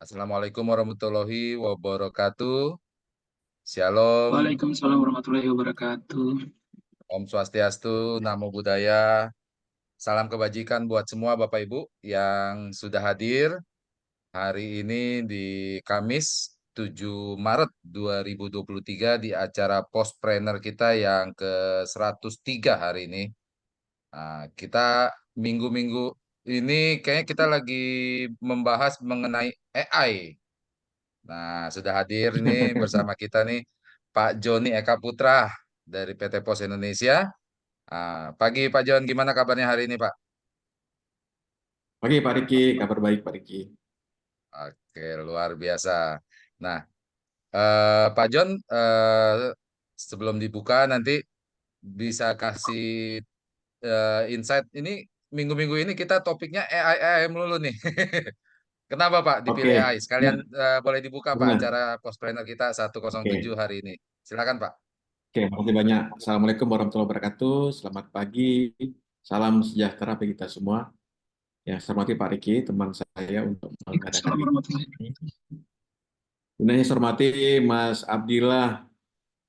Assalamualaikum warahmatullahi wabarakatuh. Shalom, Waalaikumsalam warahmatullahi wabarakatuh. Om Swastiastu, Namo Buddhaya. Salam kebajikan buat semua Bapak Ibu yang sudah hadir hari ini di Kamis 7 Maret 2023 di acara Postpreneur kita yang ke-103 hari ini. Nah, kita minggu-minggu ini kayaknya kita lagi membahas mengenai AI. Nah, sudah hadir ini bersama kita nih Pak Joni Eka Putra dari PT Pos Indonesia. Pagi Pak Jon, gimana kabarnya hari ini Pak? Pagi Pak Riki, kabar baik Pak Riki. Oke, luar biasa. Nah, Pak Jon, sebelum dibuka nanti bisa kasih insight ini minggu-minggu ini kita topiknya AI melulu nih. Kenapa Pak dipilih Oke, AI? Sekalian benar, boleh dibuka Pak benar. acara Postpreneur kita 107 Oke, hari ini. Silakan Pak. oke, makasih banyak. Assalamualaikum warahmatullahi wabarakatuh. Selamat pagi, salam sejahtera bagi kita semua. Ya, saya hormati Pak Riki, teman saya untuk mengadakan Waalaikumsalam warahmatullahi wabarakatuh. ini. Kemudian saya hormati Mas Abdillah,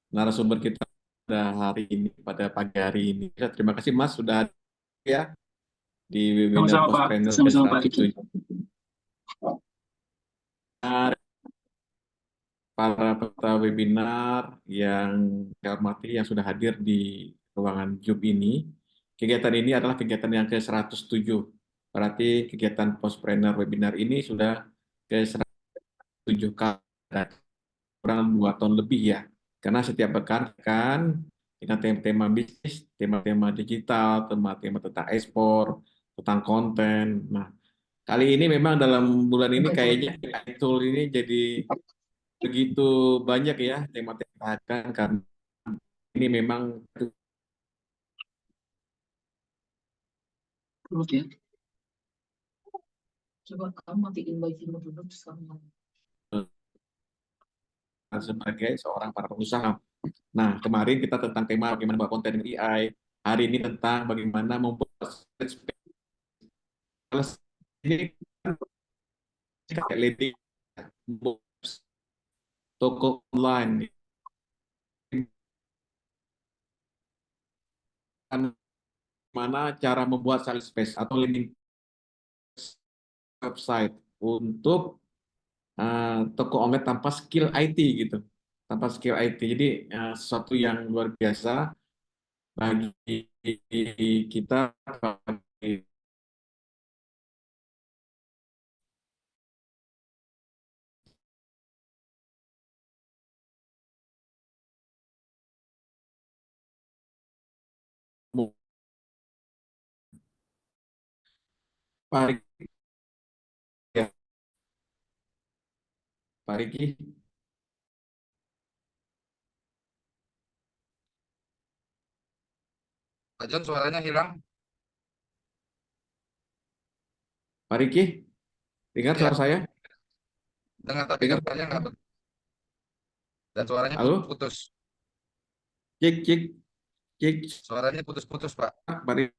narasumber kita pada hari ini, pada pagi hari ini. Terima kasih Mas sudah hadir ya di webinar Sama-sama Pak, Postpreneur sama-sama Pak Riki. ke-107. Para peserta webinar yang saya hormati yang sudah hadir di ruangan Zoom ini. Kegiatan ini adalah kegiatan yang ke-107. Berarti kegiatan Postpreneur webinar ini sudah ke-107 kali, kurang 2 tahun lebih ya. Karena setiap pekan kan dengan tema-tema bisnis, tema-tema digital, tema-tema tentang ekspor, tentang konten. Nah, kali ini memang dalam bulan ini kayaknya tool ini jadi begitu banyak ya tema-tema kan karena ini memang Terus ya. Coba kamu matiin wifi-mu dulu terus kamu. sebagai seorang para pengusaha. Nah, kemarin kita tentang tema bagaimana membuat konten dengan AI. Hari ini tentang bagaimana membuat ini kayak landing toko online, mana cara membuat sales page atau landing website untuk toko online tanpa skill IT gitu, tanpa skill IT. Jadi sesuatu yang luar biasa bagi kita Pak Riki, ya, Pak Riki, Pak Jon suaranya hilang. Pak Riki, dengar Ya, suara saya? dengar tapi Dengar katanya nggak saya? dan suaranya Halo, putus-putus. cek cek cek, Suaranya putus-putus Pak. Pak Riki.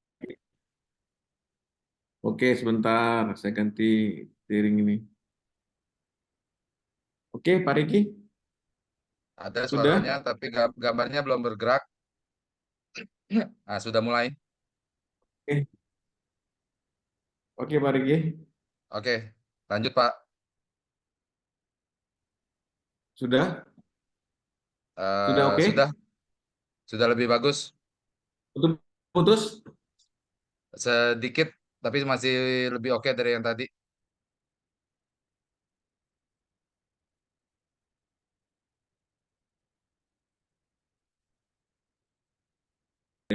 Oke, sebentar, saya ganti piring ini. Oke, Pak Riki, Ada suaranya sudah? tapi gambarnya belum bergerak. Nah, sudah mulai. Oke, oke Pak Riki, Oke, lanjut Pak. sudah? Sudah oke? Sudah, lebih bagus. Untuk putus? Sedikit, tapi masih lebih oke dari yang tadi.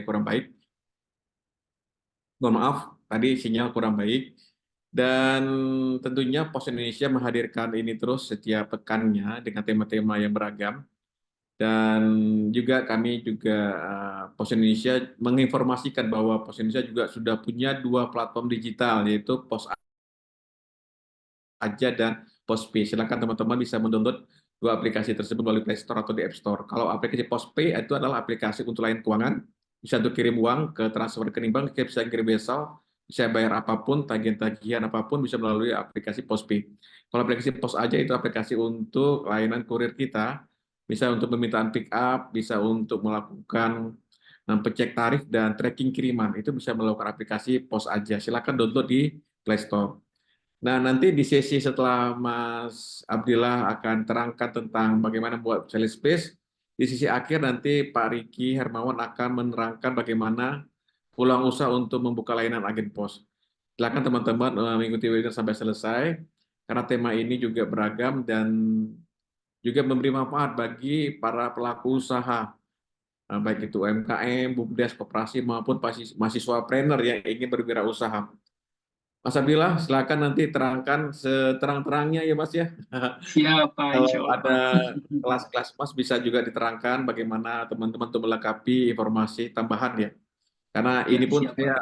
Kurang baik. Mohon maaf, tadi sinyal kurang baik. Dan tentunya Pos Indonesia menghadirkan ini terus setiap pekannya dengan tema-tema yang beragam. Dan juga kami juga Pos Indonesia menginformasikan bahwa Pos Indonesia juga sudah punya 2 platform digital, yaitu Pos Aja dan Postpay. Silakan teman-teman bisa mendownload 2 aplikasi tersebut melalui Play Store atau di App Store. Kalau aplikasi Postpay itu adalah aplikasi untuk layanan keuangan, bisa untuk kirim uang ke transfer rekening bank, bisa kirim besok, bisa bayar apapun, tagihan-tagihan apapun bisa melalui aplikasi Postpay. Kalau aplikasi Pos aja itu aplikasi untuk layanan kurir kita, bisa untuk permintaan pick up, bisa untuk melakukan pecek tarif dan tracking kiriman. Itu bisa melakukan aplikasi Pos aja. Silakan download di Play Store. Nah, nanti di sesi setelah Mas Abdillah akan terangkan tentang bagaimana buat sales space, di sisi akhir nanti Pak Riki Hermawan akan menerangkan bagaimana peluang usaha untuk membuka layanan agen pos. Silakan teman-teman mengikuti webinar sampai selesai, karena tema ini juga beragam dan juga memberi manfaat bagi para pelaku usaha, baik itu UMKM, BUMDes, koperasi maupun mahasiswa trainer yang ingin berwirausaha. Mas Abdillah, silakan nanti terangkan seterang-terangnya ya Mas ya. Siap, Pak. Kalau Insya Allah, ada Pak. kelas-kelas Mas bisa juga diterangkan bagaimana teman-teman untuk melengkapi informasi tambahan ya. Karena Ya, ini pun siap, Pak. saya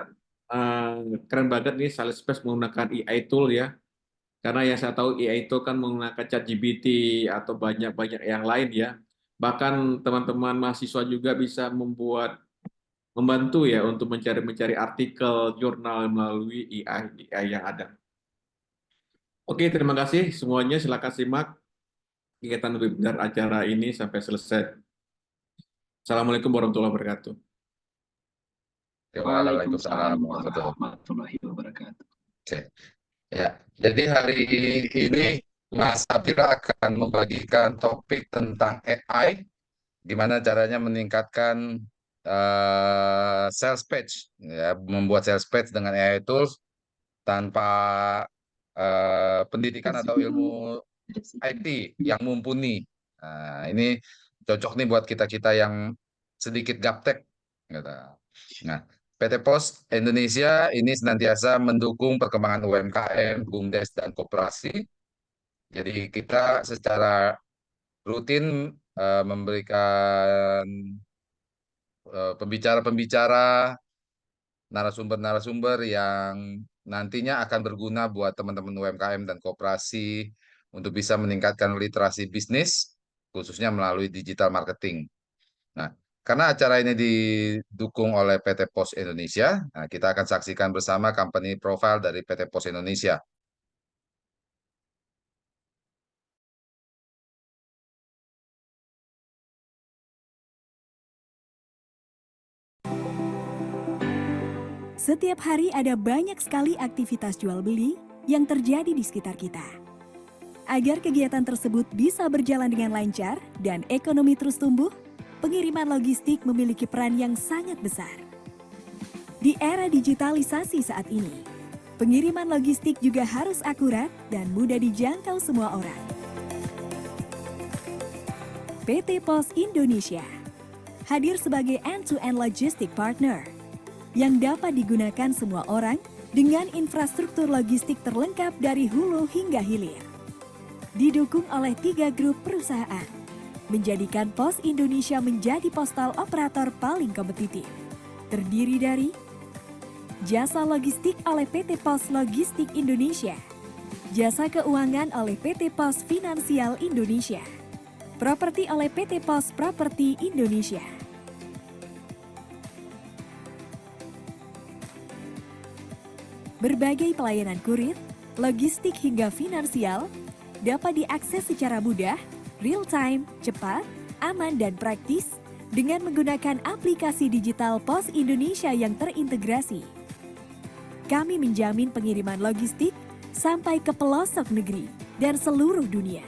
keren banget nih Sales Space menggunakan AI tool ya. Karena yang saya tahu AI itu kan menggunakan ChatGPT atau banyak-banyak yang lain ya. Bahkan teman-teman mahasiswa juga bisa membantu ya untuk mencari artikel jurnal melalui AI yang ada. Oke, terima kasih semuanya. Silakan simak kegiatan webinar acara ini sampai selesai. Assalamualaikum warahmatullahi wabarakatuh. Waalaikumsalam Waalaikumsalam warahmatullahi wabarakatuh. warahmatullahi wabarakatuh. Oke. Ya, jadi hari ini Mas Abdillah akan membagikan topik tentang AI, gimana caranya meningkatkan sales page, ya, membuat sales page dengan AI tools tanpa pendidikan atau ilmu IT yang mumpuni. Nah, ini cocok nih buat kita-kita yang sedikit gaptek, gitu. Nah, PT Pos Indonesia ini senantiasa mendukung perkembangan UMKM, BUMDes, dan koperasi. Jadi kita secara rutin memberikan pembicara-pembicara, narasumber-narasumber yang nantinya akan berguna buat teman-teman UMKM dan koperasi untuk bisa meningkatkan literasi bisnis, khususnya melalui digital marketing. Nah, karena acara ini didukung oleh PT Pos Indonesia, nah kita akan saksikan bersama company profile dari PT Pos Indonesia. Setiap hari ada banyak sekali aktivitas jual beli yang terjadi di sekitar kita. Agar kegiatan tersebut bisa berjalan dengan lancar dan ekonomi terus tumbuh, pengiriman logistik memiliki peran yang sangat besar. Di era digitalisasi saat ini, pengiriman logistik juga harus akurat dan mudah dijangkau semua orang. PT Pos Indonesia hadir sebagai end-to-end logistic partner yang dapat digunakan semua orang dengan infrastruktur logistik terlengkap dari hulu hingga hilir. Didukung oleh 3 grup perusahaan, menjadikan Pos Indonesia menjadi postal operator paling kompetitif. Terdiri dari jasa logistik oleh PT Pos Logistik Indonesia, jasa keuangan oleh PT Pos Finansial Indonesia, properti oleh PT Pos Properti Indonesia. Berbagai pelayanan kurir, logistik hingga finansial dapat diakses secara mudah, real time, cepat, aman dan praktis dengan menggunakan aplikasi digital Pos Indonesia yang terintegrasi. Kami menjamin pengiriman logistik sampai ke pelosok negeri dan seluruh dunia.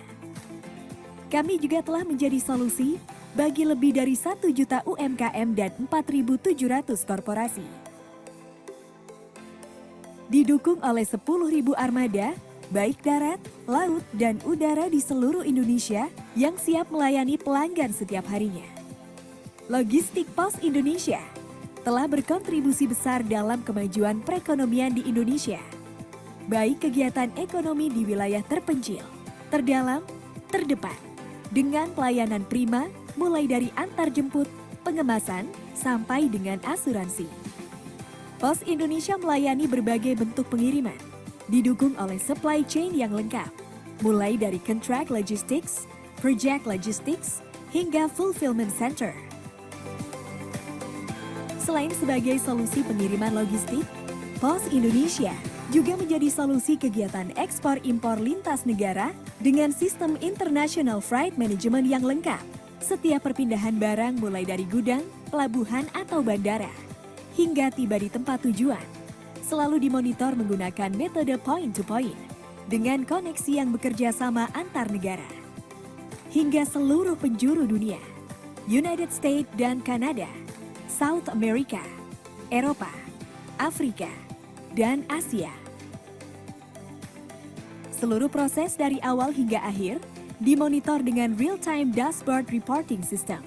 Kami juga telah menjadi solusi bagi lebih dari 1 juta UMKM dan 4.700 korporasi. Didukung oleh 10.000 armada, baik darat, laut, dan udara di seluruh Indonesia yang siap melayani pelanggan setiap harinya. Logistik Pos Indonesia telah berkontribusi besar dalam kemajuan perekonomian di Indonesia, baik kegiatan ekonomi di wilayah terpencil, terdalam, terdepan, dengan pelayanan prima mulai dari antar jemput, pengemasan, sampai dengan asuransi. Pos Indonesia melayani berbagai bentuk pengiriman, didukung oleh supply chain yang lengkap, mulai dari contract logistics, project logistics, hingga fulfillment center. Selain sebagai solusi pengiriman logistik, Pos Indonesia juga menjadi solusi kegiatan ekspor-impor lintas negara dengan sistem International Freight Management yang lengkap. Setiap perpindahan barang mulai dari gudang, pelabuhan atau bandara, hingga tiba di tempat tujuan, selalu dimonitor menggunakan metode point-to-point dengan koneksi yang bekerja sama antar negara. Hingga seluruh penjuru dunia, United States dan Kanada, South America, Eropa, Afrika, dan Asia. Seluruh proses dari awal hingga akhir dimonitor dengan real-time dashboard reporting system.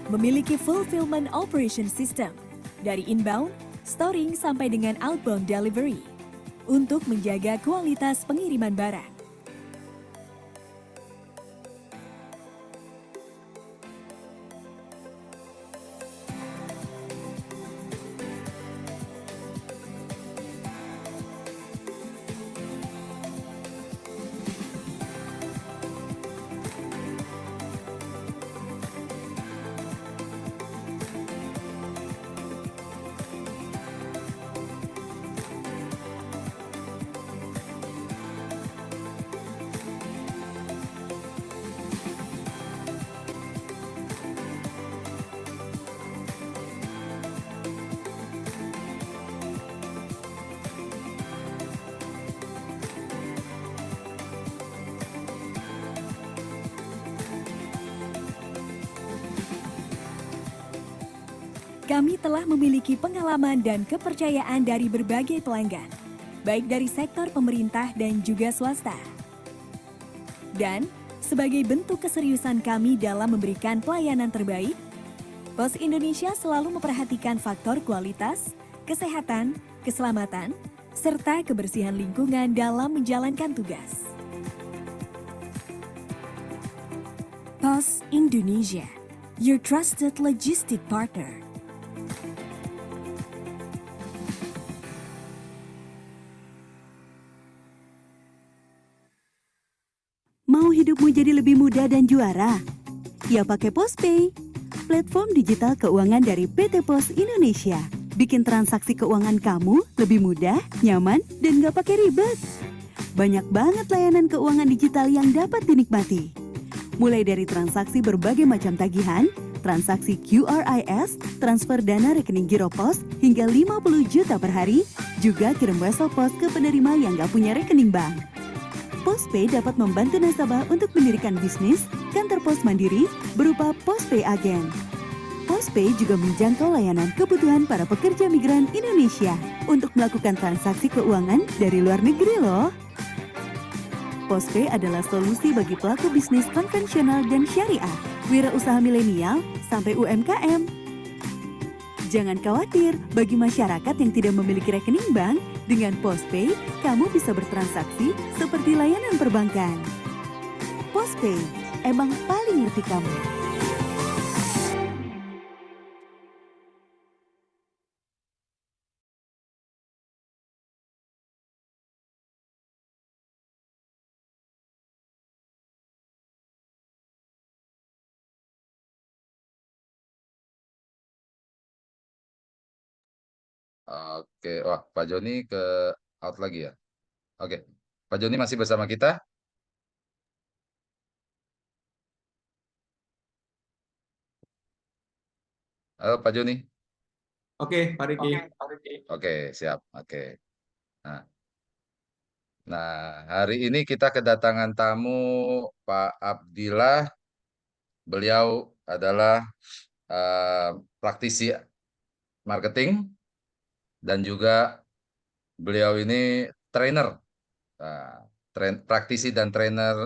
Memiliki fulfillment operation system dari inbound, storing sampai dengan outbound delivery untuk menjaga kualitas pengiriman barang. Kami telah memiliki pengalaman dan kepercayaan dari berbagai pelanggan, baik dari sektor pemerintah dan juga swasta. Dan sebagai bentuk keseriusan kami dalam memberikan pelayanan terbaik, Pos Indonesia selalu memperhatikan faktor kualitas, kesehatan, keselamatan, serta kebersihan lingkungan dalam menjalankan tugas. Pos Indonesia, your trusted logistic partner. Mau hidupmu jadi lebih mudah dan juara? Ya pakai PosPay, platform digital keuangan dari PT Pos Indonesia. Bikin transaksi keuangan kamu lebih mudah, nyaman, dan gak pakai ribet. Banyak banget layanan keuangan digital yang dapat dinikmati. Mulai dari transaksi berbagai macam tagihan, transaksi QRIS, transfer dana rekening Giro Pos hingga 50 juta per hari, juga kirim wesel pos ke penerima yang gak punya rekening bank. PosPay dapat membantu nasabah untuk mendirikan bisnis, kantor pos mandiri berupa PosPay Agen. PosPay juga menjangkau layanan kebutuhan para pekerja migran Indonesia untuk melakukan transaksi keuangan dari luar negeri loh. PosPay adalah solusi bagi pelaku bisnis konvensional dan syariah, wirausaha milenial sampai UMKM. Jangan khawatir, bagi masyarakat yang tidak memiliki rekening bank, dengan PosPay, kamu bisa bertransaksi seperti layanan perbankan. PosPay, emang paling ngerti kamu. Oke, wah Pak Joni ke out lagi ya. Oke, Pak Joni masih bersama kita. Halo Pak Joni. Oke, Pak Riki. Oke, siap. Oke. Nah, hari ini kita kedatangan tamu Pak Abdillah. Beliau adalah praktisi marketing dan juga beliau ini trainer, praktisi dan trainer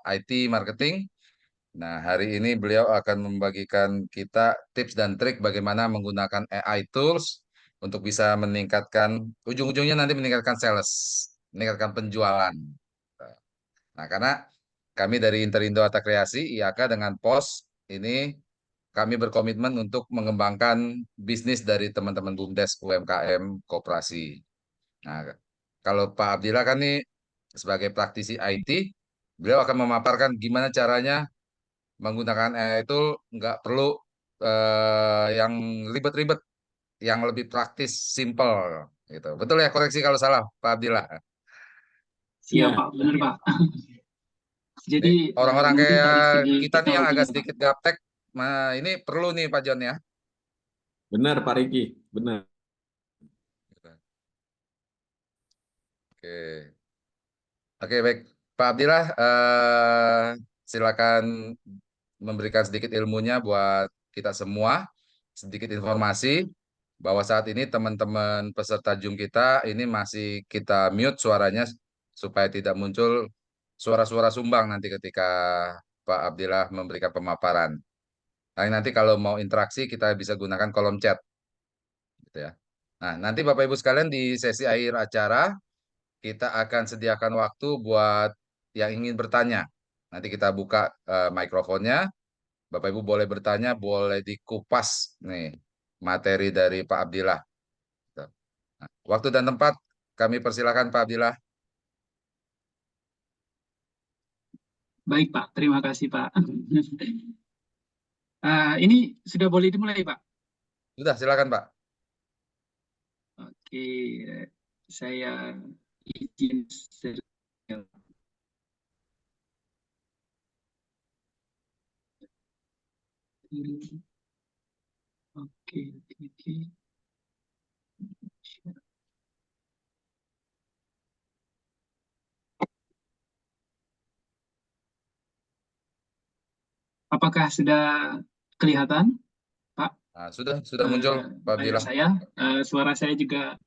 IT marketing. Nah, hari ini beliau akan membagikan kita tips dan trik bagaimana menggunakan AI tools untuk bisa meningkatkan, ujung-ujungnya nanti meningkatkan sales, meningkatkan penjualan. Nah, karena kami dari Interindo Arta Kreasi, IAK dengan POS ini kami berkomitmen untuk mengembangkan bisnis dari teman-teman BUMDes UMKM Koperasi. Nah, kalau Pak Abdillah kan nih sebagai praktisi IT, beliau akan memaparkan gimana caranya menggunakan AI itu nggak perlu yang ribet-ribet, yang lebih praktis, simple gitu. Betul ya, koreksi kalau salah, Pak Abdillah. Siap Ya, Pak, benar Pak. Nih, Jadi orang-orang mungkin kayak dari segi kita nih yang agak teknologinya Pak. sedikit gaptek, nah ini perlu nih Pak John ya. benar Pak Riki, benar. Oke. Oke, baik. Pak Abdillah, silakan memberikan sedikit ilmunya buat kita semua, sedikit informasi bahwa saat ini teman-teman peserta Zoom kita ini masih kita mute suaranya supaya tidak muncul suara-suara sumbang nanti ketika Pak Abdillah memberikan pemaparan. Nah, nanti kalau mau interaksi kita bisa gunakan kolom chat, gitu ya. Nah, nanti Bapak Ibu sekalian di sesi akhir acara kita akan sediakan waktu buat yang ingin bertanya. Nanti kita buka mikrofonnya, Bapak Ibu boleh bertanya, boleh dikupas nih materi dari Pak Abdillah. Nah, waktu dan tempat kami persilakan Pak Abdillah. Baik Pak, terima kasih Pak. Ini sudah boleh dimulai Pak? Sudah, silakan Pak. Oke, saya izin Oke. Apakah sudah kelihatan, Pak? Nah, sudah muncul Pak Layar Abdillah. saya, suara saya juga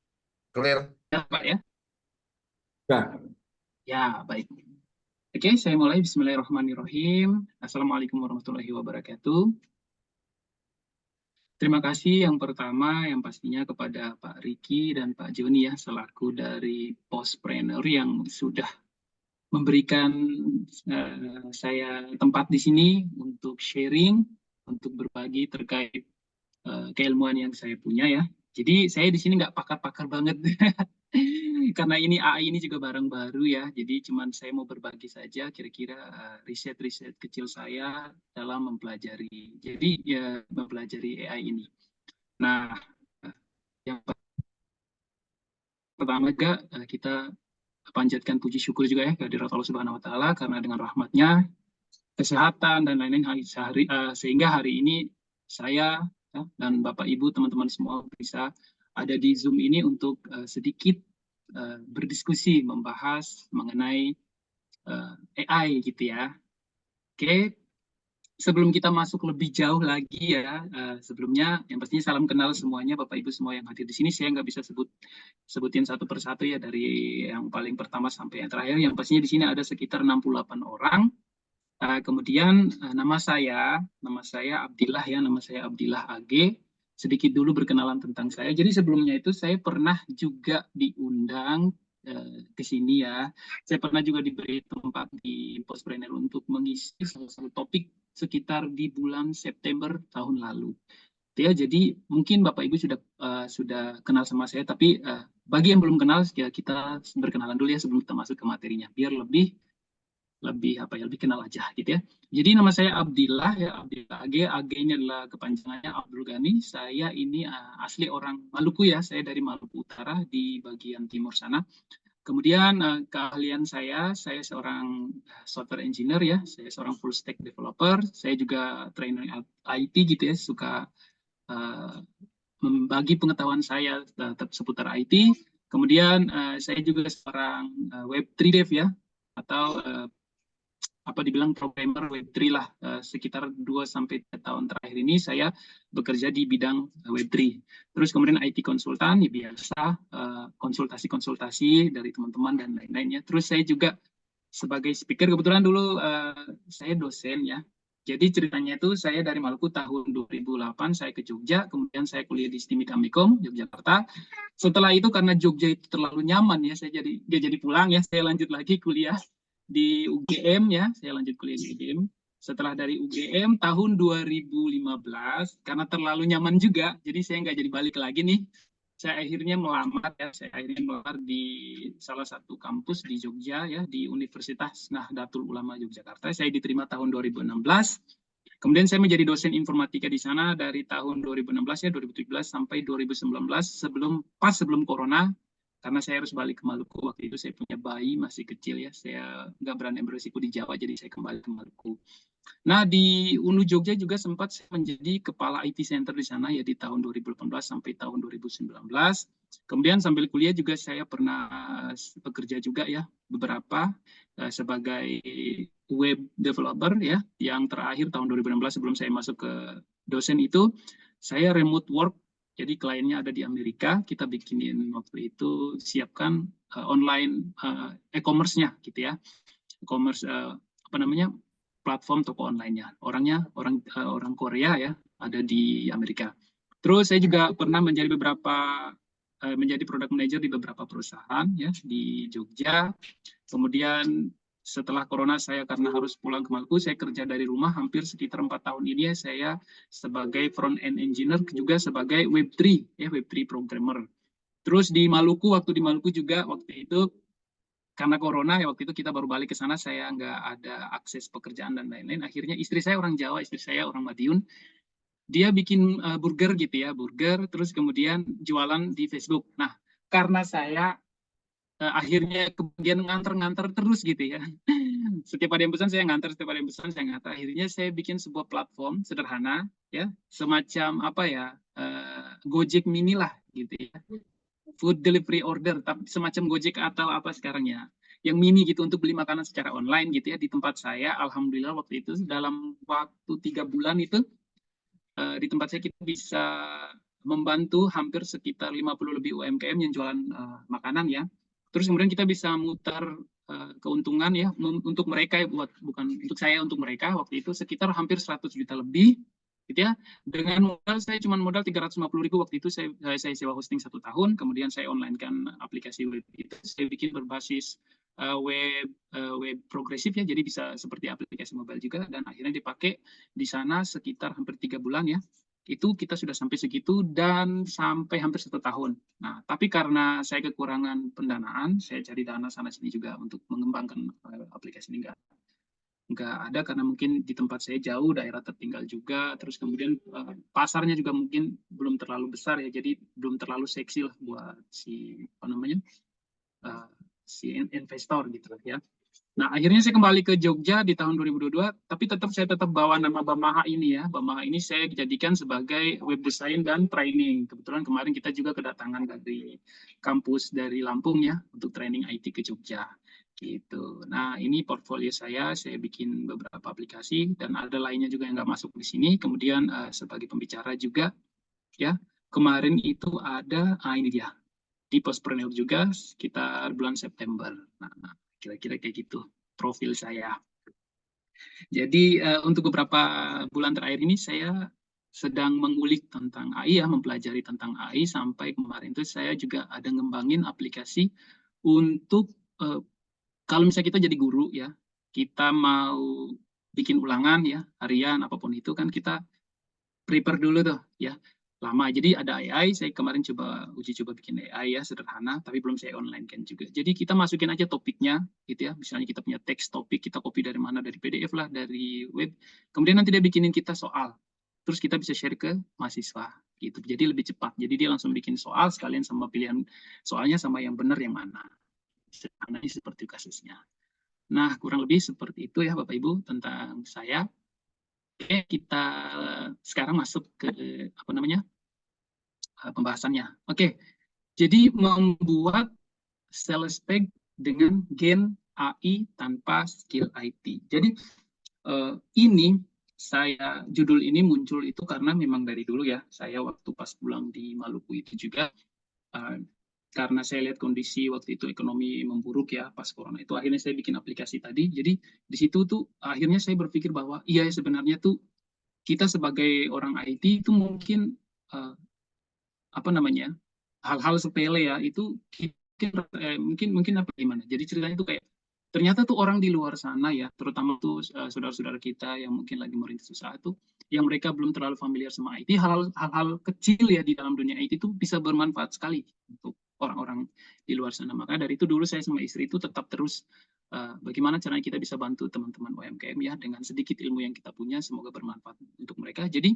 Clear. Pak ya? Nah, Ya, baik. Oke, saya mulai. Bismillahirrahmanirrahim. Assalamualaikum warahmatullahi wabarakatuh. Terima kasih yang pertama, yang pastinya kepada Pak Riki dan Pak Joni ya, selaku dari Postpreneur yang sudah memberikan saya tempat di sini untuk sharing, untuk berbagi terkait keilmuan yang saya punya ya. Jadi saya di sini nggak pakar-pakar banget karena ini AI ini juga barang baru ya. Jadi cuman saya mau berbagi saja kira-kira riset-riset kecil saya dalam mempelajari. Jadi ya mempelajari AI ini. Nah, yang pertama juga kita panjatkan puji syukur juga ya kehadirat Allah Subhanahu wa taala karena dengan rahmatnya kesehatan dan lain-lain sehingga hari ini saya dan Bapak Ibu teman-teman semua bisa ada di Zoom ini untuk sedikit berdiskusi membahas mengenai AI gitu ya. Oke, sebelum kita masuk lebih jauh lagi ya, sebelumnya yang pastinya salam kenal semuanya Bapak Ibu semua yang hadir di sini. Saya nggak bisa sebutin satu persatu ya dari yang paling pertama sampai yang terakhir. Yang pastinya di sini ada sekitar 68 orang. Kemudian nama saya Abdillah ya, nama saya Abdillah AG. Sedikit dulu berkenalan tentang saya. Jadi sebelumnya itu saya pernah juga diundang ke sini ya. Saya pernah juga diberi tempat di Postpreneur untuk mengisi salah satu topik sekitar di bulan September tahun lalu. Ya, jadi mungkin Bapak Ibu sudah kenal sama saya, tapi bagi yang belum kenal ya kita berkenalan dulu ya sebelum kita masuk ke materinya, biar lebih kenal aja gitu ya. Jadi nama saya Abdillah ya, Abdillah AG ini adalah kepanjangannya Abdul Ghani. Saya ini asli orang Maluku ya, saya dari Maluku Utara di bagian timur sana. Kemudian keahlian saya seorang software engineer ya, saya seorang full stack developer, saya juga trainer IT gitu ya, suka membagi pengetahuan saya seputar IT. Kemudian saya juga seorang Web3 dev ya, atau dibilang programmer Web3 lah. Sekitar 2-3 tahun terakhir ini saya bekerja di bidang Web3. Terus kemudian IT konsultan, ya biasa konsultasi-konsultasi dari teman-teman dan lain-lainnya. Terus saya juga sebagai speaker, kebetulan dulu saya dosen ya. Jadi ceritanya itu saya dari Maluku tahun 2008 saya ke Jogja, kemudian saya kuliah di STIMIK Amikom, Yogyakarta. Setelah itu karena Jogja itu terlalu nyaman ya, saya jadi pulang ya, saya lanjut lagi kuliah di UGM ya, saya lanjut kuliah di UGM. setelah dari UGM tahun 2015, karena terlalu nyaman juga, jadi saya nggak jadi balik lagi nih. Saya akhirnya melamar di salah satu kampus di Jogja ya, di Universitas Nahdlatul Ulama Yogyakarta. Saya diterima tahun 2016. Kemudian saya menjadi dosen informatika di sana dari tahun 2016 ya, 2017 sampai 2019 sebelum corona. Karena saya harus balik ke Maluku, waktu itu saya punya bayi masih kecil ya, saya nggak berani beresiko di Jawa, jadi saya kembali ke Maluku. Nah, di UNU Jogja juga sempat saya menjadi kepala IT Center di sana ya di tahun 2018 sampai tahun 2019. Kemudian sambil kuliah juga saya pernah bekerja juga ya beberapa sebagai web developer ya. Yang terakhir tahun 2016 sebelum saya masuk ke dosen itu, saya remote work. Jadi kliennya ada di Amerika, kita bikinin waktu itu siapkan online e-commerce-nya gitu ya. E-commerce platform toko online-nya. Orangnya orang Korea ya, ada di Amerika. Terus saya juga pernah menjadi menjadi product manager di beberapa perusahaan ya di Jogja. Kemudian setelah corona saya karena harus pulang ke Maluku, saya kerja dari rumah hampir sekitar 4 tahun ini ya, saya sebagai front end engineer juga sebagai Web3 ya, Web3 programmer. Terus di Maluku, waktu di Maluku juga waktu itu karena corona ya, waktu itu kita baru balik ke sana, saya nggak ada akses pekerjaan dan lain-lain. Akhirnya istri saya orang Jawa, istri saya orang Madiun. Dia bikin burger gitu ya, burger, terus kemudian jualan di Facebook. Nah, karena saya akhirnya kemudian nganter-nganter terus gitu ya. Setiap ada yang pesan saya nganter, setiap ada yang pesan saya nganter. Akhirnya saya bikin sebuah platform sederhana ya, semacam apa ya, Gojek mini lah gitu ya. Food delivery order, tapi semacam Gojek atau apa sekarang ya. Yang mini gitu untuk beli makanan secara online gitu ya di tempat saya. Alhamdulillah waktu itu dalam waktu 3 bulan itu di tempat saya kita bisa membantu hampir sekitar 50 lebih UMKM yang jualan makanan ya. Terus kemudian kita bisa mutar keuntungan ya untuk mereka ya, bukan untuk saya, untuk mereka waktu itu sekitar hampir 100 juta lebih gitu ya. Dengan modal saya cuma modal 350.000 waktu itu, saya sewa hosting 1 tahun, kemudian saya online kan aplikasi web itu, saya bikin berbasis web progresif ya, jadi bisa seperti aplikasi mobile juga, dan akhirnya dipakai di sana sekitar hampir 3 bulan ya. Itu kita sudah sampai segitu dan sampai hampir 1 tahun. Nah, tapi karena saya kekurangan pendanaan, saya cari dana sana sini juga untuk mengembangkan aplikasi ini nggak ada, karena mungkin di tempat saya jauh, daerah tertinggal juga, terus kemudian pasarnya juga mungkin belum terlalu besar ya, jadi belum terlalu seksi lah buat si apa namanya si investor gitu ya. Nah, akhirnya saya kembali ke Jogja di tahun 2022, tapi saya tetap bawa nama Bamaha ini ya. Bamaha ini saya jadikan sebagai web design dan training. Kebetulan kemarin kita juga kedatangan dari kampus dari Lampung ya untuk training IT ke Jogja. Gitu. Nah, ini portfolio saya bikin beberapa aplikasi dan ada lainnya juga yang nggak masuk di sini. Kemudian sebagai pembicara juga ya. Kemarin itu ada ini dia di Postpreneur juga sekitar bulan September. Nah, kira-kira kayak gitu profil saya. Jadi untuk beberapa bulan terakhir ini saya sedang mengulik tentang AI ya, mempelajari tentang AI, sampai kemarin itu saya juga ada ngembangin aplikasi untuk kalau misalnya kita jadi guru ya, kita mau bikin ulangan ya, harian apapun itu kan kita prepare dulu tuh ya. Lama. Jadi ada AI, saya kemarin uji coba bikin AI ya, sederhana, tapi belum saya online kan juga. Jadi kita masukin aja topiknya gitu ya. Misalnya kita punya teks topik, kita copy dari mana, dari PDF lah, dari web. Kemudian nanti dia bikinin kita soal. Terus kita bisa share ke mahasiswa gitu. Jadi lebih cepat. Jadi dia langsung bikin soal sekalian sama pilihan soalnya sama yang benar yang mana. Sederhana seperti kasusnya. Nah, kurang lebih seperti itu ya Bapak Ibu tentang saya. Oke, kita sekarang masuk ke pembahasannya. Oke, jadi membuat sales page dengan gen AI tanpa skill IT. Jadi ini judul ini muncul itu karena memang dari dulu ya, saya waktu pas pulang di Maluku itu juga karena saya lihat kondisi waktu itu ekonomi memburuk ya pas corona itu, akhirnya saya bikin aplikasi tadi. Jadi di situ tuh akhirnya saya berpikir bahwa iya sebenarnya tuh kita sebagai orang IT itu mungkin hal-hal sepele ya itu mungkin apa gimana. Jadi ceritanya itu kayak ternyata tuh orang di luar sana ya, terutama tuh saudara-saudara kita yang mungkin lagi merintis usaha tuh, yang mereka belum terlalu familiar sama IT, hal-hal kecil ya di dalam dunia IT itu bisa bermanfaat sekali untuk orang-orang di luar sana. Maka dari itu dulu saya sama istri itu tetap terus bagaimana caranya kita bisa bantu teman-teman UMKM ya dengan sedikit ilmu yang kita punya, semoga bermanfaat untuk mereka. Jadi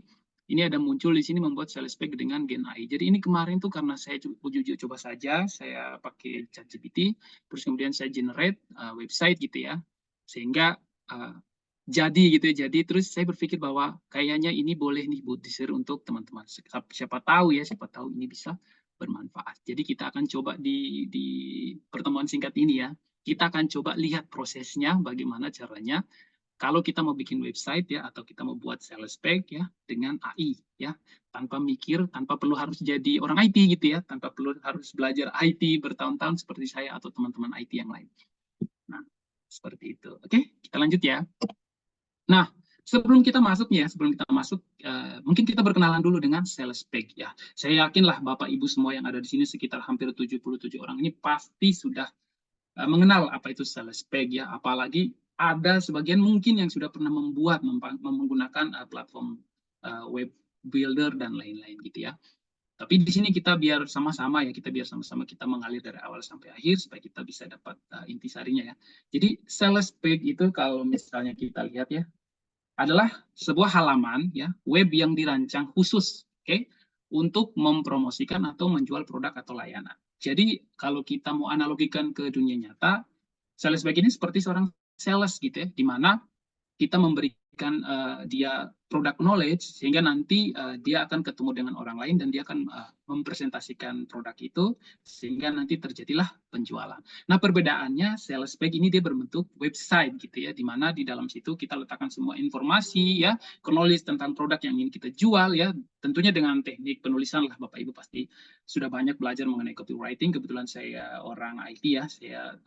ini ada muncul di sini membuat sales pack dengan Gen AI. Jadi ini kemarin tuh karena saya jujur coba saja, saya pakai ChatGPT, terus kemudian saya generate website gitu ya, sehingga jadi gitu ya. Jadi terus saya berpikir bahwa kayaknya ini boleh nih buat di-share untuk teman-teman. Siapa tahu ini bisa bermanfaat. Jadi kita akan coba di pertemuan singkat ini ya, kita akan coba lihat prosesnya bagaimana caranya kalau kita mau bikin website ya, atau kita mau buat sales pack ya dengan AI ya, tanpa mikir, tanpa perlu harus jadi orang IT gitu ya, tanpa perlu harus belajar IT bertahun-tahun seperti saya atau teman-teman IT yang lain. Nah, seperti itu. Oke, kita lanjut ya. Nah, sebelum kita masuk, mungkin kita berkenalan dulu dengan sales pack ya. Saya yakinlah Bapak Ibu semua yang ada di sini sekitar hampir 77 orang ini pasti sudah mengenal apa itu sales pack ya, apalagi ada sebagian mungkin yang sudah pernah menggunakan platform web builder dan lain-lain gitu ya. Tapi di sini kita biar sama-sama kita mengalir dari awal sampai akhir supaya kita bisa dapat intisarinya ya. Jadi sales pack itu kalau misalnya kita lihat ya, adalah sebuah halaman ya, web yang dirancang khusus, untuk mempromosikan atau menjual produk atau layanan. Jadi kalau kita mau analogikan ke dunia nyata, sales pack ini seperti seorang sales gitu ya, di mana kita memberikan dia product knowledge sehingga nanti dia akan ketemu dengan orang lain dan dia akan mempresentasikan produk itu sehingga nanti terjadilah penjualan. Nah, perbedaannya sales pack ini dia berbentuk website gitu ya, di mana di dalam situ kita letakkan semua informasi ya, knowledge tentang produk yang ingin kita jual ya, tentunya dengan teknik penulisan lah. Bapak Ibu pasti sudah banyak belajar mengenai copywriting. Kebetulan saya orang IT ya, saya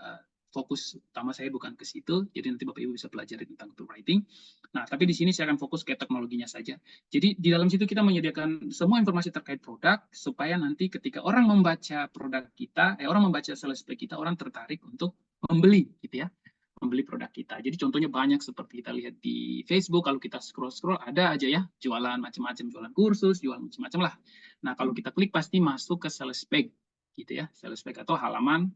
fokus utama saya bukan ke situ, jadi nanti Bapak Ibu bisa pelajari tentang copywriting. Nah, tapi di sini saya akan fokus ke teknologinya saja. Jadi di dalam situ kita menyediakan semua informasi terkait produk supaya nanti ketika orang membaca produk kita, orang membaca sales pack kita, orang tertarik untuk membeli gitu ya, membeli produk kita. Jadi contohnya banyak seperti kita lihat di Facebook, kalau kita scroll ada aja ya jualan macam-macam, jualan kursus, jualan macam-macam lah. Nah, kalau kita klik pasti masuk ke sales pack gitu ya, sales pack atau halaman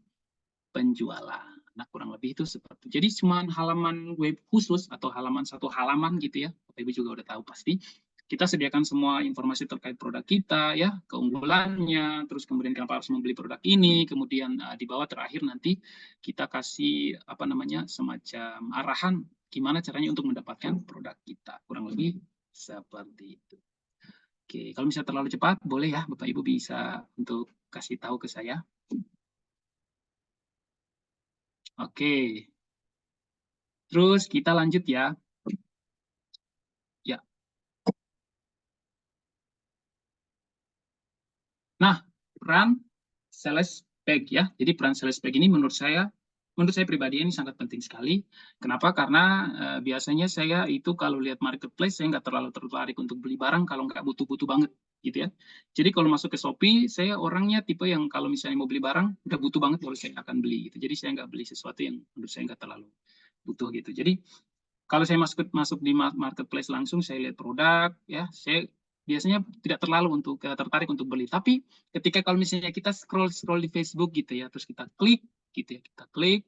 penjualan. Nah, kurang lebih itu seperti itu. Jadi cuma halaman web khusus atau satu halaman gitu ya. Bapak Ibu juga udah tahu pasti. Kita sediakan semua informasi terkait produk kita ya, keunggulannya, terus kemudian kenapa harus membeli produk ini, kemudian di bawah terakhir nanti kita kasih semacam arahan gimana caranya untuk mendapatkan produk kita. Kurang lebih seperti itu. Oke, kalau misalnya terlalu cepat boleh ya Bapak Ibu bisa untuk kasih tahu ke saya. Oke, terus kita lanjut ya. Ya. Nah, peran sales pack ya. Jadi peran sales pack ini menurut saya pribadi ini sangat penting sekali. Kenapa? Karena biasanya saya itu kalau lihat marketplace saya nggak terlalu tertarik untuk beli barang kalau nggak butuh-butuh banget gitu ya. Jadi kalau masuk ke Shopee, saya orangnya tipe yang kalau misalnya mau beli barang udah butuh banget baru saya akan beli gitu. Jadi saya nggak beli sesuatu yang menurut saya nggak terlalu butuh gitu. Jadi kalau saya masuk di marketplace langsung saya lihat produk ya, saya biasanya tidak terlalu tertarik untuk beli. Tapi ketika kalau misalnya kita scroll di Facebook gitu ya, terus kita klik gitu ya, kita klik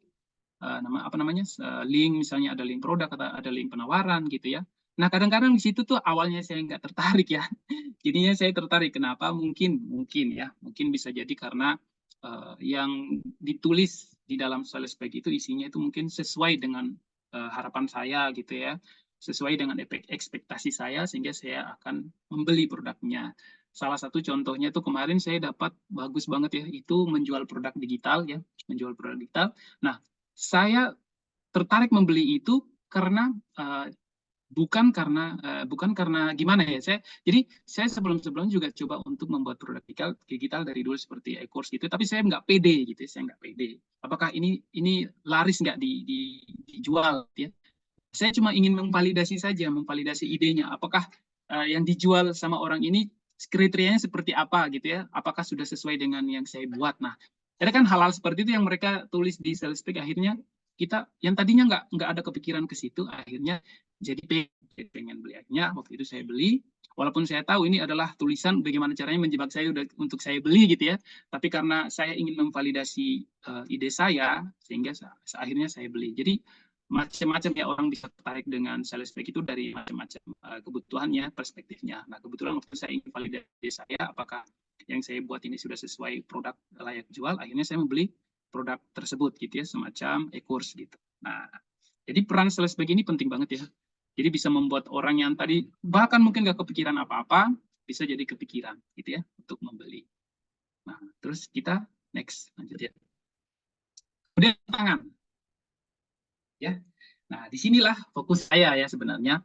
link, misalnya ada link produk atau ada link penawaran gitu ya. Nah, kadang-kadang di situ tuh awalnya saya nggak tertarik ya. Jadinya saya tertarik. Kenapa? Mungkin bisa jadi karena yang ditulis di dalam sales pack itu isinya itu mungkin sesuai dengan harapan saya gitu ya, sesuai dengan ekspektasi saya sehingga saya akan membeli produknya. Salah satu contohnya tuh kemarin saya dapat bagus banget ya, itu menjual produk digital ya, menjual produk digital. Nah, saya tertarik membeli itu karena bukan karena gimana ya, saya sebelum-sebelumnya juga coba untuk membuat produk digital dari dulu seperti e-course gitu, tapi saya nggak pede gitu, saya nggak pede. Apakah ini laris nggak dijual ya? Saya cuma ingin memvalidasi idenya, apakah yang dijual sama orang ini kriterianya seperti apa gitu ya? Apakah sudah sesuai dengan yang saya buat? Nah, ada kan hal-hal seperti itu yang mereka tulis di sales pack, akhirnya kita yang tadinya nggak ada kepikiran ke situ, akhirnya jadi pengen beli. Akhirnya waktu itu saya beli, walaupun saya tahu ini adalah tulisan bagaimana caranya menjebak saya untuk saya beli gitu ya, tapi karena saya ingin memvalidasi ide saya, sehingga akhirnya saya beli. Jadi macam-macam ya orang bisa tertarik dengan sales pack itu dari macam-macam kebutuhannya, perspektifnya. Nah kebetulan waktu saya ingin validasi saya, apakah yang saya buat ini sudah sesuai produk layak jual, akhirnya saya membeli produk tersebut gitu ya, semacam e-course gitu. Nah, jadi peran sales pack ini penting banget ya. Jadi bisa membuat orang yang tadi bahkan mungkin nggak kepikiran apa-apa, bisa jadi kepikiran gitu ya untuk membeli. Nah, terus kita next lanjut ya. Kemudian tantangan. Ya. Nah, disinilah fokus saya ya sebenarnya.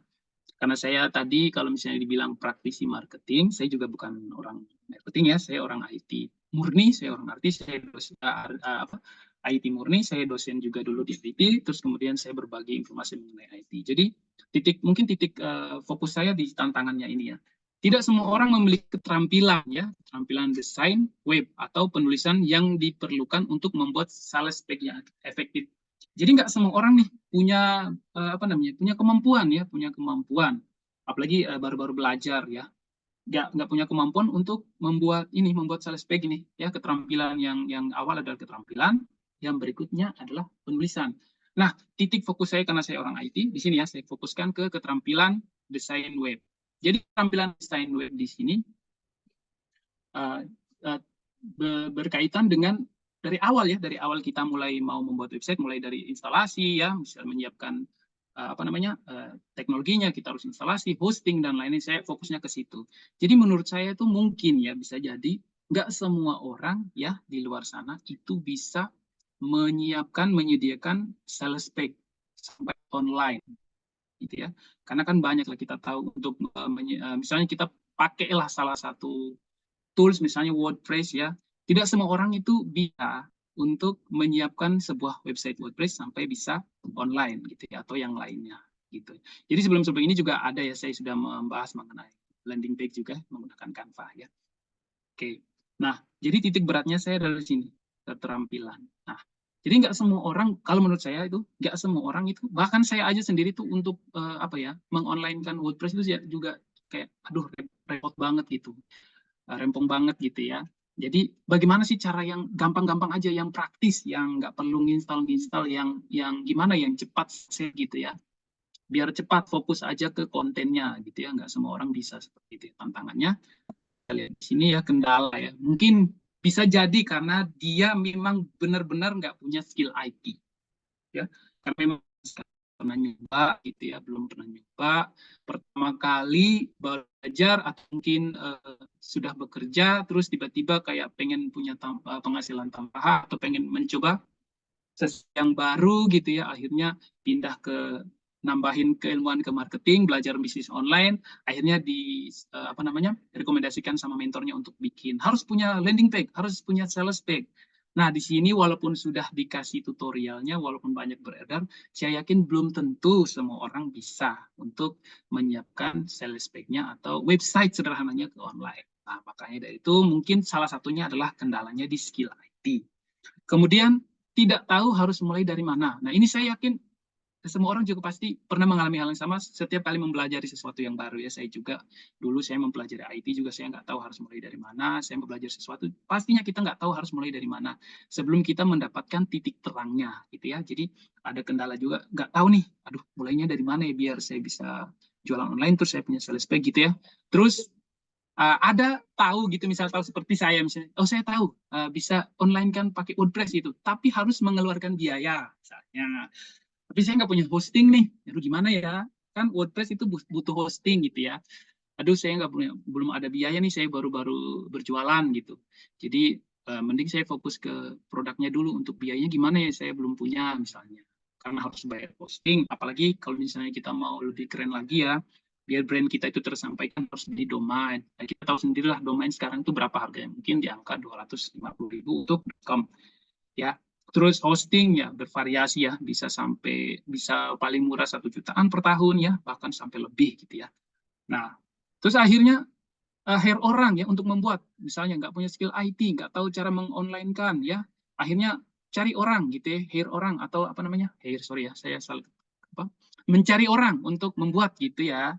Karena saya tadi kalau misalnya dibilang praktisi marketing, saya juga bukan orang marketing ya, saya orang IT murni, saya orang artis, saya dosen, IT murni, saya dosen juga dulu di IT, terus kemudian saya berbagi informasi mengenai IT. Jadi mungkin titik fokus saya di tantangannya ini ya. Tidak semua orang memiliki keterampilan ya, keterampilan desain web atau penulisan yang diperlukan untuk membuat sales pack yang efektif. Jadi nggak semua orang nih punya punya kemampuan, apalagi baru-baru belajar ya, nggak punya kemampuan untuk membuat sales pack ini ya. Keterampilan yang awal adalah keterampilan, yang berikutnya adalah penulisan. Nah, titik fokus saya karena saya orang IT di sini ya, saya fokuskan ke keterampilan desain web. Jadi keterampilan desain web di sini berkaitan dengan dari awal kita mulai mau membuat website, mulai dari instalasi ya, misalnya menyiapkan teknologinya, kita harus instalasi, hosting dan lainnya. Saya fokusnya ke situ. Jadi menurut saya itu mungkin ya bisa jadi nggak semua orang ya di luar sana itu bisa menyediakan sales pack sampai online gitu ya. Karena kan banyak lah kita tahu untuk misalnya kita pakailah salah satu tools misalnya WordPress ya. Tidak semua orang itu bisa untuk menyiapkan sebuah website WordPress sampai bisa online gitu ya, atau yang lainnya gitu. Jadi sebelum ini juga ada ya, saya sudah membahas mengenai landing page juga menggunakan Canva ya. Oke. Nah, jadi titik beratnya saya dari sini, keterampilan. Nah, jadi nggak semua orang, kalau menurut saya itu nggak semua orang itu, bahkan saya aja sendiri tuh untuk mengonlinekan WordPress itu juga kayak aduh repot banget gitu. Rempong banget gitu ya. Jadi bagaimana sih cara yang gampang-gampang aja, yang praktis, yang nggak perlu nginstal yang gimana, yang cepat gitu ya. Biar cepat, fokus aja ke kontennya gitu ya. Nggak semua orang bisa seperti itu. Tantangannya, kita lihat di sini ya, kendala ya. Mungkin bisa jadi karena dia memang benar-benar nggak punya skill IT. Ya, karena memang pernah nyoba gitu ya, belum pernah nyoba, pertama kali belajar atau mungkin sudah bekerja terus tiba-tiba kayak pengen punya penghasilan tambahan atau pengen mencoba sesuatu yang baru gitu ya, akhirnya pindah ke nambahin keilmuan ke marketing, belajar bisnis online, akhirnya rekomendasikan sama mentornya untuk bikin, harus punya landing page, harus punya sales page. Nah, di sini walaupun sudah dikasih tutorialnya, walaupun banyak beredar, saya yakin belum tentu semua orang bisa untuk menyiapkan sales page-nya atau website sederhananya ke online. Nah, makanya dari itu mungkin salah satunya adalah kendalanya di skill IT. Kemudian tidak tahu harus mulai dari mana. Nah, ini saya yakin semua orang juga pasti pernah mengalami hal yang sama setiap kali mempelajari sesuatu yang baru ya. Saya juga dulu saya mempelajari IT juga, saya nggak tahu harus mulai dari mana. Saya mempelajari sesuatu, pastinya kita nggak tahu harus mulai dari mana sebelum kita mendapatkan titik terangnya gitu ya. Jadi ada kendala juga, nggak tahu nih, aduh mulainya dari mana ya biar saya bisa jualan online, terus saya punya sales page gitu ya. Terus ada tahu gitu, misal tahu seperti saya misalnya, oh saya tahu bisa online kan pakai WordPress itu, tapi harus mengeluarkan biaya misalnya. Tapi saya nggak punya hosting nih, aduh gimana ya? Kan WordPress itu butuh hosting gitu ya. Aduh saya belum ada biaya nih, saya baru-baru berjualan gitu. Jadi mending saya fokus ke produknya dulu, untuk biayanya gimana ya, saya belum punya misalnya. Karena harus bayar hosting, apalagi kalau misalnya kita mau lebih keren lagi ya, biar brand kita itu tersampaikan harus di domain. Nah, kita tahu sendirilah domain sekarang itu berapa harganya, mungkin di angka 250.000 untuk .com ya. Terus hosting ya bervariasi ya, bisa paling murah 1 jutaan per tahun ya, bahkan sampai lebih gitu ya. Nah, terus akhirnya hire orang ya untuk membuat, misalnya nggak punya skill IT, nggak tahu cara mengonline-kan ya, akhirnya cari orang gitu ya, hire orang atau apa namanya, hire, sorry ya, saya salah, mencari orang untuk membuat gitu ya,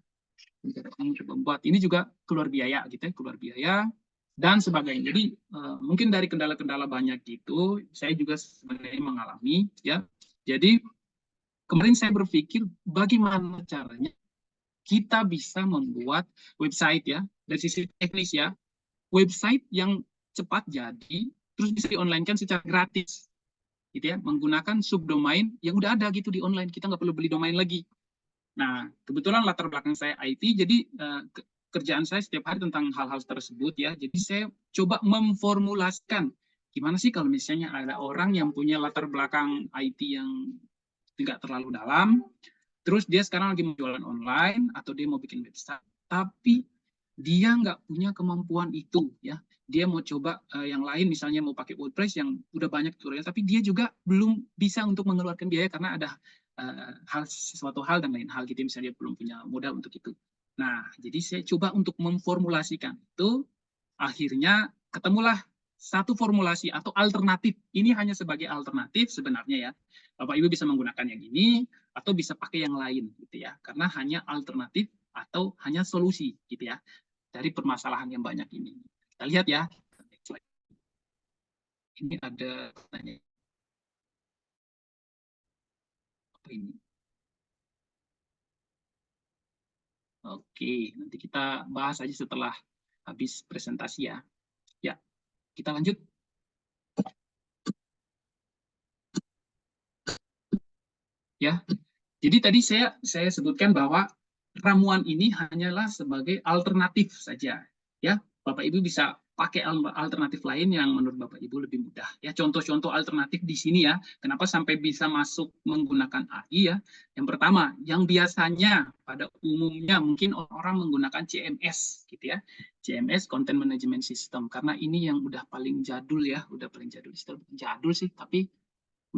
untuk membuat ini juga keluar biaya gitu ya, keluar biaya dan sebagainya. Jadi mungkin dari kendala-kendala banyak itu saya juga sebenarnya mengalami ya. Jadi kemarin saya berpikir bagaimana caranya kita bisa membuat website ya, dari sisi teknis ya, website yang cepat jadi, terus bisa di-online-kan secara gratis, gitu ya, menggunakan subdomain yang udah ada gitu di online, kita nggak perlu beli domain lagi. Nah, kebetulan latar belakang saya IT, jadi kerjaan saya setiap hari tentang hal-hal tersebut ya, jadi saya coba memformulasikan, gimana sih kalau misalnya ada orang yang punya latar belakang IT yang tidak terlalu dalam, terus dia sekarang lagi mau jualan online, atau dia mau bikin website, tapi dia nggak punya kemampuan itu ya, dia mau coba yang lain, misalnya mau pakai WordPress yang udah banyak tutorial, tapi dia juga belum bisa untuk mengeluarkan biaya karena ada sesuatu hal dan lain hal gitu, misalnya dia belum punya modal untuk itu. Nah, jadi saya coba untuk memformulasikan itu, akhirnya ketemulah satu formulasi atau alternatif. Ini hanya sebagai alternatif sebenarnya ya, Bapak Ibu bisa menggunakan yang ini atau bisa pakai yang lain gitu ya, karena hanya alternatif atau hanya solusi gitu ya dari permasalahan yang banyak ini. Kita lihat ya. Ini ada tanya apa ini? Oke, nanti kita bahas aja setelah habis presentasi ya. Ya, kita lanjut. Ya, jadi tadi saya sebutkan bahwa ramuan ini hanyalah sebagai alternatif saja. Ya, Bapak Ibu bisa pakai alternatif lain yang menurut Bapak Ibu lebih mudah. Ya, contoh-contoh alternatif di sini ya. Kenapa sampai bisa masuk menggunakan AI ya? Yang pertama, yang biasanya pada umumnya mungkin orang menggunakan CMS gitu ya. CMS Content Management System, karena ini yang udah paling jadul ya, udah paling jadul. Jadul sih, tapi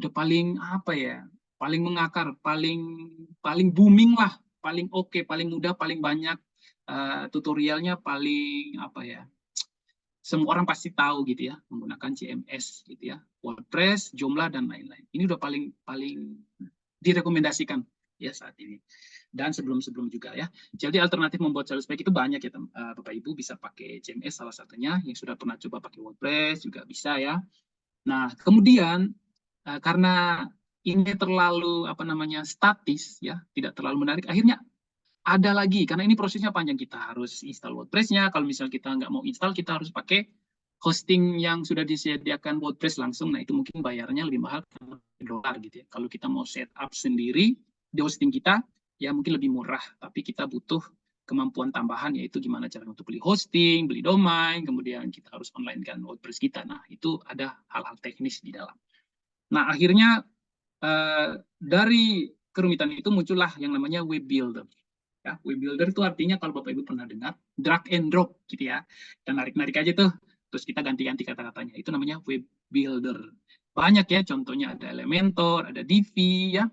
udah paling apa ya? Paling mengakar, paling booming lah, paling oke, paling mudah, paling banyak tutorialnya, paling apa ya, semua orang pasti tahu gitu ya, menggunakan CMS gitu ya, WordPress, Joomla dan lain-lain. Ini udah paling direkomendasikan ya saat ini, dan sebelum juga ya. Jadi alternatif membuat sales page itu banyak ya, Bapak Ibu bisa pakai CMS salah satunya, yang sudah pernah coba pakai WordPress juga bisa ya. Nah, kemudian karena ini terlalu apa namanya statis ya, tidak terlalu menarik, akhirnya ada lagi, karena ini prosesnya panjang, kita harus install WordPress-nya. Kalau misalnya kita nggak mau install, kita harus pakai hosting yang sudah disediakan WordPress langsung. Nah, itu mungkin bayarnya lebih mahal, $, gitu ya. Kalau kita mau setup sendiri di hosting kita, ya mungkin lebih murah, tapi kita butuh kemampuan tambahan, yaitu gimana cara untuk beli hosting, beli domain, kemudian kita harus online-kan WordPress kita. Nah, itu ada hal-hal teknis di dalam. Nah, akhirnya dari kerumitan itu muncullah yang namanya web builder. Ya, web builder itu artinya, kalau Bapak Ibu pernah dengar, drag and drop gitu ya. Kita narik-narik aja tuh, terus kita ganti-ganti kata-katanya. Itu namanya web builder. Banyak ya, contohnya ada Elementor, ada Divi ya.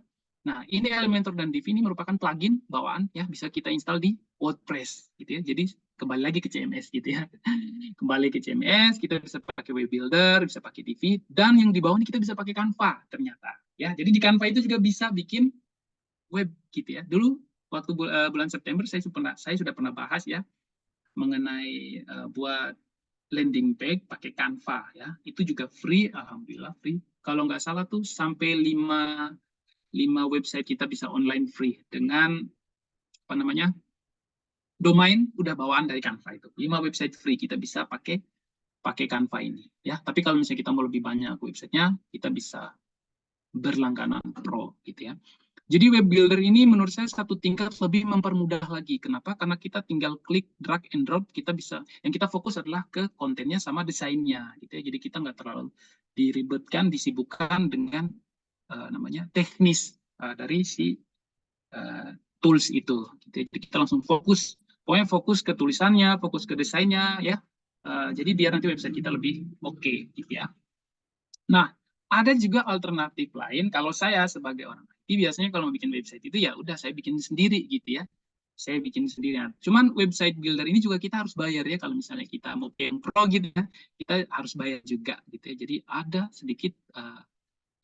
Nah, ini Elementor dan Divi ini merupakan plugin bawaan ya, bisa kita install di WordPress gitu ya. Jadi kembali lagi ke CMS gitu ya. Kembali ke CMS, kita bisa pakai web builder, bisa pakai Divi, dan yang di bawah ini kita bisa pakai Canva ternyata. Ya, jadi di Canva itu juga bisa bikin web gitu ya. Dulu waktu bulan September saya sudah pernah bahas ya mengenai buat landing page pakai Canva ya. Itu juga free, alhamdulillah free. Kalau nggak salah tuh sampai 5 website kita bisa online free dengan apa namanya? Domain udah bawaan dari Canva itu. 5 website free kita bisa pakai Canva ini ya. Tapi kalau misalnya kita mau lebih banyak websitenya, kita bisa berlangganan pro gitu ya. Jadi web builder ini menurut saya satu tingkat lebih mempermudah lagi. Kenapa? Karena kita tinggal klik drag and drop, kita bisa, yang kita fokus adalah ke kontennya sama desainnya gitu ya. Jadi kita nggak terlalu diribetkan, disibukkan dengan namanya teknis dari si tools itu gitu ya. Jadi kita langsung fokus, pokoknya fokus ke tulisannya, fokus ke desainnya ya. Jadi biar nanti website kita lebih oke gitu ya. Nah, ada juga alternatif lain. Kalau saya sebagai orang IT, biasanya kalau mau bikin website itu ya udah saya bikin sendiri gitu ya. Saya bikin sendiri. Cuman website builder ini juga kita harus bayar ya. Kalau misalnya kita mau yang pro gitu ya, kita harus bayar juga gitu ya. Jadi ada sedikit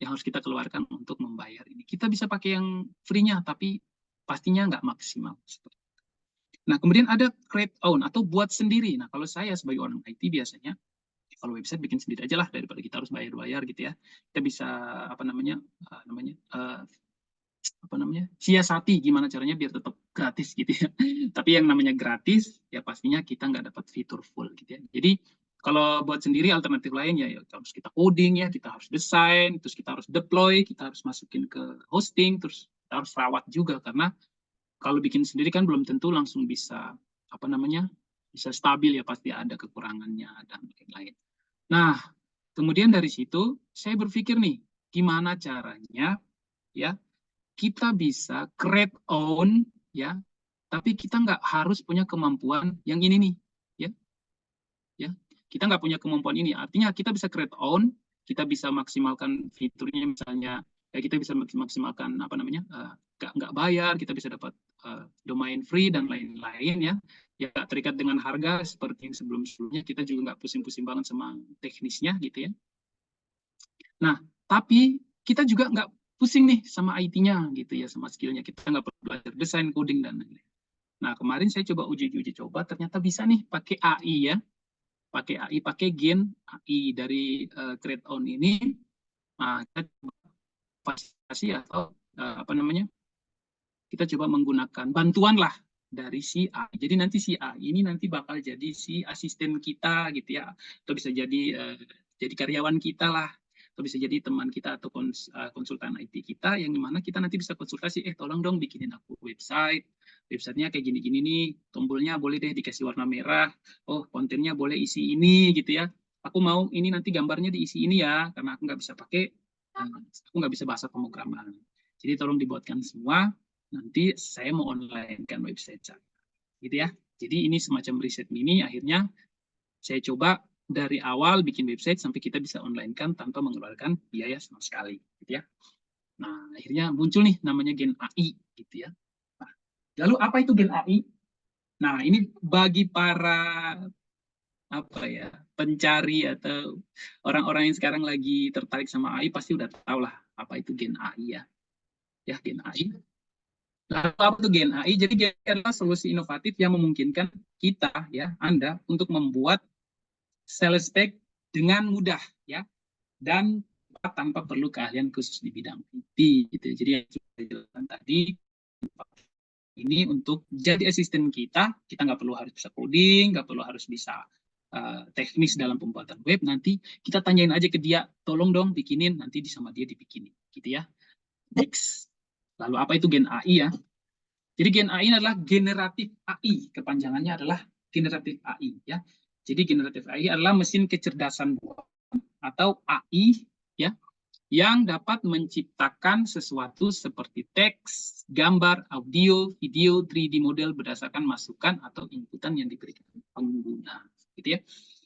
yang harus kita keluarkan untuk membayar ini. Kita bisa pakai yang free-nya, tapi pastinya nggak maksimal. Nah, kemudian ada create own atau buat sendiri. Nah, kalau saya sebagai orang IT biasanya, kalau website bikin sendiri aja lah daripada kita harus bayar-bayar gitu ya. Kita bisa siasati gimana caranya biar tetap gratis gitu ya. Tapi yang namanya gratis ya pastinya kita nggak dapat fitur full gitu ya. Jadi kalau buat sendiri alternatif lain ya harus kita coding ya, kita harus desain, terus kita harus deploy, kita harus masukin ke hosting, terus kita harus rawat juga karena kalau bikin sendiri kan belum tentu langsung bisa bisa stabil ya, pasti ada kekurangannya dan lain-lain. Nah, kemudian dari situ saya berpikir nih, gimana caranya ya kita bisa create own ya, tapi kita nggak harus punya kemampuan yang ini nih ya. Kita nggak punya kemampuan ini, artinya kita bisa create own, kita bisa maksimalkan fiturnya misalnya, ya kita bisa maksimalkan nggak bayar, kita bisa dapat domain free dan lain-lain ya nggak terikat dengan harga seperti yang sebelum-sebelumnya, kita juga nggak pusing-pusing banget sama teknisnya gitu ya. Nah, tapi kita juga nggak pusing nih sama IT-nya gitu ya, sama skill-nya, kita nggak perlu belajar desain, coding dan lain-lain. Nah, kemarin saya coba uji coba, ternyata bisa nih pakai AI ya, pakai Gen AI dari Create On ini. Nah, kita coba fasilitasi atau kita coba menggunakan bantuan lah dari si AI. Jadi nanti si AI ini nanti bakal jadi si asisten kita gitu ya, atau bisa jadi karyawan kita lah, atau bisa jadi teman kita atau konsultan IT kita, yang dimana kita nanti bisa konsultasi, tolong dong bikinin aku websitenya kayak gini-gini nih, tombolnya boleh deh dikasih warna merah, oh kontennya boleh isi ini gitu ya, aku mau ini nanti gambarnya diisi ini ya, karena aku nggak bisa aku nggak bisa bahasa pemrograman, jadi tolong dibuatkan semua, nanti saya mau online kan website saya, gitu ya. Jadi ini semacam riset mini, akhirnya saya coba dari awal bikin website sampai kita bisa online kan tanpa mengeluarkan biaya sama sekali, gitu ya. Nah, akhirnya muncul nih namanya Gen AI, gitu ya. Nah, lalu apa itu Gen AI? Nah, ini bagi para pencari atau orang-orang yang sekarang lagi tertarik sama AI pasti udah tahu lah apa itu Gen AI ya. Ya, Gen AI. Lalu apa itu Gen AI? Jadi Gen AI adalah solusi inovatif yang memungkinkan kita ya, Anda untuk membuat sales pack dengan mudah ya, dan tanpa perlu keahlian khusus di bidang IT gitu. Jadi yang sudah dijelaskan tadi ini untuk jadi asisten kita nggak perlu harus bisa coding, nggak perlu harus bisa teknis dalam pembuatan web, nanti kita tanyain aja ke dia, tolong dong bikinin, nanti sama dia dibikinin gitu ya. Next. Lalu apa itu Gen AI ya? Jadi Gen AI adalah generatif AI, kepanjangannya adalah generatif AI ya. Jadi generatif AI adalah mesin kecerdasan buatan atau AI ya, yang dapat menciptakan sesuatu seperti teks, gambar, audio, video, 3D model berdasarkan masukan atau inputan yang diberikan pengguna, gitu ya.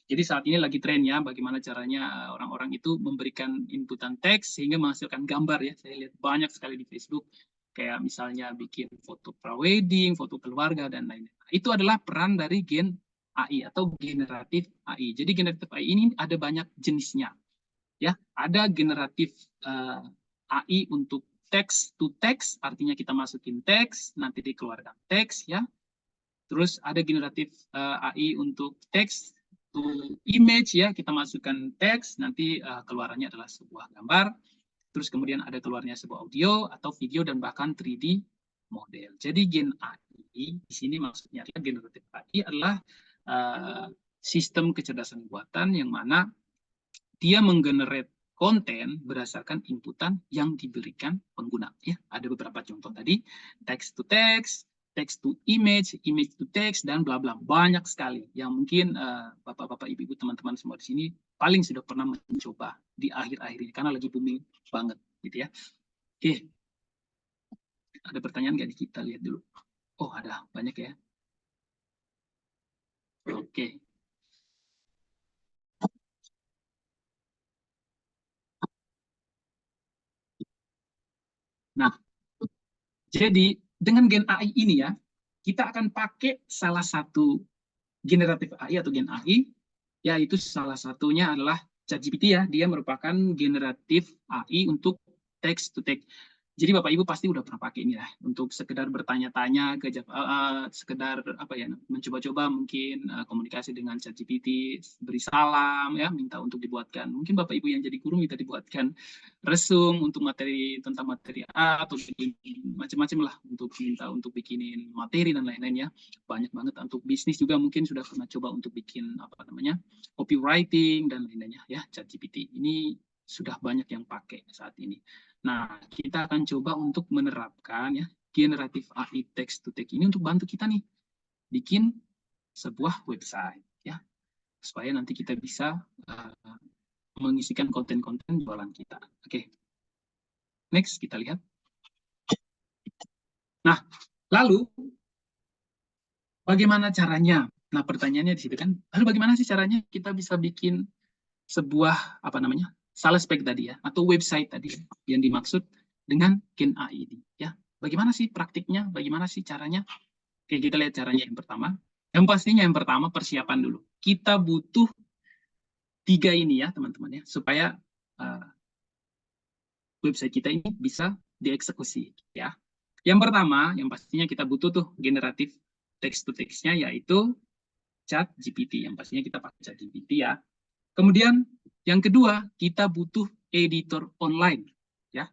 Jadi saat ini lagi tren ya, bagaimana caranya orang-orang itu memberikan inputan teks sehingga menghasilkan gambar ya. Saya lihat banyak sekali di Facebook, kayak misalnya bikin foto prawedding, foto keluarga, dan lain-lain. Itu adalah peran dari Gen AI atau generatif AI. Jadi generatif AI ini ada banyak jenisnya. Ya, ada generatif AI untuk text to text, artinya kita masukin teks, nanti dikeluarkan teks ya. Terus ada generatif AI untuk text to image ya, kita masukkan teks, nanti keluarannya adalah sebuah gambar. Terus kemudian ada keluarnya sebuah audio atau video dan bahkan 3D model. Jadi Gen AI di sini maksudnya adalah generatif AI adalah sistem kecerdasan buatan yang mana dia menggenerate konten berdasarkan inputan yang diberikan pengguna. Ya, ada beberapa contoh tadi, text to text, text to image, image to text, dan bla bla. Banyak sekali yang mungkin bapak-bapak, ibu-ibu, teman-teman semua di sini paling sudah pernah mencoba di akhir-akhir ini karena lagi booming banget, gitu ya. Oke, ada pertanyaan nggak? Kita lihat dulu. Oh, ada banyak ya. Oke. Nah, jadi dengan Gen AI ini ya, kita akan pakai salah satu generatif AI atau Gen AI, yaitu salah satunya adalah ChatGPT ya, dia merupakan generatif AI untuk text to text. Jadi Bapak Ibu pasti udah pernah pakai ini ya, untuk sekedar bertanya-tanya sekedar apa ya, mencoba-coba mungkin komunikasi dengan ChatGPT, beri salam ya, minta untuk dibuatkan. Mungkin Bapak Ibu yang jadi guru minta dibuatkan resum untuk materi tentang materi A atau macam-macam lah, untuk minta untuk bikinin materi dan lain-lain ya. Banyak banget untuk bisnis juga mungkin sudah pernah coba untuk bikin apa namanya, copywriting dan lain-lainnya ya, ChatGPT. Ini sudah banyak yang pakai saat ini. Nah, kita akan coba untuk menerapkan ya generatif AI text to text ini untuk bantu kita nih bikin sebuah website ya, supaya nanti kita bisa mengisikan konten-konten jualan kita. Oke. Next kita lihat. Nah, lalu bagaimana caranya? Nah, pertanyaannya di situ kan, lalu bagaimana sih caranya kita bisa bikin sebuah apa namanya, sales page tadi ya, atau website tadi yang dimaksud dengan Gen AI ini ya. Bagaimana sih praktiknya? Bagaimana sih caranya? Oke, kita lihat caranya yang pertama. Yang pastinya yang pertama persiapan dulu. Kita butuh 3 ini ya teman-teman ya, supaya website kita ini bisa dieksekusi ya. Yang pertama, yang pastinya kita butuh tuh generatif text to text-nya, yaitu ChatGPT. Yang pastinya kita pakai ChatGPT ya. Kemudian yang kedua, kita butuh editor online ya.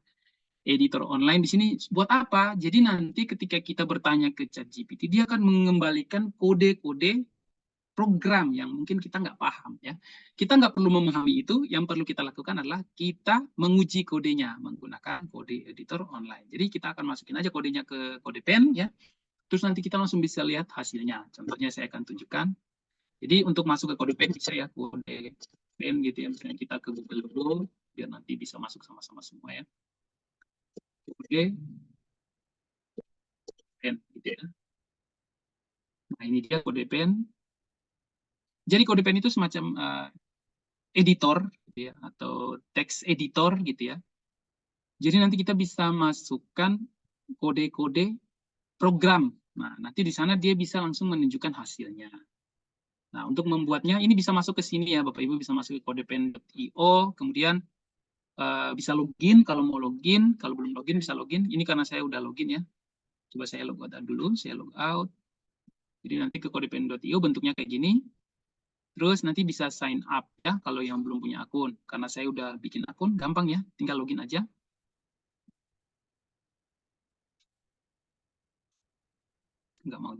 Editor online di sini buat apa? Jadi nanti ketika kita bertanya ke ChatGPT, dia akan mengembalikan kode-kode program yang mungkin kita nggak paham ya. Kita nggak perlu memahami itu, yang perlu kita lakukan adalah kita menguji kodenya menggunakan kode editor online. Jadi kita akan masukin aja kodenya ke kode pen ya. Terus nanti kita langsung bisa lihat hasilnya. Contohnya saya akan tunjukkan. Jadi untuk masuk ke kode pen bisa ya, kode pen gitu ya. Misalnya kita ke Google dulu, biar nanti bisa masuk sama-sama semua ya. Kode pen gitu ya. Nah ini dia kode pen. Jadi kode pen itu semacam editor gitu ya, atau text editor gitu ya. Jadi nanti kita bisa masukkan kode-kode program. Nah nanti di sana dia bisa langsung menunjukkan hasilnya. Nah, untuk membuatnya, ini bisa masuk ke sini ya, Bapak Ibu bisa masuk ke codepen.io, kemudian bisa login, kalau mau login, kalau belum login bisa login. Ini karena saya udah login ya. Coba saya log out dulu, saya log out. Jadi nanti ke codepen.io bentuknya kayak gini. Terus nanti bisa sign up ya, kalau yang belum punya akun. Karena saya udah bikin akun, gampang ya, tinggal login aja. Nggak mau.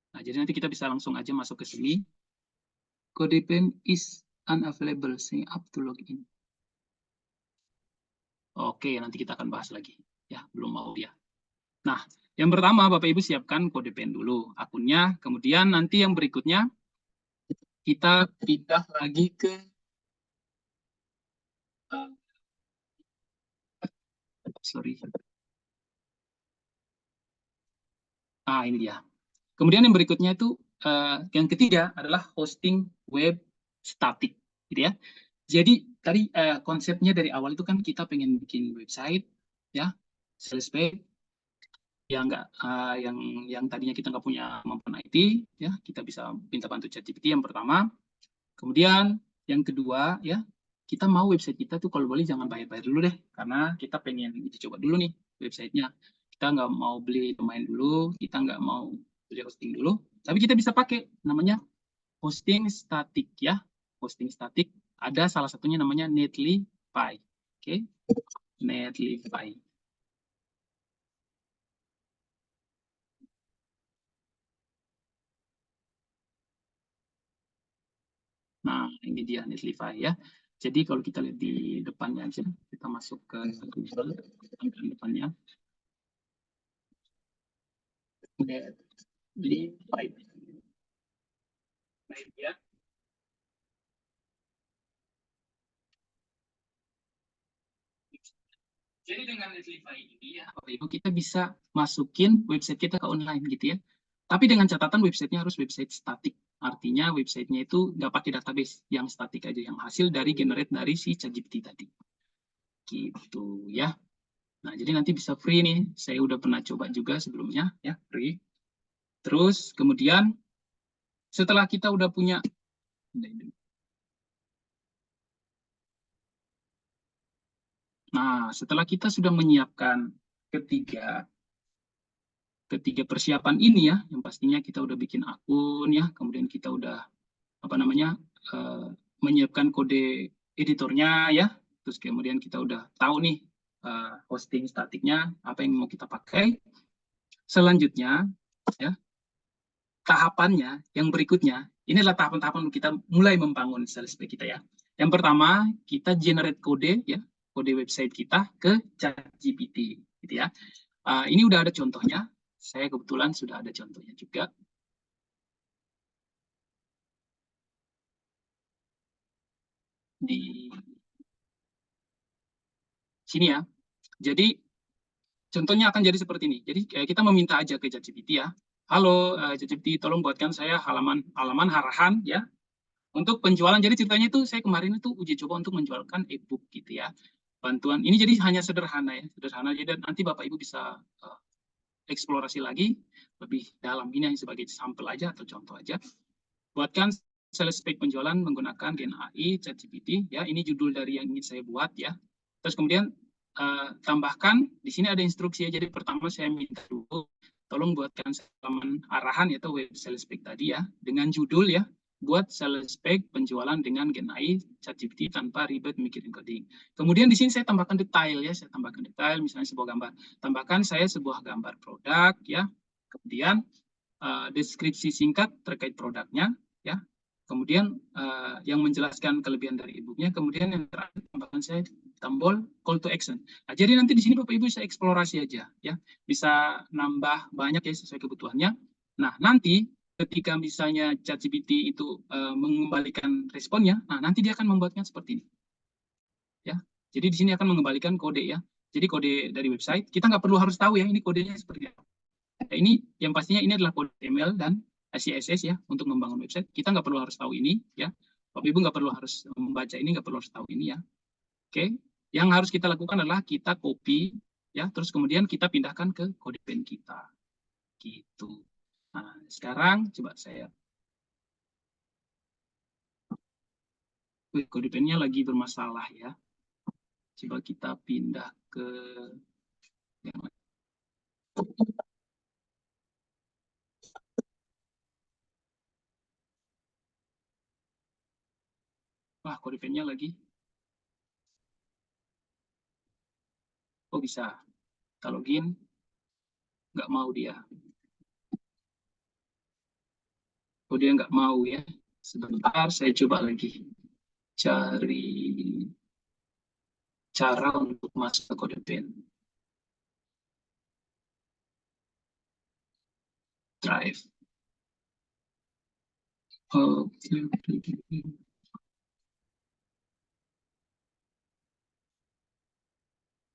Nah, jadi nanti kita bisa langsung aja masuk ke sini. Codepen is unavailable, sign up to login. Oke, nanti kita akan bahas lagi. Ya, belum mau ya. Nah, yang pertama Bapak Ibu siapkan kode pen dulu akunnya. Kemudian nanti yang berikutnya kita pindah lagi ke sorry. Ah, ini dia. Kemudian yang berikutnya itu yang ketiga adalah hosting web static, gitu ya. Jadi tadi konsepnya dari awal itu kan kita pengen bikin website, ya, sales page, yang nggak yang tadinya kita nggak punya kemampuan IT, ya, kita bisa minta bantu ChatGPT yang pertama. Kemudian yang kedua, ya, kita mau website kita tuh kalau boleh jangan bayar-bayar dulu deh, karena kita pengen coba dulu nih websitenya. Kita nggak mau beli domain dulu, kita nggak mau beli hosting dulu, tapi kita bisa pakai namanya hosting static ya. Hosting static ada salah satunya namanya Netlify. Oke, Netlify. Nah, ini dia Netlify ya. Jadi kalau kita lihat di depannya aja, kita masuk ke Google, depannya. Netlify. Nah, ini ya. Jadi dengan Netlify ini ya, Bapak Ibu, kita bisa masukin website kita ke online gitu ya. Tapi dengan catatan websitenya harus website statik. Artinya websitenya itu nggak pakai database, yang statik aja, yang hasil dari generate dari si ChatGPT tadi. Gitu ya. Nah, jadi nanti bisa free nih. Saya udah pernah coba juga sebelumnya ya, free. Terus kemudian setelah kita udah punya, nah setelah kita sudah menyiapkan ketiga persiapan ini ya, yang pastinya kita udah bikin akun ya, kemudian kita udah menyiapkan kode editornya ya, terus kemudian kita udah tahu nih hosting statiknya apa yang mau kita pakai. Selanjutnya ya, tahapannya yang berikutnya, ini adalah tahapan-tahapan kita mulai membangun sales page kita ya. Yang pertama, kita generate kode ya, kode website kita ke ChatGPT gitu ya. Ini udah ada contohnya. Saya kebetulan sudah ada contohnya juga. Di sini ya. Jadi contohnya akan jadi seperti ini. Jadi kita meminta aja ke ChatGPT ya. Halo ChatGPT, tolong buatkan saya halaman arahan ya untuk penjualan. Jadi ceritanya itu saya kemarin itu uji coba untuk menjualkan e-book gitu ya. Bantuan ini jadi hanya sederhana ya, sederhana. Jadi nanti Bapak Ibu bisa eksplorasi lagi lebih dalam. Ini hanya sebagai sampel aja atau contoh aja. Buatkan sales page penjualan menggunakan Gen AI ChatGPT ya. Ini judul dari yang ingin saya buat ya. Terus kemudian tambahkan di sini ada instruksi ya. Jadi pertama saya minta dulu tolong buatkan halaman arahan yaitu web sales page tadi ya dengan judul ya, buat sales page penjualan dengan Gen AI ChatGPT tanpa ribet mikirin coding. Kemudian di sini saya tambahkan detail ya, saya tambahkan detail misalnya sebuah gambar. Tambahkan saya sebuah gambar produk ya. Kemudian deskripsi singkat terkait produknya ya. Kemudian yang menjelaskan kelebihan dari e-booknya. Kemudian yang terakhir tambahkan saya tombol call to action. Nah, jadi nanti di sini Bapak Ibu bisa eksplorasi aja ya, bisa nambah banyak ya sesuai kebutuhannya. Nah nanti ketika misalnya ChatGPT itu mengembalikan responnya, nah nanti dia akan membuatnya seperti ini ya. Jadi di sini akan mengembalikan kode ya. Jadi kode dari website kita nggak perlu harus tahu ya ini kodenya seperti apa. Nah, ini yang pastinya ini adalah kode HTML dan CSS ya untuk membangun website. Kita nggak perlu harus tahu ini ya. Bapak Ibu nggak perlu harus membaca ini, nggak perlu harus tahu ini ya. Oke, yang harus kita lakukan adalah kita copy ya, terus kemudian kita pindahkan ke kode pen kita. Gitu. Nah, sekarang coba saya kode pennya lagi bermasalah ya. Coba kita pindah ke yang lain. Wah, kode pennya lagi. Oh bisa. Kita login. Nggak mau dia. Oh dia nggak mau ya. Sebentar, saya coba lagi. Cari cara untuk masuk ke kode pen. Drive. Oke.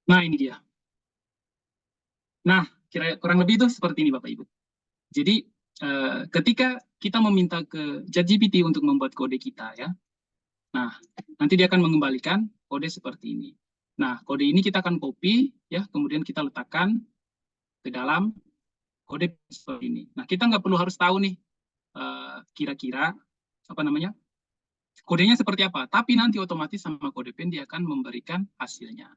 Nah, ini dia. Nah, kurang lebih itu seperti ini Bapak Ibu. Jadi, ketika kita meminta ke ChatGPT untuk membuat kode kita ya, nah, nanti dia akan mengembalikan kode seperti ini. Nah, kode ini kita akan copy ya, kemudian kita letakkan ke dalam kode seperti ini. Nah, kita nggak perlu harus tahu nih, kira-kira kodenya seperti apa. Tapi nanti otomatis sama kode pen dia akan memberikan hasilnya.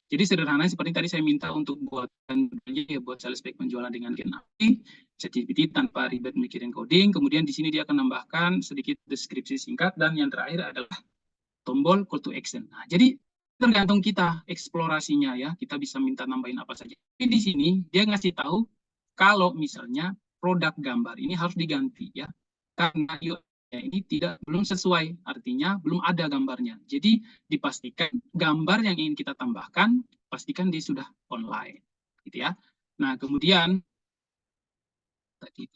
Jadi sederhananya seperti tadi saya minta untuk buatkan ya, buat sales page penjualan dengan Gen AI, ChatGPT tanpa ribet mikirin coding. Kemudian di sini dia akan nambahkan sedikit deskripsi singkat dan yang terakhir adalah tombol call to action. Nah, jadi tergantung kita eksplorasinya ya. Kita bisa minta nambahin apa saja. Tapi di sini dia ngasih tahu kalau misalnya produk gambar ini harus diganti ya. Karena ini belum sesuai, artinya belum ada gambarnya. Jadi dipastikan gambar yang ingin kita tambahkan, pastikan dia sudah online, gitu ya. Nah kemudian tadi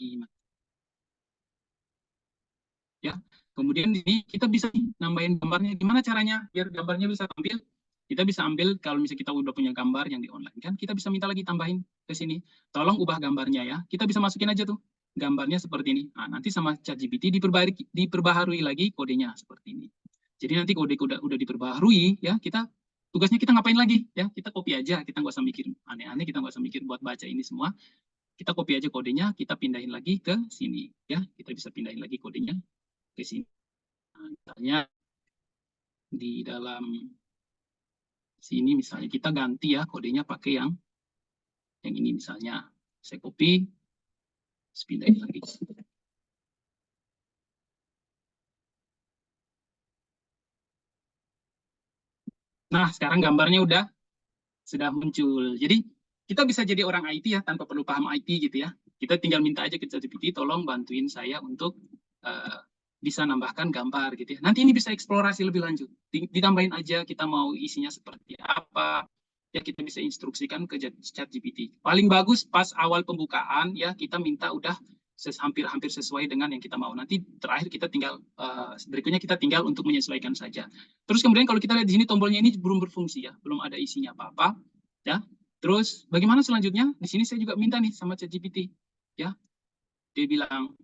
ya, kemudian ini kita bisa nambahin gambarnya. Gimana caranya biar gambarnya bisa tampil? Kita bisa ambil kalau misalnya kita udah punya gambar yang di online kan, kita bisa minta lagi tambahin ke sini. Tolong ubah gambarnya ya. Kita bisa masukin aja tuh gambarnya seperti ini. Nah, nanti sama ChatGPT diperbaharui lagi kodenya seperti ini. Jadi nanti kode udah diperbaharui ya, tugasnya kita ngapain lagi ya? Kita copy aja, kita nggak usah mikir aneh-aneh, kita nggak usah mikir buat baca ini semua. kita copy aja kodenya, kita pindahin lagi ke sini ya. Kita bisa pindahin lagi kodenya ke sini. Nah, misalnya di dalam sini misalnya kita ganti ya kodenya pakai yang ini misalnya. Saya copy, terus pindahin lagi. Nah, sekarang gambarnya sudah muncul. Jadi kita bisa jadi orang IT ya tanpa perlu paham IT gitu ya. Kita tinggal minta aja ke ChatGPT, tolong bantuin saya untuk bisa nambahkan gambar gitu ya. Nanti ini bisa eksplorasi lebih lanjut. Ditambahin aja kita mau isinya seperti apa. Ya kita bisa instruksikan ke ChatGPT. Paling bagus pas awal pembukaan ya kita minta udah hampir sesuai dengan yang kita mau. Nanti terakhir kita tinggal berikutnya kita tinggal untuk menyesuaikan saja. Terus kemudian kalau kita lihat di sini tombolnya ini belum berfungsi ya, belum ada isinya apa-apa ya. Terus bagaimana selanjutnya? Di sini saya juga minta nih sama ChatGPT ya. Dia bilang,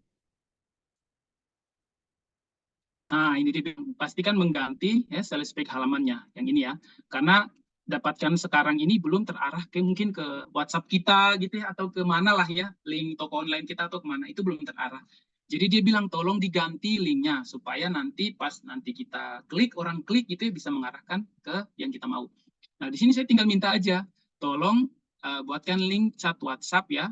nah ini dia bilang, pastikan mengganti ya sales page halamannya yang ini ya. Karena dapatkan sekarang ini belum terarah ke mungkin ke WhatsApp kita gitu ya atau ke mana lah ya, link toko online kita atau kemana itu belum terarah. Jadi dia bilang tolong diganti linknya supaya nanti pas nanti kita klik, orang klik itu ya bisa mengarahkan ke yang kita mau. Nah di sini saya tinggal minta aja tolong buatkan link chat WhatsApp ya,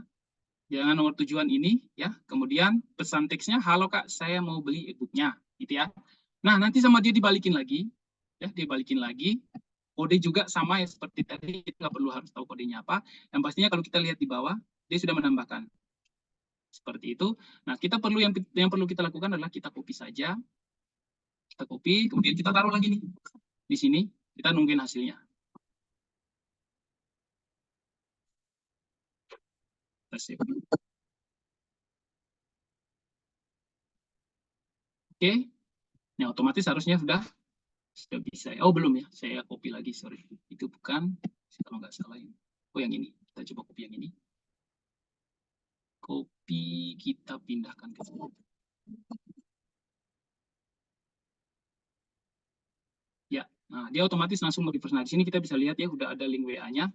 jangan nomor tujuan ini ya, kemudian pesan teksnya halo Kak saya mau beli e-booknya gitu ya. Nah nanti sama dia dibalikin lagi ya, dia balikin lagi. Kode juga sama ya seperti tadi, kita nggak perlu harus tahu kodenya apa. Yang pastinya kalau kita lihat di bawah, dia sudah menambahkan. Seperti itu. Nah, kita perlu yang perlu kita lakukan adalah kita copy saja. Kita copy, kemudian kita taruh lagi nih. Di sini, kita nungguin hasilnya. Kita save. Oke. Nah, otomatis harusnya sudah bisa. Oh, belum ya. Saya copy lagi, sorry. Itu bukan, kalau nggak salah ini. Oh, yang ini. Kita coba copy yang ini. Copy, kita pindahkan ke sini. Ya, nah dia otomatis langsung reverse. Nah, di sini kita bisa lihat ya, udah ada link WA-nya.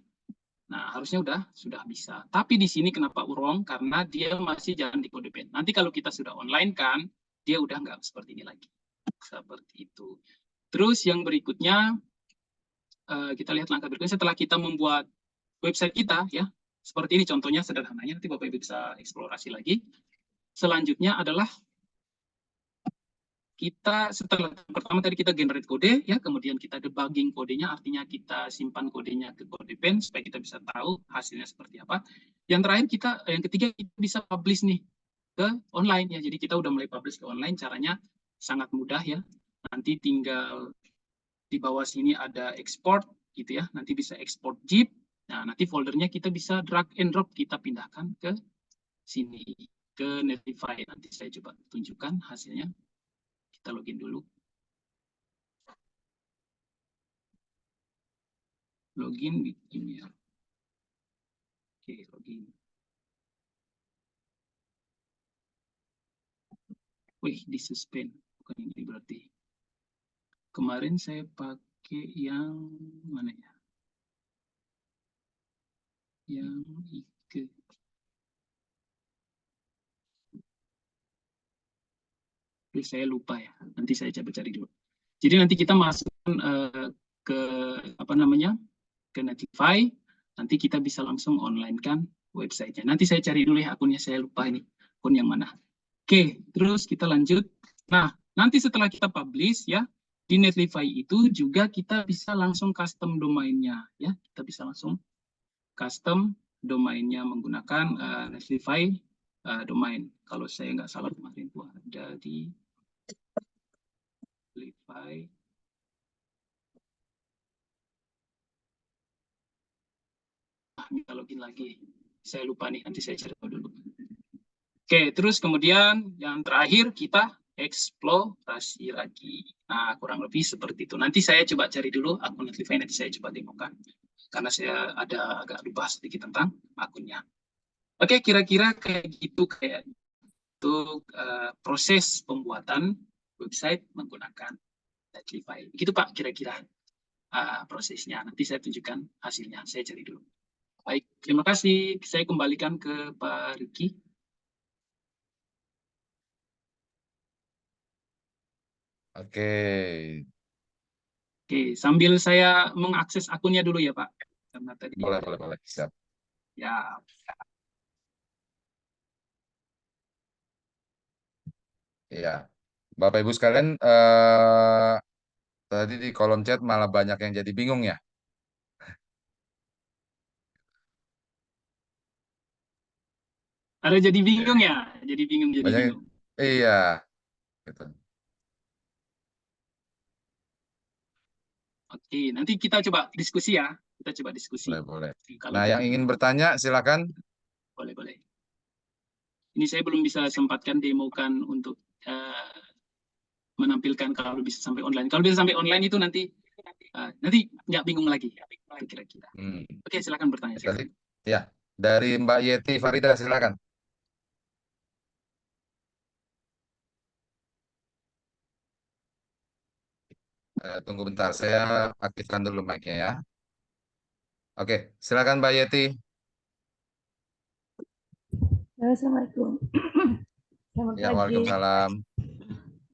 Nah, harusnya sudah bisa. Tapi di sini kenapa urong? Karena dia masih jalan di kode pen. Nanti kalau kita sudah online kan, dia udah nggak seperti ini lagi. Seperti itu. Terus yang berikutnya, kita lihat langkah berikutnya setelah kita membuat website kita ya. Seperti ini contohnya sederhananya, nanti Bapak Ibu bisa eksplorasi lagi. Selanjutnya adalah kita setelah pertama tadi kita generate kode ya, kemudian kita debugging kodenya, artinya kita simpan kodenya ke kode pen supaya kita bisa tahu hasilnya seperti apa. Yang terakhir yang ketiga kita bisa publish nih ke online ya. Jadi kita udah mulai publish ke online, caranya sangat mudah ya. Nanti tinggal di bawah sini ada export gitu ya. Nanti bisa export zip. Nah, nanti foldernya kita bisa drag and drop, kita pindahkan ke sini ke Netlify. Nanti saya coba tunjukkan hasilnya. Kita login dulu. Login with email. Oke, login. Wih, disuspend. Bukan ini berarti. Kemarin saya pakai yang mana ya? Yang Ike. Saya lupa ya. Nanti saya coba cari dulu. Jadi nanti kita masukkan ke apa namanya? Ke Netlify. Nanti kita bisa langsung online kan websitenya. Nanti saya cari dulu ya akunnya, saya lupa ini akun yang mana. Oke, terus kita lanjut. Nah, nanti setelah kita publish ya, di Netlify itu juga kita bisa langsung custom domainnya ya. Kita bisa langsung custom domainnya menggunakan Netlify domain. Kalau saya nggak salah kemarin itu ada di Netlify. Kita login lagi. Saya lupa nih, nanti saya cari dulu. Oke, terus kemudian yang terakhir kita eksplorasi lagi. Nah, kurang lebih seperti itu. Nanti saya coba cari dulu akun Netlify, nanti saya coba demokan. Karena saya ada agak lupa sedikit tentang akunnya. Oke, kira-kira kayak gitu kayak untuk proses pembuatan website menggunakan Netlify. Begitu Pak, kira-kira prosesnya. Nanti saya tunjukkan hasilnya. Saya cari dulu. Baik, terima kasih. Saya kembalikan ke Pak Riki. Oke, Oke, sambil saya mengakses akunnya dulu ya Pak. Karena tadi boleh. Siap. ya. Iya. Bapak Ibu sekalian, tadi di kolom chat malah banyak yang jadi bingung ya. Ada jadi bingung ya? Jadi bingung, jadi Banyak, bingung. iya, gitu. Oke, nanti kita coba diskusi ya. Kita coba diskusi. Boleh. Kalau Nah, yang jadi ingin bingung, bertanya silakan. boleh. Ini saya belum bisa sempatkan demokan untuk menampilkan kalau bisa sampai online. Kalau bisa sampai online itu nanti nggak bingung lagi kira-kira. Hmm. Oke, silakan bertanya. Tadi, ya, dari Mbak Yeti Farida silakan. Tunggu bentar, saya aktifkan dulu mic-nya ya. Oke, silakan Mbak Yeti. Assalamualaikum. Selamat Ya, pagi. waalaikumsalam.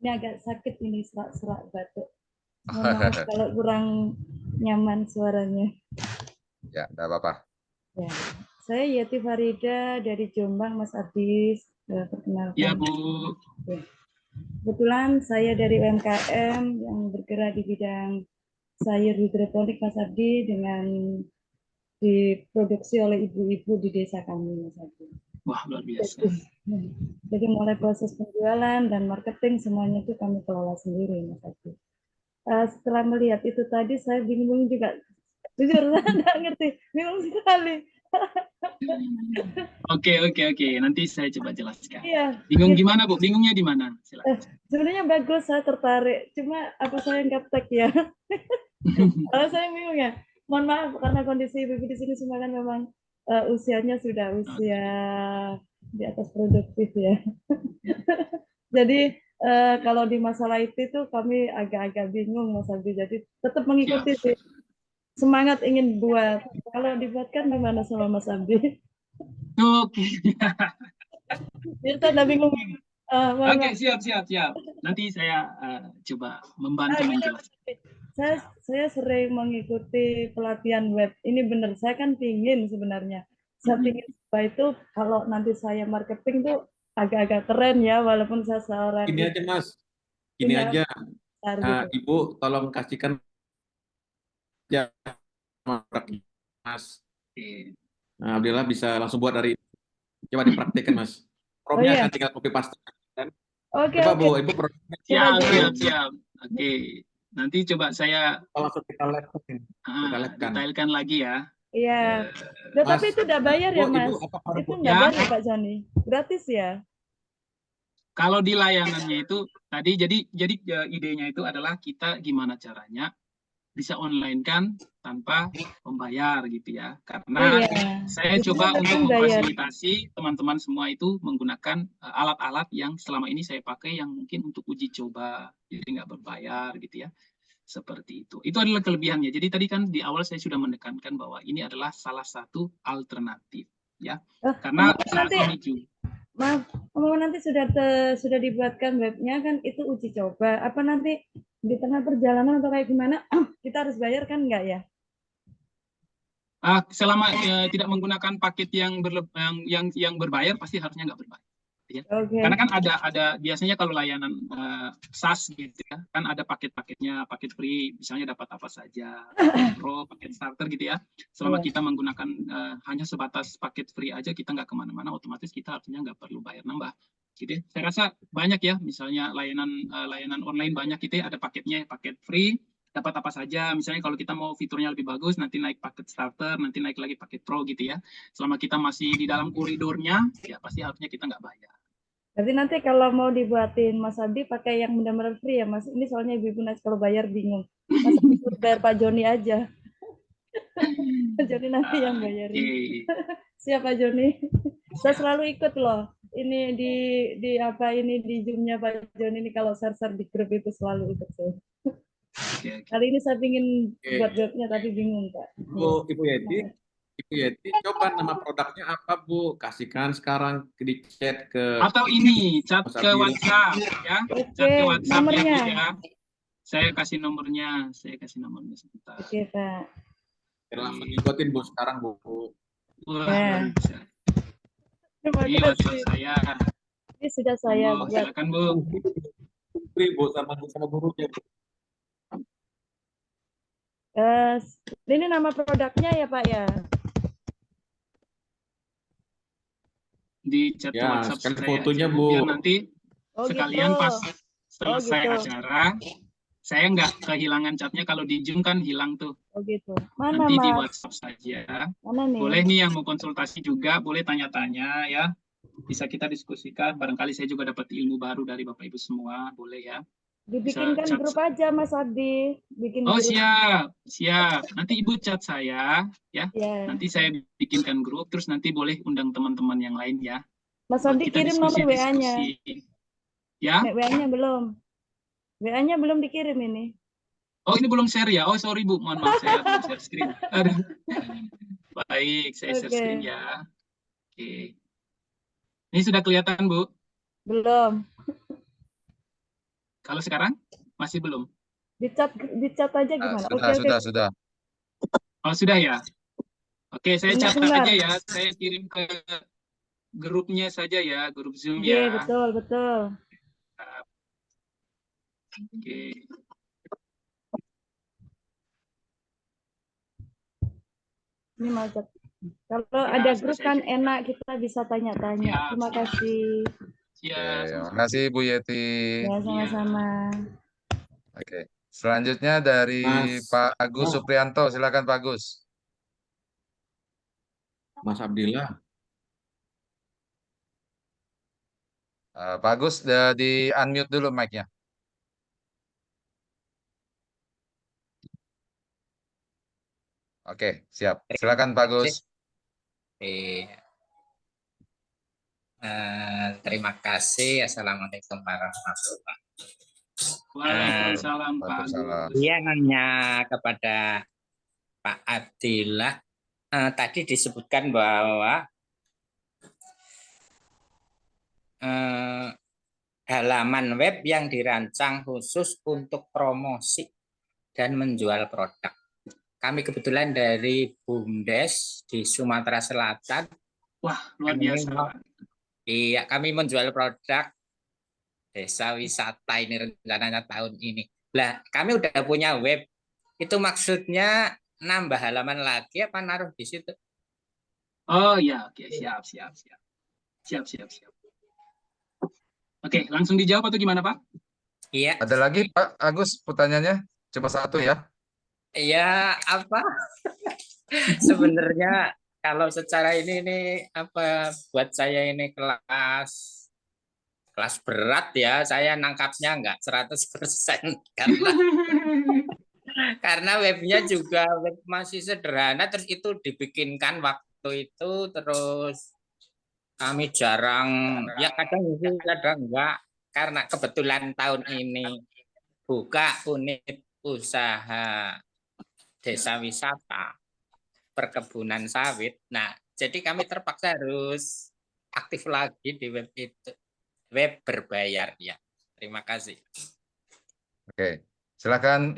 Ini agak sakit ini serak-serak batuk. Mohon maaf kalau kurang nyaman suaranya. Ya, tidak apa-apa. Ya. Saya Yeti Farida dari Jombang, Mas Abis. Perkenalkan. Ya, Bu. Ya. Kebetulan saya dari UMKM yang bergerak di bidang sayur hidroponik, Mas Abdi, dengan diproduksi oleh ibu-ibu di desa kami, Mas Abdi. Wah, luar biasa. Jadi mulai proses penjualan dan marketing semuanya itu kami kelola sendiri, Mas Abdi. Setelah melihat itu tadi saya bingung juga, jujur saya nggak ngerti, bingung sekali. Oke. Nanti saya coba jelaskan. Iya. Bingung gimana, Bu? Bingungnya di mana? Silakan. Sebenarnya bagus, saya tertarik. Cuma apa saya gaptek ya? Kalau saya bingung ya. Mohon maaf karena kondisi ibu di sini semua kan memang usianya sudah usia di atas produktif ya. Jadi kalau di masalah itu tuh kami agak-agak bingung Mas Abdi. Jadi tetap mengikuti sih. Semangat ingin buat. Kalau dibuatkan gimana sama Mas Abdi? Oke. Biar saya bingung. Oke, siap. Nanti saya coba membantu menjelaskan. Saya sering mengikuti pelatihan web. Ini benar, saya kan pingin sebenarnya. Saya pingin supaya itu kalau nanti saya marketing tuh agak-agak keren ya, walaupun saya seorang. Ini aja Mas, ini aja. Ibu tolong kasihkan ya Mas. Nah, Alhamdulillah bisa langsung buat dari ini. Coba dipraktikkan Mas. Promnya akan tinggal copy paste. Oke. Bu, Ibu Siap. Oke. Nanti coba saya langsung kita detailkan lagi ya. Iya. Tapi itu udah bayar ya Mas? Itu nggak bayar ya Pak Joni? Gratis ya? Kalau di layanannya itu tadi jadi idenya itu adalah kita gimana caranya bisa online kan tanpa membayar gitu ya. Karena saya coba untuk memfasilitasi teman-teman semua itu menggunakan alat-alat yang selama ini saya pakai yang mungkin untuk uji coba, jadi nggak berbayar gitu ya. Seperti itu. Itu adalah kelebihannya. Jadi tadi kan di awal saya sudah menekankan bahwa ini adalah salah satu alternatif ya. Karena saat ini juga maaf, nanti sudah dibuatkan webnya kan itu uji coba. Apa nanti di tengah perjalanan atau kayak gimana kita harus bayar kan enggak ya? Selama tidak menggunakan paket yang berbayar pasti harusnya nggak berbayar. Ya. Karena kan ada biasanya kalau layanan SaaS gitu ya, kan ada paket-paketnya, paket free, misalnya dapat apa saja, paket pro, paket starter gitu ya. Selama kita menggunakan hanya sebatas paket free aja, kita nggak kemana-mana, otomatis kita artinya nggak perlu bayar nambah. Gitu ya. Saya rasa banyak ya, misalnya layanan online banyak gitu ya, ada paketnya, paket free, dapat apa saja. Misalnya kalau kita mau fiturnya lebih bagus, nanti naik paket starter, nanti naik lagi paket pro gitu ya. Selama kita masih di dalam koridornya, ya pasti harusnya kita nggak bayar. Berarti nanti kalau mau dibuatin Mas Abdi pakai yang benar-benar free ya Mas. Ini soalnya ibu nanti kalau bayar bingung. Mas Abdi bayar Pak Joni aja. Pak Joni nanti yang bayarin. Siap Pak Joni. Saya selalu ikut loh. Ini di Zoom-nya Pak Joni ini kalau share di grup itu selalu ikut saya. Kali ini saya ingin buat webnya tapi bingung Pak. Ibu Yeti, Yeti, coba nama produknya apa Bu? Kasihkan sekarang di chat ke Atau ini chat Mas ke Abdillah. WhatsApp ya. Chat Oke, ke WhatsApp ya Bu nomornya. ya. Saya kasih nomornya sebentar. Oke, Pak. Langsung ikutin Bu sekarang Bu. Wah, Ya. luar biasa. Terima Ini WhatsApp kasih. saya. Ini sudah saya Monggo, buat. silakan Bu. Free Bu sama gurunya Bu. Ini nama produknya ya, Pak ya? Di chat ke Ya, WhatsApp sekali saya fotonya aja, Bu. biar nanti Oh, sekalian gitu. pas selesai gitu. acara, saya nggak kehilangan catnya. Kalau di Zoom kan hilang tuh. Oh, gitu. Mana, Nanti di Mas? WhatsApp saja. Mana nih? Boleh nih yang mau konsultasi juga, boleh tanya-tanya ya. Bisa kita diskusikan. Barangkali saya juga dapat ilmu baru dari Bapak Ibu semua. Boleh ya. Dibikinkan Bisa chat. grup aja, Mas Abdi. Bikin Oh, grup. siap. Nanti Ibu chat saya ya. Ya. Nanti saya bikinkan grup, terus nanti boleh undang teman-teman yang lain ya. Mas Buat Abdi kita kirim nomor WA-nya. diskusi-diskusi. Ya. WA-nya belum. WA-nya belum dikirim ini. Oh, ini belum share ya? Oh, sorry Bu, mohon maaf saya belum share screen. Aduh. Baik, saya share Oke. screen ya. Oke. Ini sudah kelihatan Bu? Belum. Kalau sekarang masih belum? Dicat aja gimana? Sudah. Oh, sudah ya? Oke, saya catat Benar. aja ya. Saya kirim ke grupnya saja ya, grup Zoom Iya, ya. betul. Oke. Ini mau chat. Kalau ada grup kan enak kita bisa tanya-tanya. Siap, Terima kasih. Siap, Terima kasih Bu Yeti. Ya, sama-sama. Oke. Selanjutnya dari Mas. Pak Agus Suprianto. Silakan Pak Agus. Mas Abdillah. Pak Agus di unmute dulu mic-nya. Oke, siap. Silakan Pak Agus. Terima kasih. Assalamualaikum warahmatullahi wabarakatuh. Waalaikumsalam Pak Agus. Dia nanya kepada Pak Abdillah, tadi disebutkan bahwa halaman web yang dirancang khusus untuk promosi dan menjual produk. Kami kebetulan dari BUMDes di Sumatera Selatan. Wah, luar biasa. Iya, kami menjual produk desa wisata ini rencananya tahun ini. Lah, kami udah punya web. Itu maksudnya nambah halaman lagi apa naruh di situ? Oh ya, oke, siap. Oke, langsung dijawab atau gimana Pak? Iya. Ada lagi Pak Agus pertanyaannya? Cuma satu ya? Iya, apa? Sebenarnya kalau secara ini apa buat saya ini kelas berat ya, saya nangkapnya enggak 100% karena webnya juga web masih sederhana, terus itu dibikinkan waktu itu, terus kami jarang, ya kadang isi kadang enggak, karena kebetulan tahun ini buka unit usaha desa wisata perkebunan sawit. Nah, jadi kami terpaksa harus aktif lagi di web itu. Web berbayar ya. Terima kasih. Oke. Silakan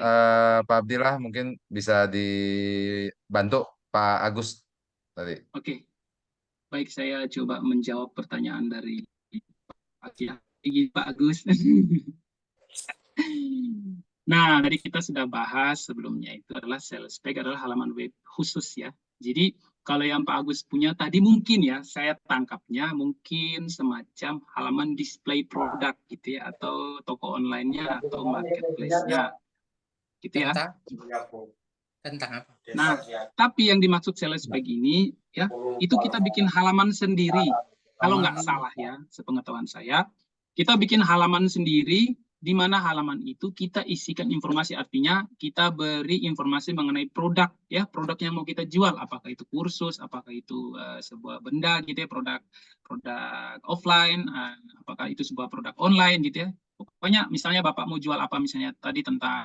Pak Abdillah mungkin bisa dibantu Pak Agus tadi. Oke. Baik, saya coba menjawab pertanyaan dari Pak Agus. Nah, tadi kita sudah bahas sebelumnya, itu adalah sales page adalah halaman web khusus ya. Jadi kalau yang Pak Agus punya tadi mungkin ya, saya tangkapnya mungkin semacam halaman display produk gitu ya, atau toko online-nya atau marketplace-nya gitu ya. Tentang apa? Nah, tapi yang dimaksud sales page ini ya, itu kita bikin halaman sendiri. Kalau nggak salah ya, sepengetahuan saya, kita bikin halaman sendiri, di mana halaman itu kita isikan informasi, artinya kita beri informasi mengenai produk ya, produk yang mau kita jual, apakah itu kursus, apakah itu sebuah benda gitu ya, produk offline, apakah itu sebuah produk online gitu ya. Pokoknya misalnya Bapak mau jual apa, misalnya tadi tentang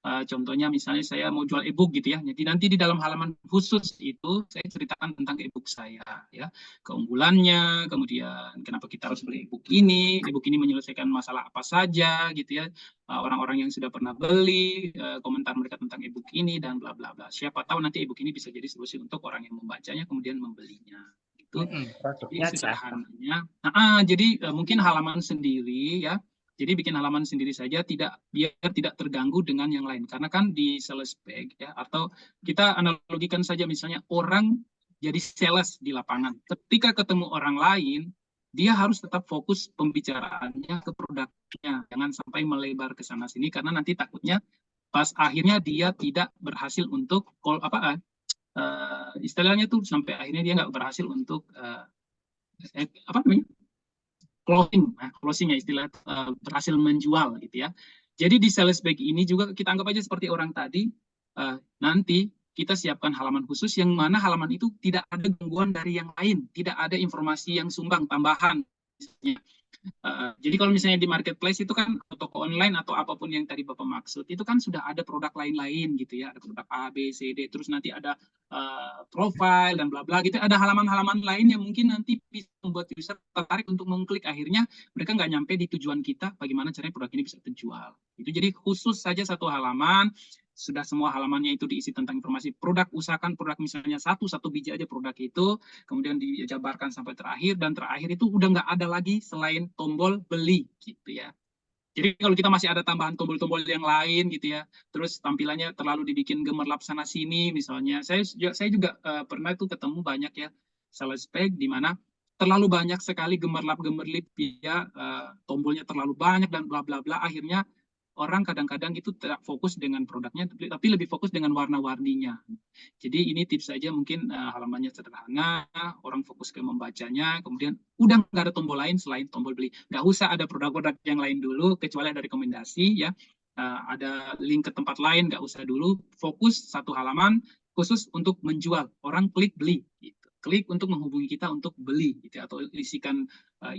Contohnya misalnya saya mau jual e-book gitu ya. Jadi nanti di dalam halaman khusus itu saya ceritakan tentang e-book saya ya, keunggulannya, kemudian kenapa kita harus beli e-book ini menyelesaikan masalah apa saja gitu ya. Orang-orang yang sudah pernah beli, komentar mereka tentang e-book ini dan bla bla bla. Siapa tahu nanti e-book ini bisa jadi solusi untuk orang yang membacanya kemudian membelinya. Gitu. Jadi Produknya jasa. sederhananya. Jadi mungkin halaman sendiri ya. Jadi bikin halaman sendiri saja biar tidak terganggu dengan yang lain. Karena kan di sales page ya, atau kita analogikan saja misalnya orang jadi sales di lapangan. Ketika ketemu orang lain, dia harus tetap fokus pembicaraannya ke produknya. Jangan sampai melebar ke sana sini karena nanti takutnya pas akhirnya dia tidak berhasil untuk istilahnya tuh sampai akhirnya dia nggak berhasil untuk apa namanya? Closing ya istilah berhasil menjual gitu ya. Jadi di sales page ini juga kita anggap aja seperti orang tadi, nanti kita siapkan halaman khusus yang mana halaman itu tidak ada gangguan dari yang lain, tidak ada informasi yang sumbang tambahan. Jadi kalau misalnya di marketplace itu kan toko online atau apapun yang tadi Bapak maksud itu kan sudah ada produk lain-lain gitu ya, ada produk A, B, C, D, terus nanti ada profile dan bla bla gitu, ada halaman-halaman lain yang mungkin nanti bisa membuat user tertarik untuk mengklik, akhirnya mereka nggak nyampe di tujuan kita, bagaimana caranya produk ini bisa terjual. Itu jadi khusus saja satu halaman. Sudah semua halamannya itu diisi tentang informasi produk, usahakan produk misalnya satu biji aja produk itu, kemudian dijabarkan sampai terakhir, dan terakhir itu udah nggak ada lagi selain tombol beli gitu ya. Jadi kalau kita masih ada tambahan tombol-tombol yang lain gitu ya, terus tampilannya terlalu dibikin gemerlap sana sini misalnya, saya juga pernah tuh ketemu banyak ya sales page di mana terlalu banyak sekali gemerlap-gemerlip ya, tombolnya terlalu banyak dan bla bla bla, akhirnya orang kadang-kadang itu tidak fokus dengan produknya, tapi lebih fokus dengan warna-warninya. Jadi ini tips saja, mungkin halamannya sederhana, orang fokus ke membacanya, kemudian udah nggak ada tombol lain selain tombol beli. Nggak usah ada produk-produk yang lain dulu, kecuali ada rekomendasi ya, ada link ke tempat lain, nggak usah dulu. Fokus satu halaman khusus untuk menjual, orang klik beli. Gitu. Klik untuk menghubungi kita untuk beli, gitu, atau isikan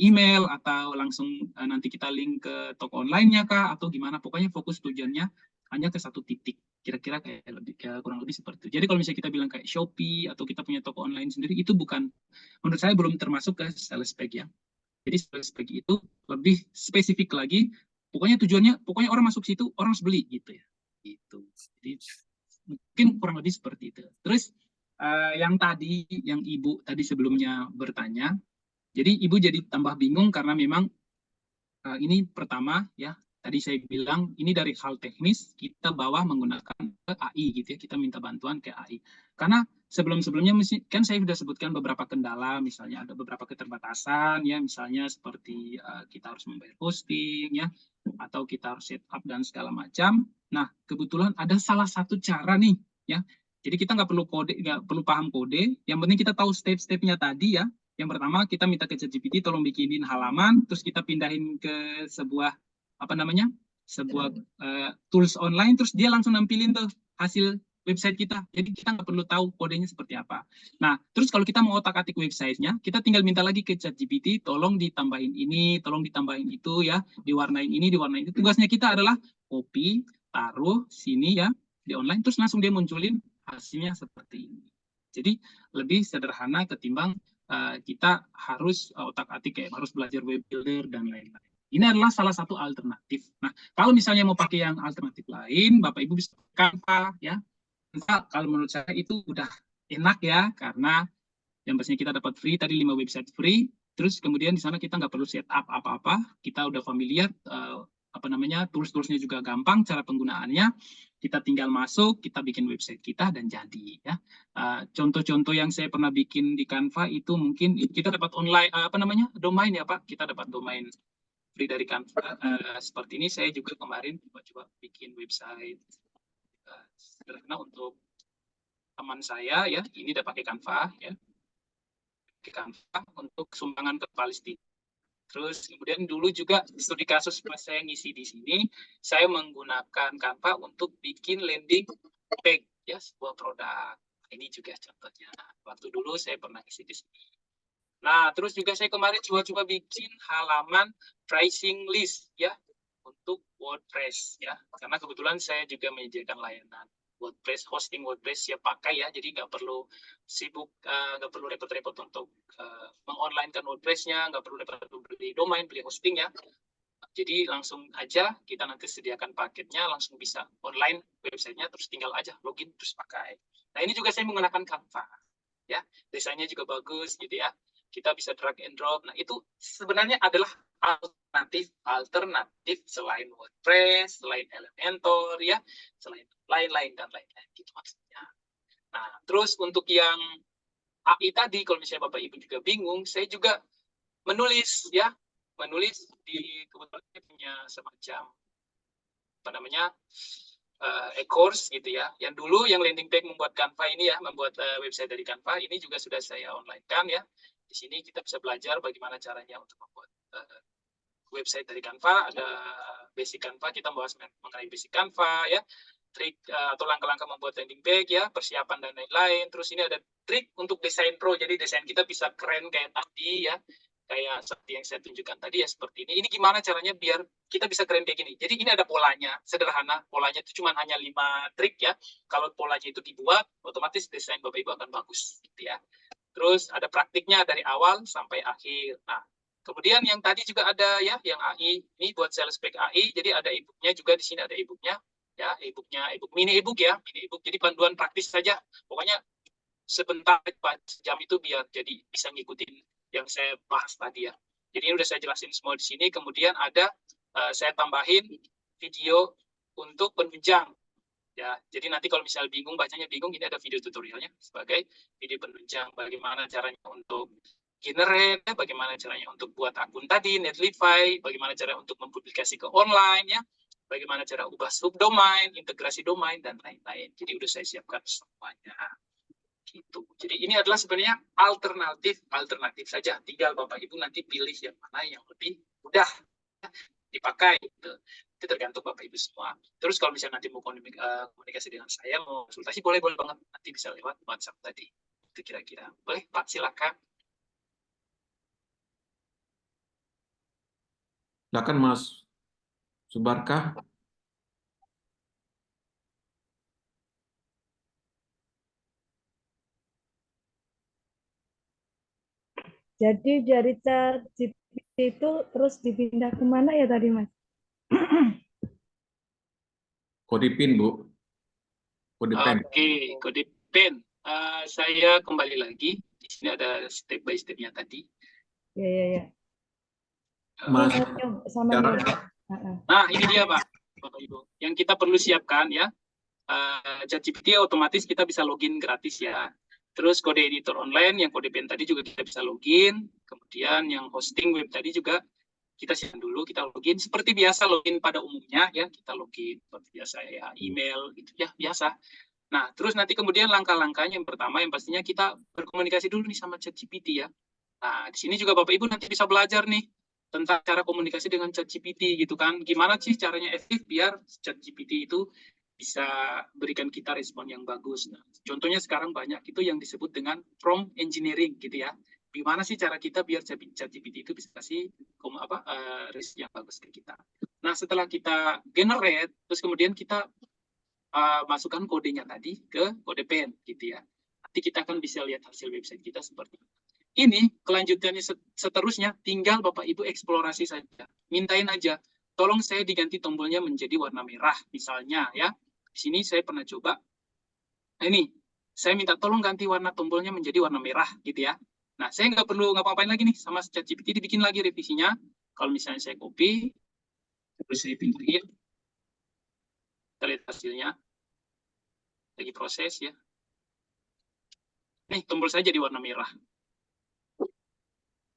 email atau langsung nanti kita link ke toko online-nya kah atau gimana, pokoknya fokus tujuannya hanya ke satu titik, kira-kira kurang lebih seperti itu. Jadi kalau misalnya kita bilang kayak Shopee atau kita punya toko online sendiri, itu bukan, menurut saya belum termasuk ke sales page ya. Jadi sales page itu lebih spesifik lagi, pokoknya tujuannya orang masuk situ orang harus beli gitu ya. Gitu. Jadi mungkin kurang lebih seperti itu. Terus yang Ibu tadi sebelumnya bertanya, jadi Ibu jadi tambah bingung karena memang ini pertama ya, tadi saya bilang ini dari hal teknis kita bawa menggunakan AI gitu ya, kita minta bantuan ke AI. Karena sebelum-sebelumnya kan saya sudah sebutkan beberapa kendala, misalnya ada beberapa keterbatasan ya, misalnya seperti kita harus membayar hosting ya, atau kita harus set up dan segala macam. Nah, kebetulan ada salah satu cara nih ya. Jadi kita nggak perlu paham kode, yang penting kita tahu step-stepnya tadi ya. Yang pertama kita minta ke ChatGPT tolong bikinin halaman, terus kita pindahin ke sebuah tools online, terus dia langsung nampilin tuh hasil website kita. Jadi kita nggak perlu tahu kodenya seperti apa. Nah, terus kalau kita mau otak-atik websitenya, kita tinggal minta lagi ke ChatGPT, tolong ditambahin ini, tolong ditambahin itu ya, diwarnain ini, diwarnain itu. Tugasnya kita adalah copy, taruh sini ya di online, terus langsung dia munculin hasilnya seperti ini. Jadi lebih sederhana ketimbang kita harus otak-atik kayak harus belajar web builder dan lain-lain. Ini adalah salah satu alternatif. Nah, kalau misalnya mau pakai yang alternatif lain, Bapak Ibu bisa Canva ya. Canva kalau menurut saya itu udah enak ya, karena yang pastinya kita dapat free tadi 5 website free, terus kemudian di sana kita nggak perlu set up apa-apa, kita udah familiar tools-toolsnya juga gampang, cara penggunaannya kita tinggal masuk, kita bikin website kita dan jadi ya. Contoh-contoh yang saya pernah bikin di Canva itu mungkin kita dapat online domain ya Pak, kita dapat domain free dari Canva. Seperti ini saya juga kemarin coba bikin website sederhana untuk teman saya ya, ini udah pakai Canva ya. Canva untuk sumbangan ke Palestina. Terus kemudian dulu juga studi kasus pas saya ngisi di sini, saya menggunakan Canva untuk bikin landing page ya sebuah produk. Ini juga contohnya. Waktu dulu saya pernah ngisi di sini. Nah, terus juga saya kemarin coba bikin halaman pricing list ya. untuk WordPress ya, karena kebetulan saya juga menyediakan layanan WordPress, hosting WordPress siap pakai ya, jadi nggak perlu sibuk, nggak perlu repot-repot untuk mengonlinekan WordPress-nya, nggak perlu repot beli domain, beli hosting ya. Jadi langsung aja kita nanti sediakan paketnya, langsung bisa online websitenya, terus tinggal aja login terus pakai. Nah ini juga saya menggunakan Canva ya, desainnya juga bagus gitu ya. Kita bisa drag and drop. Nah, itu sebenarnya adalah alternatif selain WordPress, selain Elementor ya, selain lain-lain dan lain-lain gitu maksudnya. Nah, terus untuk yang AI tadi, kalau misalnya Bapak Ibu juga bingung, saya juga menulis ya, menulis di kebetulan saya punya semacam apa namanya e-course gitu ya. Yang dulu yang landing page membuat Canva ini ya, membuat website dari Canva ini juga sudah saya online kan ya. Di sini kita bisa belajar bagaimana caranya untuk membuat website dari Canva. Ada basic Canva, kita membahas mengenai basic Canva ya, trik atau langkah-langkah membuat landing page ya, persiapan dan lain-lain. Terus ini ada trik untuk desain pro, jadi desain kita bisa keren kayak tadi ya, kayak seperti yang saya tunjukkan tadi ya, seperti ini. Ini gimana caranya biar kita bisa keren kayak gini. Jadi ini ada polanya, sederhana. Polanya itu cuma hanya 5 trik ya. Kalau polanya itu dibuat, otomatis desain Bapak Ibu akan bagus gitu ya. Terus ada praktiknya dari awal sampai akhir. Nah, kemudian yang tadi juga ada ya, yang AI ini buat sales pack AI. Jadi ada e-booknya juga, di sini ada e-booknya ya, e-booknya mini e-book ya, mini e-book. Jadi panduan praktis saja. Pokoknya sebentar jam itu biar jadi bisa ngikutin yang saya bahas tadi ya. Jadi ini udah saya jelasin semua di sini. Kemudian ada saya tambahin video untuk penunjang. Ya, jadi nanti kalau misalnya bingung, bacanya bingung, ini ada video tutorialnya sebagai video penunjang. Bagaimana caranya untuk generate, bagaimana caranya untuk buat akun tadi, Netlify, bagaimana cara untuk mempublikasi ke online ya, bagaimana cara ubah subdomain, integrasi domain dan lain-lain. Jadi udah saya siapkan semuanya. Gitu. Jadi ini adalah sebenarnya alternatif saja. Tinggal Bapak Ibu nanti pilih yang mana yang lebih mudah dipakai. Gitu. Itu tergantung Bapak Ibu semua. Terus kalau misalnya nanti mau komunikasi dengan saya, mau konsultasi, boleh banget. Nanti bisa lewat WhatsApp tadi. Itu kira-kira. Boleh Pak, silakan. Silakan Mas Subarkah. Jadi dari ChatGPT itu terus dipindah kemana ya tadi Mas? Kode PIN, Bu. Kode PIN. Oke, kode PIN. Saya kembali lagi. Di sini ada step by step-nya tadi. Ya. Mas, sama cara- Nah, ini dia Pak, Bapak Ibu. Yang kita perlu siapkan ya, ChatGPT otomatis kita bisa login gratis ya. Terus kode editor online, yang kode PIN tadi juga kita bisa login. Kemudian yang hosting web tadi juga kita siapkan dulu, kita login. Seperti biasa login pada umumnya ya, kita login seperti biasa ya, email gitu ya, biasa. Nah, terus nanti kemudian langkah-langkahnya yang pertama, yang pastinya kita berkomunikasi dulu nih sama ChatGPT ya. Nah, di sini juga Bapak Ibu nanti bisa belajar nih tentang cara komunikasi dengan ChatGPT gitu kan. Gimana sih caranya efektif biar ChatGPT itu bisa berikan kita respon yang bagus. Nah, contohnya sekarang banyak itu yang disebut dengan prompt engineering gitu ya. Gimana sih cara kita biar ChatGPT itu bisa kasih respon yang bagus ke kita. Nah, setelah kita generate, terus kemudian kita masukkan kodenya tadi ke kode PIN gitu ya. Nanti kita akan bisa lihat hasil website kita seperti ini. Kelanjutannya seterusnya tinggal Bapak Ibu eksplorasi saja. Mintain aja, tolong saya diganti tombolnya menjadi warna merah misalnya ya. Di sini saya pernah coba. Nah, ini saya minta tolong ganti warna tombolnya menjadi warna merah gitu ya. Nah, saya nggak perlu ngapa-ngapain lagi nih sama ChatGPT, dibikin lagi revisinya. Kalau misalnya saya copy, terus saya pilih lagi. Kita lihat hasilnya. Lagi proses ya. Nih, tombol saya jadi warna merah.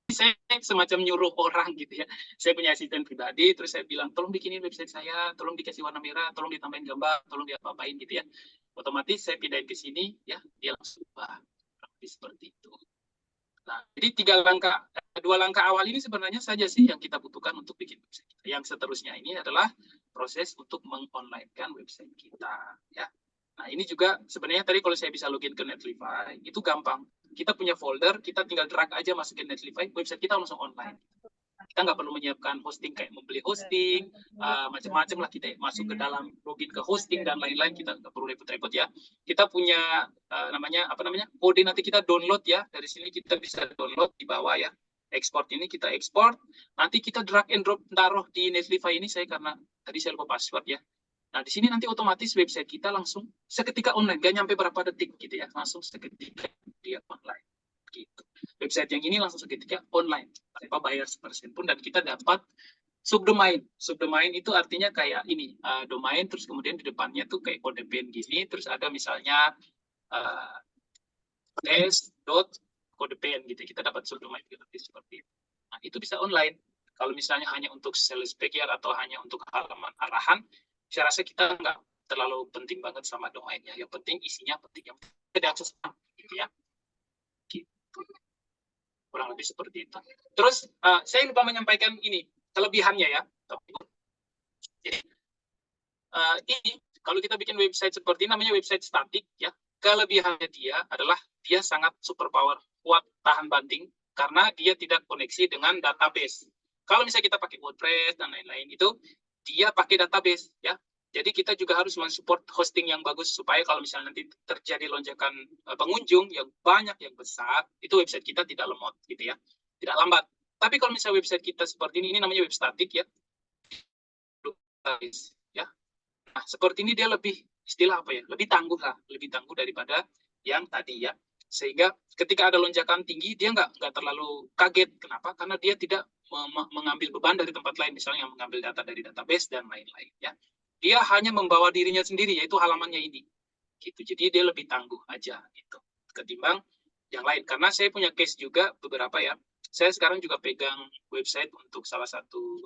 Saya semacam nyuruh orang gitu ya. Saya punya asisten pribadi, terus saya bilang, tolong bikinin website saya, tolong dikasih warna merah, tolong ditambahin gambar, tolong diapa-apain gitu ya. Otomatis saya pindahin ke sini, ya dia langsung ubah. Seperti itu. Nah, jadi 2 langkah awal ini sebenarnya saja sih yang kita butuhkan untuk bikin website kita. Yang seterusnya ini adalah proses untuk mengonlinekan website kita. Ya. Nah, ini juga sebenarnya tadi kalau saya bisa login ke Netlify, itu gampang. Kita punya folder, kita tinggal drag aja masukin Netlify, website kita langsung online. Kita nggak perlu menyiapkan hosting kayak membeli hosting, macam-macam lah, kita masuk ke dalam login ke hosting dan lain-lain, kita nggak perlu repot-repot ya. Kita punya kode, nanti kita download ya, dari sini kita bisa download di bawah ya. Export ini kita ekspor, nanti kita drag and drop taruh di Netlify ini, saya karena tadi saya lupa password ya. Nah di sini nanti otomatis website kita langsung seketika online, gak nyampe berapa detik gitu ya, langsung seketika dia online gitu. Website yang ini langsung seketika online tanpa bayar sepersen pun, dan kita dapat subdomain. Subdomain itu artinya kayak ini, domain terus kemudian di depannya tuh kayak kode PIN gini, terus ada misalnya kode PIN gitu, kita dapat subdomain seperti itu. Nah, itu bisa online. Kalau misalnya hanya untuk sales page atau hanya untuk halaman arahan, saya rasa kita nggak terlalu penting banget sama domainnya. Yang penting isinya penting, yang bisa diakses gitu ya. Gitu. Kurang lebih seperti itu. Terus saya lupa menyampaikan ini kelebihannya ya. Jadi ini kalau kita bikin website seperti ini, namanya website statik ya. Kelebihannya dia adalah dia sangat super power, kuat, tahan banting, karena dia tidak koneksi dengan database. Kalau misalnya kita pakai WordPress dan lain-lain itu, dia pakai database ya. Jadi kita juga harus mensupport hosting yang bagus supaya kalau misalnya nanti terjadi lonjakan pengunjung yang banyak, yang besar, itu website kita tidak lemot gitu ya, tidak lambat. Tapi kalau misalnya website kita seperti ini namanya web static ya. Nah, seperti ini dia lebih istilah apa ya? Lebih tangguh lah, lebih tangguh daripada yang tadi ya. Sehingga ketika ada lonjakan tinggi, dia nggak terlalu kaget. Kenapa? Karena dia tidak mengambil beban dari tempat lain, misalnya yang mengambil data dari database dan lain-lain ya. Dia hanya membawa dirinya sendiri, yaitu halamannya ini. Gitu. Jadi dia lebih tangguh aja gitu ketimbang yang lain. Karena saya punya case juga beberapa ya. Saya sekarang juga pegang website untuk salah satu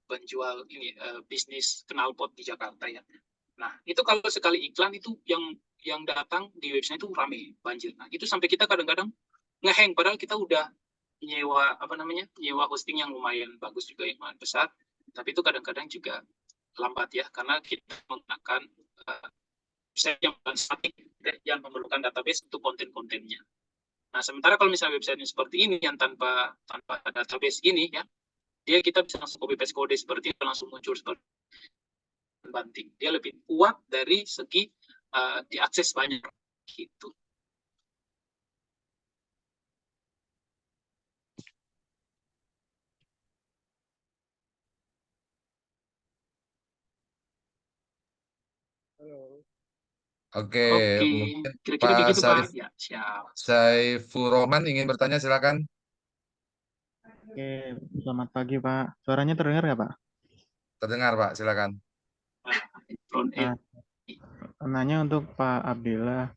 penjual ini bisnis knalpot di Jakarta ya. Nah, itu kalau sekali iklan itu yang datang di website itu rame, banjir. Nah, itu sampai kita kadang-kadang ngehang, padahal kita udah nyewa hosting yang lumayan bagus juga, yang lumayan besar, tapi itu kadang-kadang juga lambat ya, karena kita menggunakan website yang statik yang memerlukan database untuk konten-kontennya. Nah, sementara kalau misalnya website seperti ini yang tanpa database ini ya, kita bisa langsung copy paste kode seperti itu, langsung muncul seperti banting. Dia lebih kuat dari segi diakses banyak gitu. Oke, mungkin kira-kira Pak begitu Pak. Sarif, Ya, siap. Saiful Rohman ingin bertanya, silakan. Oke, selamat pagi Pak. Suaranya terdengar nggak Pak? Terdengar Pak, silakan. Front end. Nanya untuk Pak Abdillah.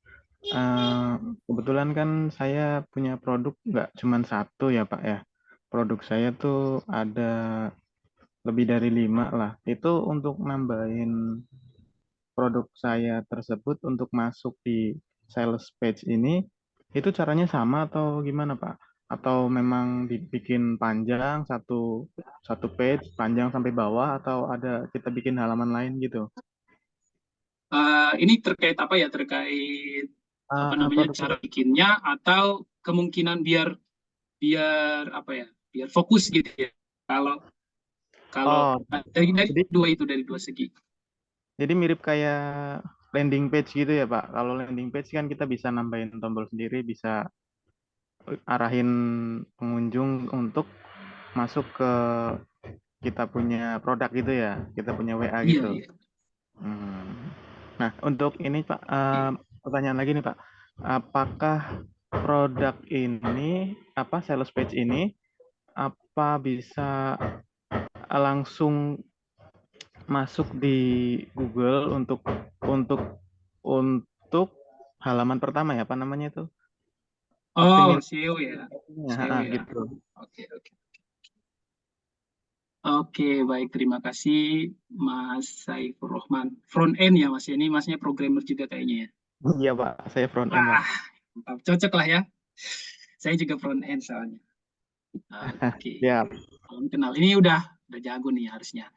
Kebetulan kan saya punya produk nggak cuma satu ya Pak ya. Produk saya tuh ada lebih dari 5 lah. Itu untuk nambahin produk saya tersebut untuk masuk di sales page ini, itu caranya sama atau gimana Pak? Atau memang dibikin panjang satu page panjang sampai bawah, atau ada kita bikin halaman lain gitu? Ini terkait apa ya? Terkait cara bikinnya atau kemungkinan biar apa ya? Biar fokus gitu ya. Kalau dari dua segi. Jadi mirip kayak landing page gitu ya Pak. Kalau landing page kan kita bisa nambahin tombol sendiri, bisa arahin pengunjung untuk masuk ke kita punya produk gitu ya, kita punya WA gitu. Iya. Nah, untuk ini Pak, pertanyaan lagi nih Pak, apakah produk ini, sales page ini, apa bisa langsung masuk di Google untuk halaman pertama ya, apa namanya itu? SEO ya. Gitu. Oke, baik, terima kasih Mas Saiful Rohman. Front end ya Mas, ini Masnya programmer juga kayaknya ya? Iya Pak, saya front end. Mantap, cocok lah ya. Saya juga front end soalnya. Oke. Kenal, ini udah jago nih harusnya.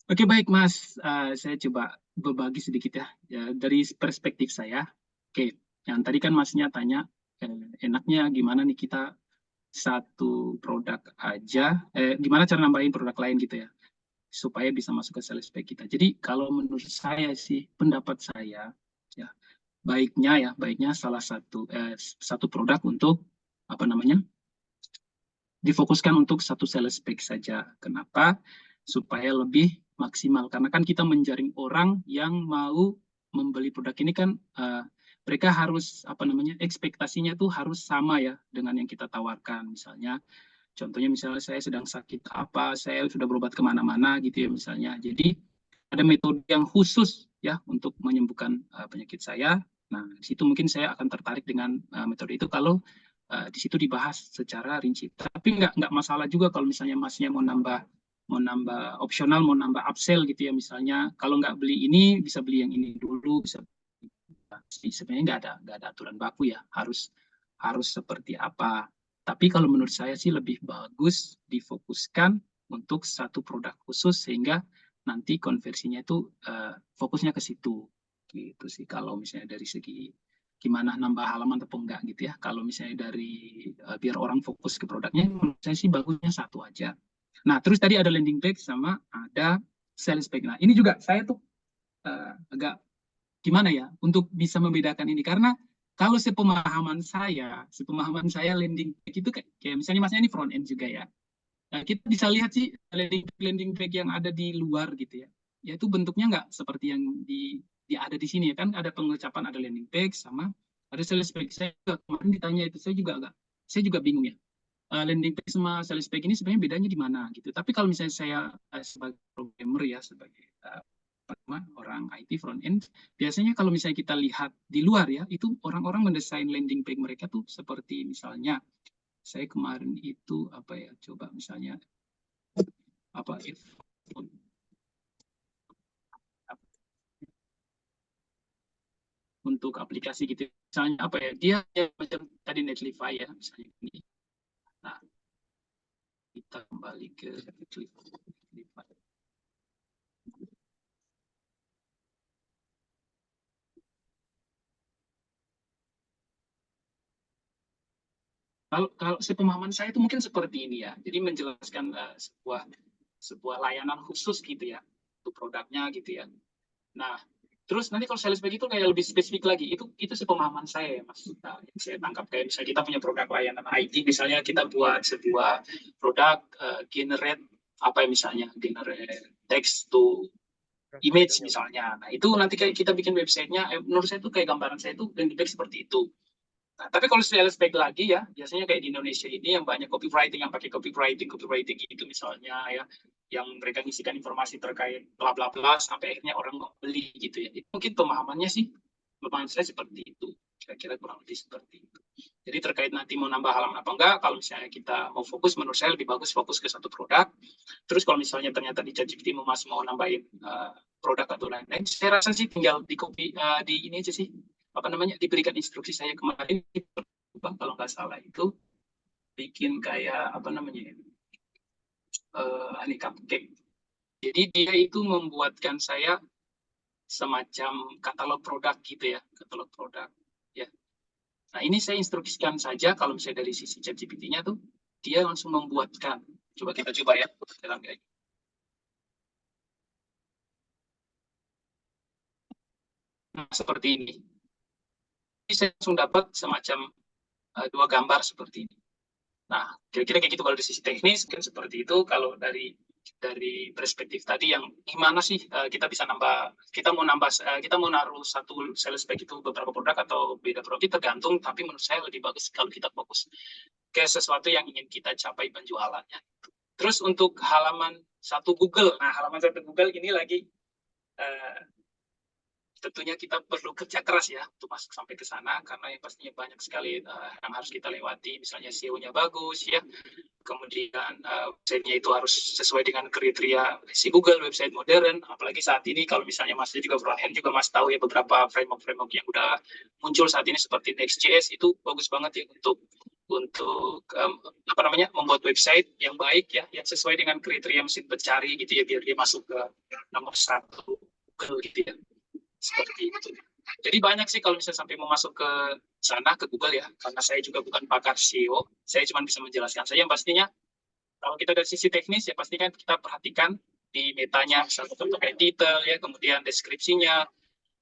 Oke, baik Mas, saya coba berbagi sedikit ya dari perspektif saya. Oke, yang tadi kan Masnya tanya enaknya gimana nih kita satu produk aja, gimana cara nambahin produk lain gitu ya, supaya bisa masuk ke sales page kita. Jadi kalau menurut saya sih, pendapat saya, ya baiknya salah satu produk untuk apa namanya, difokuskan untuk satu sales page saja. Kenapa? Supaya lebih maksimal. Karena kan kita menjaring orang yang mau membeli produk ini kan, mereka harus apa namanya, ekspektasinya tuh harus sama ya dengan yang kita tawarkan. Contohnya misalnya saya sedang sakit apa, saya sudah berobat kemana-mana gitu ya misalnya. Jadi ada metode yang khusus ya untuk menyembuhkan penyakit saya. Nah, di situ mungkin saya akan tertarik dengan metode itu kalau di situ dibahas secara rinci. Tapi nggak masalah juga kalau misalnya masnya mau nambah opsional, mau nambah upsell gitu ya misalnya. Kalau nggak beli ini bisa beli yang ini dulu, bisa. Sebenarnya nggak ada aturan baku ya, harus seperti apa. Tapi kalau menurut saya sih lebih bagus difokuskan untuk satu produk khusus sehingga nanti konversinya itu fokusnya ke situ. Gitu sih kalau misalnya dari segi gimana nambah halaman atau enggak gitu ya. Kalau misalnya dari biar orang fokus ke produknya, menurut saya sih bagusnya satu aja. Nah, terus tadi ada landing page sama ada sales page. Nah, ini juga saya tuh agak gimana ya untuk bisa membedakan ini, karena kalau sepemahaman saya landing page itu kayak misalnya masnya ini front end juga ya. Nah, kita bisa lihat sih landing page yang ada di luar gitu ya. Yaitu bentuknya nggak seperti yang ada di sini ya kan, ada pengucapan, ada landing page sama ada sales page. Saya juga kemarin ditanya itu, saya juga bingung ya. Landing page sama sales page ini sebenarnya bedanya di mana gitu. Tapi kalau misalnya saya sebagai programmer ya, sebagai orang IT front end, biasanya kalau misalnya kita lihat di luar ya, itu orang-orang mendesain landing page mereka tuh seperti misalnya saya kemarin itu apa ya, coba misalnya apa untuk aplikasi gitu, misalnya apa ya, dia macam tadi Netlify ya misalnya ini. Nah, kita kembali ke Netlify. Kalau sepemahaman saya itu mungkin seperti ini ya. Jadi menjelaskan sebuah layanan khusus gitu ya untuk produknya gitu ya. Nah, terus nanti kalau sales page itu kayak lebih spesifik lagi. Itu sepemahaman saya ya, Mas. Nah, yang saya tangkap kayak misalnya kita punya produk layanan IT, misalnya kita buat sebuah produk generate apa ya, misalnya generate text to image misalnya. Nah, itu nanti kayak kita bikin websitenya, menurut saya itu kayak gambaran saya itu landing page seperti itu. Nah, tapi kalau sales page lagi ya, biasanya kayak di Indonesia ini yang banyak copywriting, yang pakai copywriting gitu misalnya ya, yang mereka ngisikan informasi terkait bla bla bla sampai akhirnya orang mau beli gitu ya. Itu mungkin pemahaman saya seperti itu. Kira-kira kurang lebih seperti itu. Jadi terkait nanti mau nambah halaman apa enggak, kalau misalnya kita mau fokus, menurut saya lebih bagus fokus ke satu produk. Terus kalau misalnya ternyata di ChatGPT mau nambahin produk atau lain-lain, saya rasa sih tinggal di copy di ini aja sih, apa namanya, diberikan instruksi. Saya kemarin kalau nggak salah itu bikin kayak apa namanya aneka cupcake. Jadi dia itu membuatkan saya semacam katalog produk gitu ya, katalog produk ya. Nah, ini saya instruksikan saja, kalau misalnya dari sisi ChatGPT-nya tuh dia langsung membuatkan. Coba kita coba ya dalam kayak nah, seperti ini. Jadi saya langsung dapat semacam dua gambar seperti ini. Nah, kira-kira kayak gitu kalau dari sisi teknis kan seperti itu. Kalau dari perspektif tadi yang gimana sih kita bisa kita mau naruh satu sales page itu beberapa produk atau beda produk, itu tergantung. Tapi menurut saya lebih bagus kalau kita fokus ke sesuatu yang ingin kita capai penjualannya. Terus untuk halaman satu Google, nah halaman satu Google ini lagi tentunya kita perlu kerja keras ya untuk masuk sampai ke sana, karena yang pastinya banyak sekali yang harus kita lewati. Misalnya SEO-nya bagus ya, kemudian website-nya itu harus sesuai dengan kriteria si Google, website modern. Apalagi saat ini kalau misalnya Mas juga front end juga Mas tahu ya, beberapa framework yang udah muncul saat ini seperti Next.js itu bagus banget ya untuk apa namanya, membuat website yang baik ya, yang sesuai dengan kriteria mesin pencari gitu ya, biar dia masuk ke nomor 1 Google gitu ya. Seperti itu. Jadi banyak sih kalau misalnya sampai mau masuk ke sana, ke Google ya, karena saya juga bukan pakar SEO, Saya cuma bisa menjelaskan saja. Yang pastinya kalau kita dari sisi teknis ya pastikan kita perhatikan di metanya, misalnya untuk detail ya, kemudian deskripsinya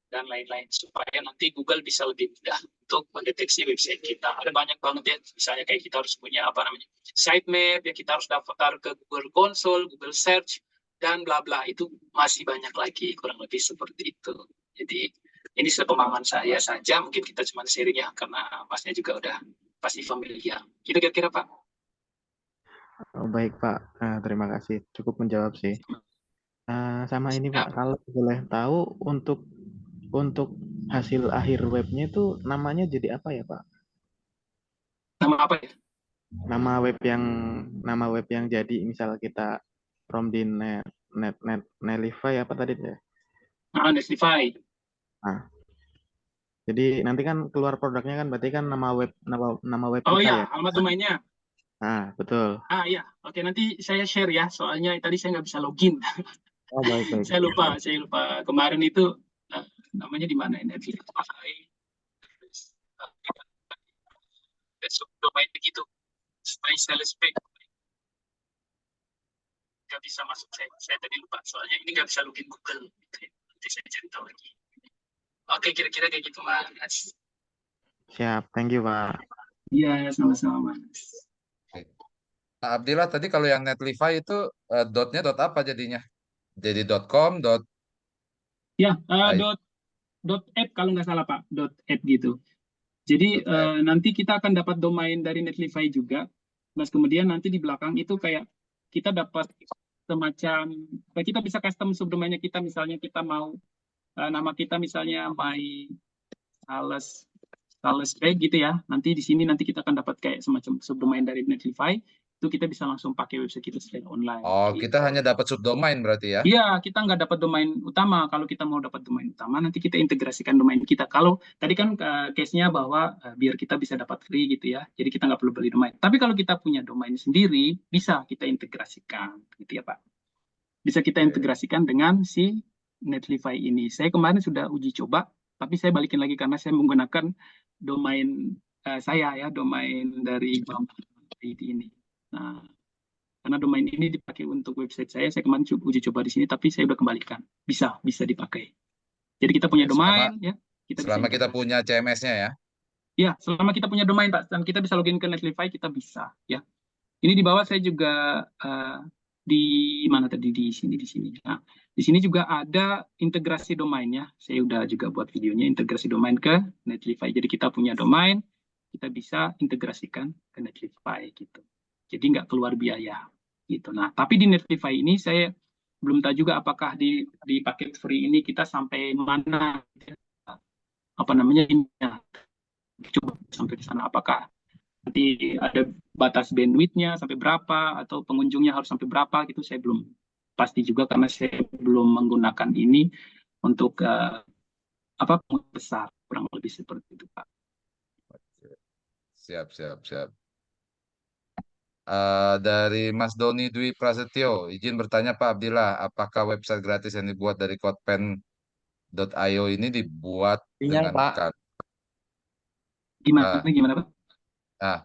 dan lain-lain supaya nanti Google bisa lebih mudah untuk mendeteksi website kita. Ada banyak banget ya, misalnya kayak kita harus punya sitemap ya, kita harus daftar ke Google Console, Google Search dan bla bla, itu masih banyak lagi, kurang lebih seperti itu. Jadi ini sepemahaman saya saja, mungkin kita cuma sharing ya karena Masnya juga udah pasti familiar. Gitu kira-kira Pak. Oh, baik Pak, terima kasih. Cukup menjawab sih. Sama ini Pak, kalau boleh tahu untuk hasil akhir webnya itu namanya jadi apa ya Pak? Nama apa ya? Nama web yang jadi misal kita from di Netlify apa tadi ya? Netlify. Nah, jadi nanti kan keluar produknya kan berarti kan nama web Oh kita iya, ya. alamat domainnya. Betul. Iya, oke, nanti saya share ya, soalnya tadi saya nggak bisa login. Oh baik. Saya lupa kemarin itu namanya di mana ini? Besok domain begitu, SpySalesPay. Nggak bisa masuk, saya tadi lupa, soalnya ini nggak bisa login Google. Nanti saya cerita lagi. Oke, kira-kira kayak gitu Mas. Siap, thank you Pak. Iya, sama-sama Mas. Nah, Abdillah tadi kalau yang Netlify itu dotnya dot apa jadinya? Jadi .com, Ya, Ai. .app kalau nggak salah Pak, .app gitu. Jadi nanti kita akan dapat domain dari Netlify juga, plus kemudian nanti di belakang itu kayak kita dapat semacam, kita bisa custom subdomainnya kita, misalnya kita mau nama kita misalnya my SalesPay gitu ya. Nanti di sini nanti kita akan dapat kayak semacam subdomain dari Netlify, itu kita bisa langsung pakai website kita secara online. Oh, gitu. kita hanya dapat subdomain berarti ya? Iya, kita nggak dapat domain utama. Kalau kita mau dapat domain utama, nanti kita integrasikan domain kita. Kalau tadi kan case-nya bahwa biar kita bisa dapat free gitu ya, jadi kita nggak perlu beli domain. Tapi kalau kita punya domain sendiri, bisa kita integrasikan, gitu ya Pak. Bisa kita integrasikan dengan si Netlify ini. Saya kemarin sudah uji coba, tapi saya balikin lagi karena saya menggunakan domain saya ya, domain dari ini. Nah, karena domain ini dipakai untuk website saya kemarin uji coba di sini, tapi saya udah kembalikan. Bisa dipakai. Jadi kita punya domain ya. Selama kita punya CMS-nya ya? Ya, selama kita punya domain Pak, dan kita bisa login ke Netlify, kita bisa ya. Ini di bawah saya juga di mana tadi di sini. Nah, di sini juga ada integrasi domainnya. Saya udah juga buat videonya integrasi domain ke Netlify. Jadi kita punya domain, kita bisa integrasikan ke Netlify gitu. Jadi nggak keluar biaya gitu. Nah, tapi di Netlify ini saya belum tahu juga apakah di paket free ini kita sampai mana ini ya. Coba sampai di sana apakah nanti ada batas bandwidth-nya sampai berapa atau pengunjungnya harus sampai berapa gitu, saya belum pasti juga karena saya belum menggunakan ini untuk besar, kurang lebih seperti itu Pak. Siap. Dari Mas Doni Dwi Prasetyo, izin bertanya Pak Abdillah, apakah website gratis yang dibuat dari codepen.io ini dibuat dengan Pak. Gimana Pak? Nah,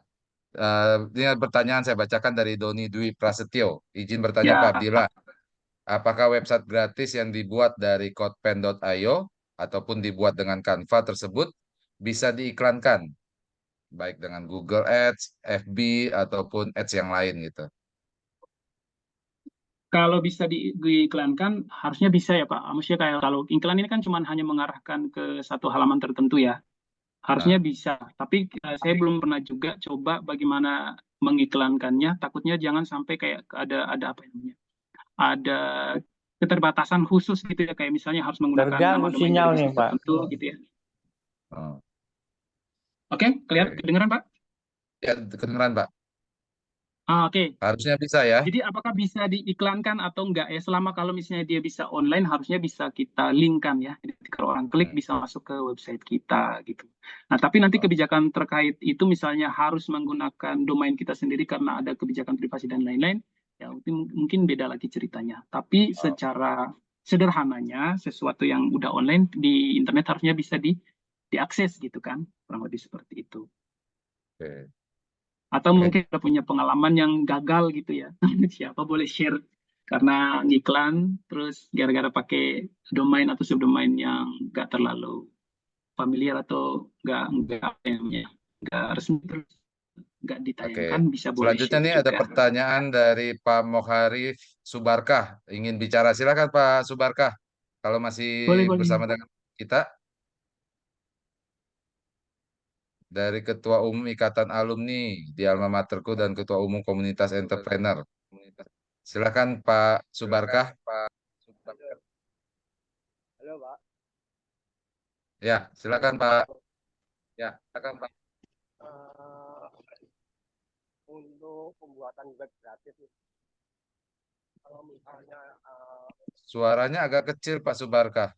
ini pertanyaan saya bacakan dari Doni Dwi Prasetyo. Izin bertanya Pak Abdillah, apakah website gratis yang dibuat dari codepen.io ataupun dibuat dengan Canva tersebut bisa diiklankan? Baik dengan Google Ads, FB, ataupun Ads yang lain gitu. Kalau bisa diiklankan, harusnya bisa ya Pak. Maksudnya kalau iklan ini kan cuma hanya mengarahkan ke satu halaman tertentu ya. Harusnya bisa. Tapi saya belum pernah juga coba bagaimana mengiklankannya. Takutnya jangan sampai kayak ada apa namanya? Ada keterbatasan khusus gitu ya. Kayak misalnya harus menggunakan nama domain dari bisnis tertentu gitu ya. Oke, kedengeran Pak? Ya, kedengeran Pak. Oke. Harusnya bisa ya. Jadi apakah bisa diiklankan atau enggak ya? Selama kalau misalnya dia bisa online, harusnya bisa kita linkkan ya. Jadi kalau orang klik bisa masuk ke website kita gitu. Nah, tapi nanti kebijakan terkait itu misalnya harus menggunakan domain kita sendiri karena ada kebijakan privasi dan lain-lain, ya mungkin beda lagi ceritanya. Tapi secara sederhananya, sesuatu yang udah online di internet harusnya bisa diakses gitu kan. Kurang lebih seperti itu. Oke. Atau Oke. mungkin ada punya pengalaman yang gagal gitu ya. Siapa boleh share karena ngiklan terus gara-gara pakai domain atau subdomain yang nggak terlalu familiar atau nggak apa yang namanya, nggak resmi, terus nggak Oke. ditayangkan, bisa boleh Selanjutnya share nih ada juga. pertanyaan dari Pak Mokharif Subarkah. Ingin bicara, silakan Pak Subarkah. Kalau masih Boleh, boleh. bersama dengan kita, dari Ketua Umum Ikatan Alumni di Alma Materku dan Ketua Umum Komunitas Entrepreneur. Silakan Pak Subarkah. Halo Pak. Ya, silakan Pak. Ya, silakan Pak. Untuk pembuatan web gratis, kalau misalnya Suaranya agak kecil Pak Subarkah.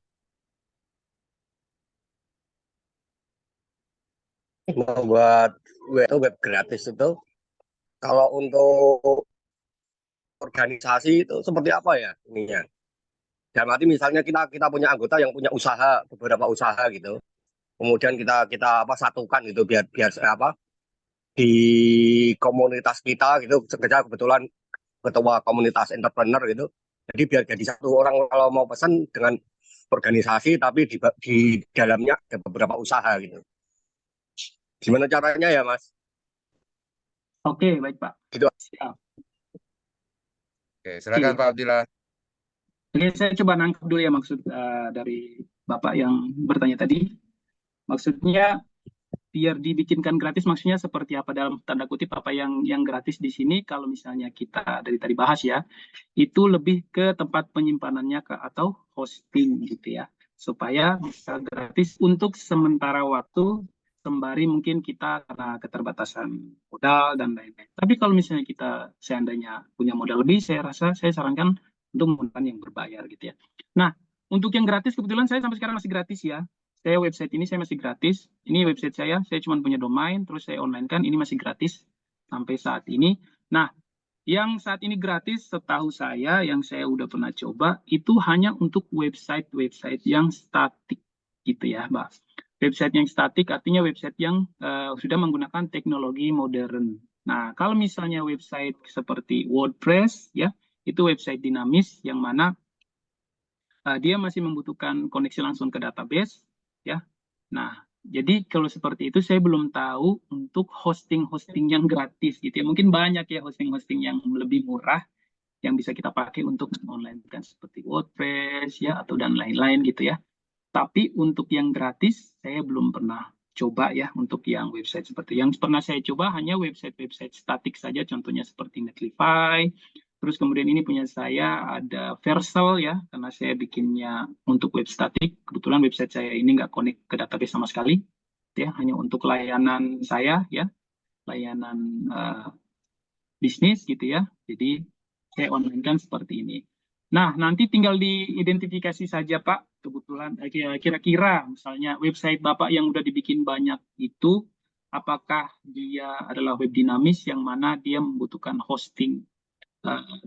membuat web gratis itu, kalau untuk organisasi itu seperti apa ya ininya? Dan nanti misalnya kita punya anggota yang punya usaha, beberapa usaha gitu, kemudian kita apa satukan gitu biar biar apa di komunitas kita gitu, kerja kebetulan ketua komunitas entrepreneur gitu, jadi biar jadi satu orang kalau mau pesan dengan organisasi tapi di dalamnya ada beberapa usaha gitu. Gimana caranya ya Mas? Oke, baik Pak. Gitu. Siap. Oke, silakan Pak Abdillah. Oke, saya coba nangkep dulu ya maksud dari Bapak yang bertanya tadi. Maksudnya biar dibikinkan gratis, maksudnya seperti apa dalam tanda kutip apa yang gratis di sini? Kalau misalnya kita dari tadi bahas ya, itu lebih ke tempat penyimpanannya atau hosting gitu ya, supaya bisa gratis untuk sementara waktu, sembari mungkin kita karena keterbatasan modal dan lain-lain. Tapi kalau misalnya kita seandainya punya modal lebih, saya sarankan untuk menggunakan yang berbayar gitu ya. Nah, untuk yang gratis kebetulan saya sampai sekarang masih gratis ya. Saya website ini saya masih gratis. Ini website saya cuma punya domain, terus saya online kan, ini masih gratis sampai saat ini. Nah, yang saat ini gratis setahu saya, yang saya udah pernah coba, itu hanya untuk website-website yang statik gitu ya, Mbak. Website yang statik artinya website yang sudah menggunakan teknologi modern. Nah, kalau misalnya website seperti WordPress, ya, itu website dinamis yang mana dia masih membutuhkan koneksi langsung ke database, ya. Nah, jadi kalau seperti itu saya belum tahu untuk hosting-hosting yang gratis gitu ya. Mungkin banyak ya hosting-hosting yang lebih murah yang bisa kita pakai untuk online kan seperti WordPress ya atau dan lain-lain gitu ya. Tapi untuk yang gratis saya belum pernah coba ya untuk yang website seperti yang pernah saya coba hanya website-website statik saja, contohnya seperti Netlify. Terus kemudian ini punya saya ada Vercel ya, karena saya bikinnya untuk web statik. Kebetulan website saya ini nggak connect ke database sama sekali, ya hanya untuk layanan saya ya, layanan bisnis gitu ya. Jadi saya online kan seperti ini. Nah, nanti tinggal diidentifikasi saja Pak, kebetulan kira-kira misalnya website Bapak yang udah dibikin banyak itu, apakah dia adalah web dinamis yang mana dia membutuhkan hosting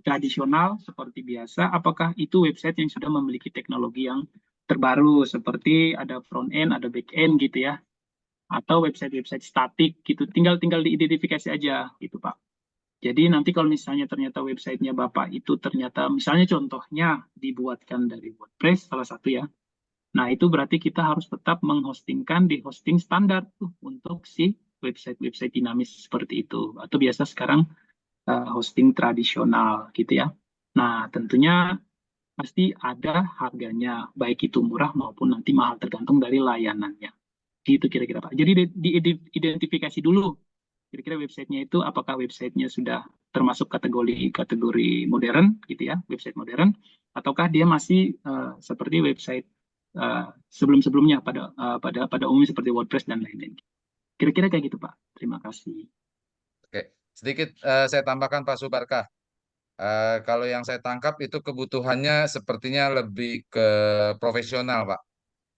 tradisional seperti biasa, apakah itu website yang sudah memiliki teknologi yang terbaru seperti ada front end, ada back end gitu ya, atau website-website statik gitu. Tinggal diidentifikasi aja gitu Pak. Jadi nanti kalau misalnya ternyata websitenya Bapak itu ternyata misalnya contohnya dibuatkan dari WordPress salah satu ya. Nah, itu berarti kita harus tetap menghostingkan di hosting standar tuh untuk si website-website dinamis seperti itu. Atau biasa sekarang hosting tradisional gitu ya. Nah, tentunya pasti ada harganya, baik itu murah maupun nanti mahal tergantung dari layanannya. Gitu kira-kira Pak. Jadi diidentifikasi dulu kira-kira websitenya itu apakah websitenya sudah termasuk kategori modern gitu ya, website modern, ataukah dia masih seperti website sebelum-sebelumnya pada umumnya seperti WordPress dan lain-lain. Kira-kira kayak gitu Pak. Terima kasih. Oke, sedikit saya tambahkan Pak Subarkah. Kalau yang saya tangkap itu kebutuhannya sepertinya lebih ke profesional, Pak.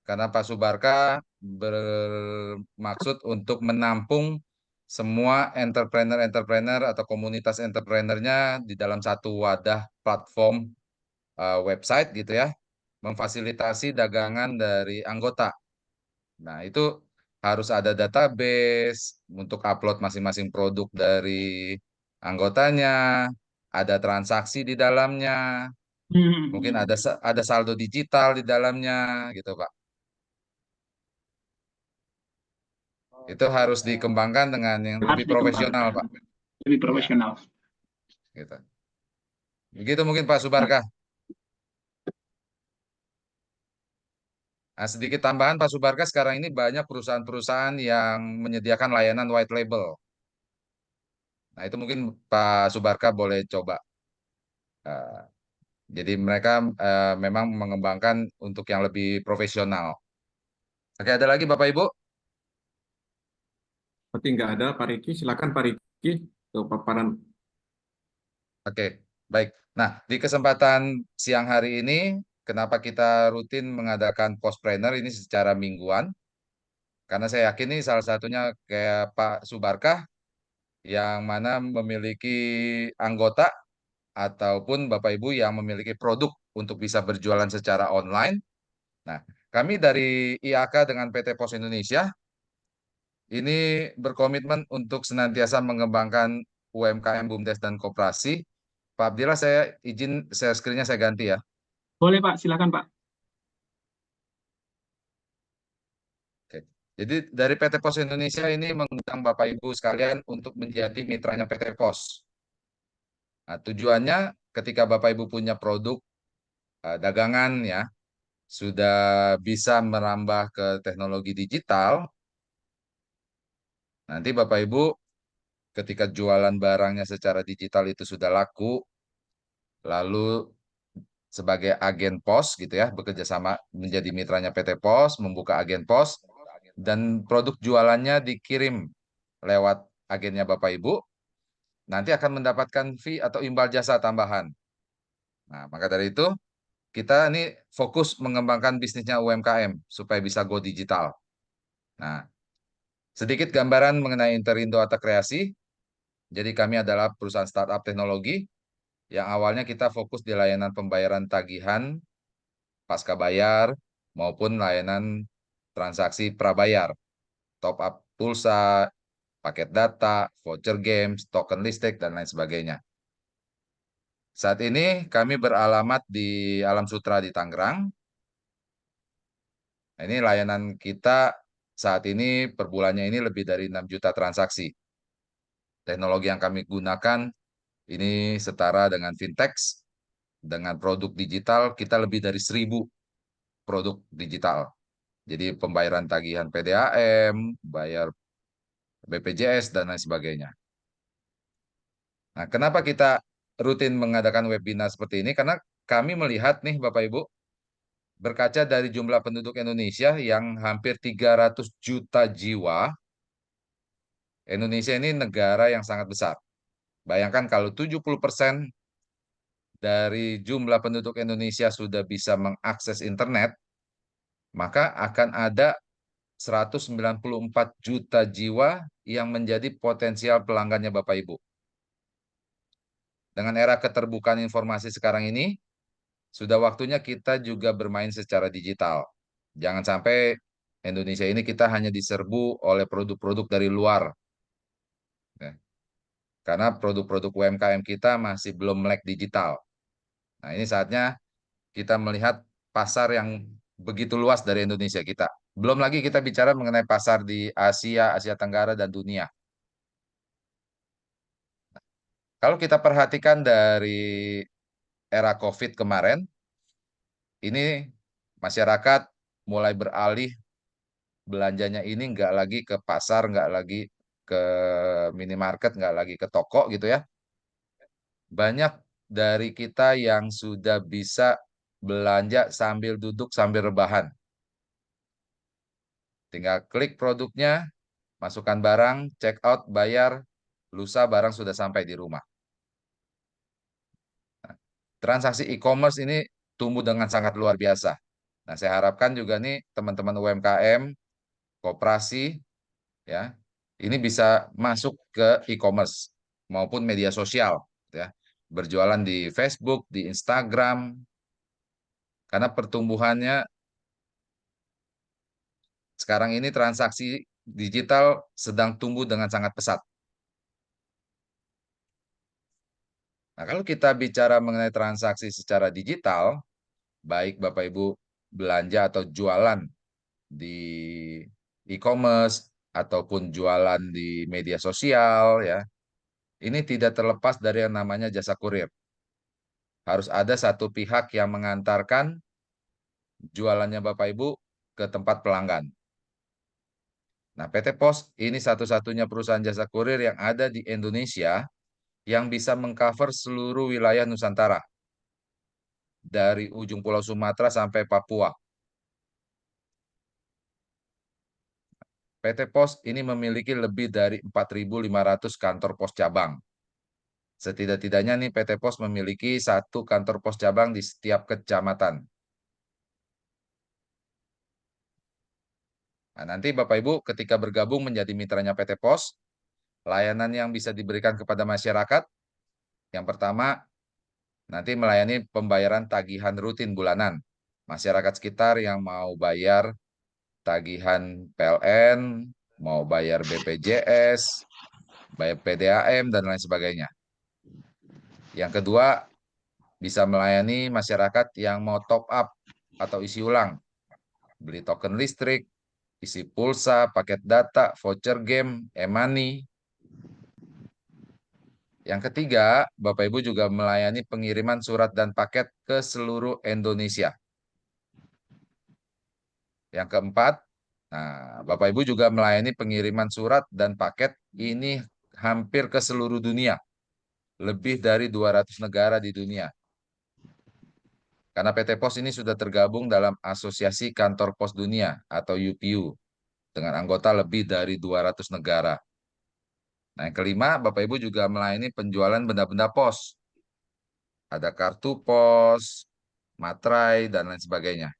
Karena Pak Subarkah bermaksud untuk menampung semua entrepreneur atau komunitas entrepreneurnya di dalam satu wadah platform website gitu ya, memfasilitasi dagangan dari anggota. Nah, itu harus ada database untuk upload masing-masing produk dari anggotanya, ada transaksi di dalamnya, mungkin ada saldo digital di dalamnya, gitu Pak. Itu harus dikembangkan dengan yang Harus lebih profesional Pak. dikembangkan. Lebih profesional. Gitu. Begitu mungkin Pak Subarkah. Nah, sedikit tambahan Pak Subarkah, sekarang ini banyak perusahaan-perusahaan yang menyediakan layanan white label. Nah, itu mungkin Pak Subarkah boleh coba. Eh, jadi mereka memang mengembangkan untuk yang lebih profesional. Oke, ada lagi Bapak Ibu? Seperti nggak ada, Pak Riki. Silakan Pak Riki ke paparan. Oke, baik. Nah, di kesempatan siang hari ini, kenapa kita rutin mengadakan postpreneur ini secara mingguan? Karena saya yakin ini salah satunya kayak Pak Subarkah, yang mana memiliki anggota ataupun Bapak Ibu yang memiliki produk untuk bisa berjualan secara online. Nah, kami dari IAK dengan PT Pos Indonesia ini berkomitmen untuk senantiasa mengembangkan UMKM, BUMDes, dan koperasi. Pak Abdillah, saya izin share screen-nya saya ganti ya. Boleh Pak, silakan Pak. Oke. Jadi dari PT Pos Indonesia ini mengundang Bapak Ibu sekalian untuk menjadi mitranya PT Pos. Nah, tujuannya ketika Bapak Ibu punya produk dagangan ya, sudah bisa merambah ke teknologi digital, nanti Bapak Ibu ketika jualan barangnya secara digital itu sudah laku, lalu sebagai agen pos gitu ya, bekerja sama menjadi mitranya PT Pos, membuka agen pos, dan produk jualannya dikirim lewat agennya Bapak Ibu, nanti akan mendapatkan fee atau imbal jasa tambahan. Nah, maka dari itu, kita ini fokus mengembangkan bisnisnya UMKM supaya bisa go digital. Nah, sedikit gambaran mengenai Interindo Atta Kreasi. Jadi kami adalah perusahaan startup teknologi yang awalnya kita fokus di layanan pembayaran tagihan, pasca bayar, maupun layanan transaksi prabayar, top up pulsa, paket data, voucher games, token listrik, dan lain sebagainya. Saat ini kami beralamat di Alam Sutra di Tangerang. Nah, ini layanan kita saat ini per bulannya ini lebih dari 6 juta transaksi. Teknologi yang kami gunakan ini setara dengan fintech, dengan produk digital kita lebih dari 1.000 produk digital. Jadi pembayaran tagihan PDAM, bayar BPJS, dan lain sebagainya. Nah, kenapa kita rutin mengadakan webinar seperti ini? Karena kami melihat nih Bapak Ibu, berkaca dari jumlah penduduk Indonesia yang hampir 300 juta jiwa, Indonesia ini negara yang sangat besar. Bayangkan kalau 70% dari jumlah penduduk Indonesia sudah bisa mengakses internet, maka akan ada 194 juta jiwa yang menjadi potensial pelanggannya Bapak Ibu. Dengan era keterbukaan informasi sekarang ini, sudah waktunya kita juga bermain secara digital. Jangan sampai Indonesia ini kita hanya diserbu oleh produk-produk dari luar. Ya. Karena produk-produk UMKM kita masih belum melek digital. Nah, ini saatnya kita melihat pasar yang begitu luas dari Indonesia kita. Belum lagi kita bicara mengenai pasar di Asia, Asia Tenggara, dan dunia. Kalau kita perhatikan dari era COVID kemarin, ini masyarakat mulai beralih belanjanya ini nggak lagi ke pasar, nggak lagi ke minimarket, nggak lagi ke toko gitu ya. Banyak dari kita yang sudah bisa belanja sambil duduk, sambil rebahan. Tinggal klik produknya, masukkan barang, check out, bayar, lusa barang sudah sampai di rumah. Nah, transaksi e-commerce ini tumbuh dengan sangat luar biasa. Nah, saya harapkan juga nih teman-teman UMKM, koperasi, ya, ini bisa masuk ke e-commerce maupun media sosial, ya, berjualan di Facebook, di Instagram, karena pertumbuhannya sekarang ini transaksi digital sedang tumbuh dengan sangat pesat. Nah, kalau kita bicara mengenai transaksi secara digital, baik Bapak Ibu belanja atau jualan di e-commerce ataupun jualan di media sosial ya, ini tidak terlepas dari yang namanya jasa kurir. Harus ada satu pihak yang mengantarkan jualannya Bapak Ibu ke tempat pelanggan. Nah, PT Pos ini satu-satunya perusahaan jasa kurir yang ada di Indonesia yang bisa mengcover seluruh wilayah Nusantara, dari ujung Pulau Sumatera sampai Papua. PT Pos ini memiliki lebih dari 4.500 kantor pos cabang. Setidak-tidaknya nih PT Pos memiliki satu kantor pos cabang di setiap kecamatan. Nah, nanti Bapak Ibu ketika bergabung menjadi mitranya PT Pos, layanan yang bisa diberikan kepada masyarakat, yang pertama, nanti melayani pembayaran tagihan rutin bulanan. Masyarakat sekitar yang mau bayar tagihan PLN, mau bayar BPJS, bayar PDAM, dan lain sebagainya. Yang kedua, bisa melayani masyarakat yang mau top up atau isi ulang, beli token listrik, isi pulsa, paket data, voucher game, e-money. Yang ketiga, Bapak Ibu juga melayani pengiriman surat dan paket ke seluruh Indonesia. Yang keempat, nah, Bapak Ibu juga melayani pengiriman surat dan paket ini hampir ke seluruh dunia. Lebih dari 200 negara di dunia. Karena PT Pos ini sudah tergabung dalam Asosiasi Kantor Pos Dunia atau UPU dengan anggota lebih dari 200 negara. Nah, yang kelima, Bapak Ibu juga melayani penjualan benda-benda pos. Ada kartu pos, materai, dan lain sebagainya.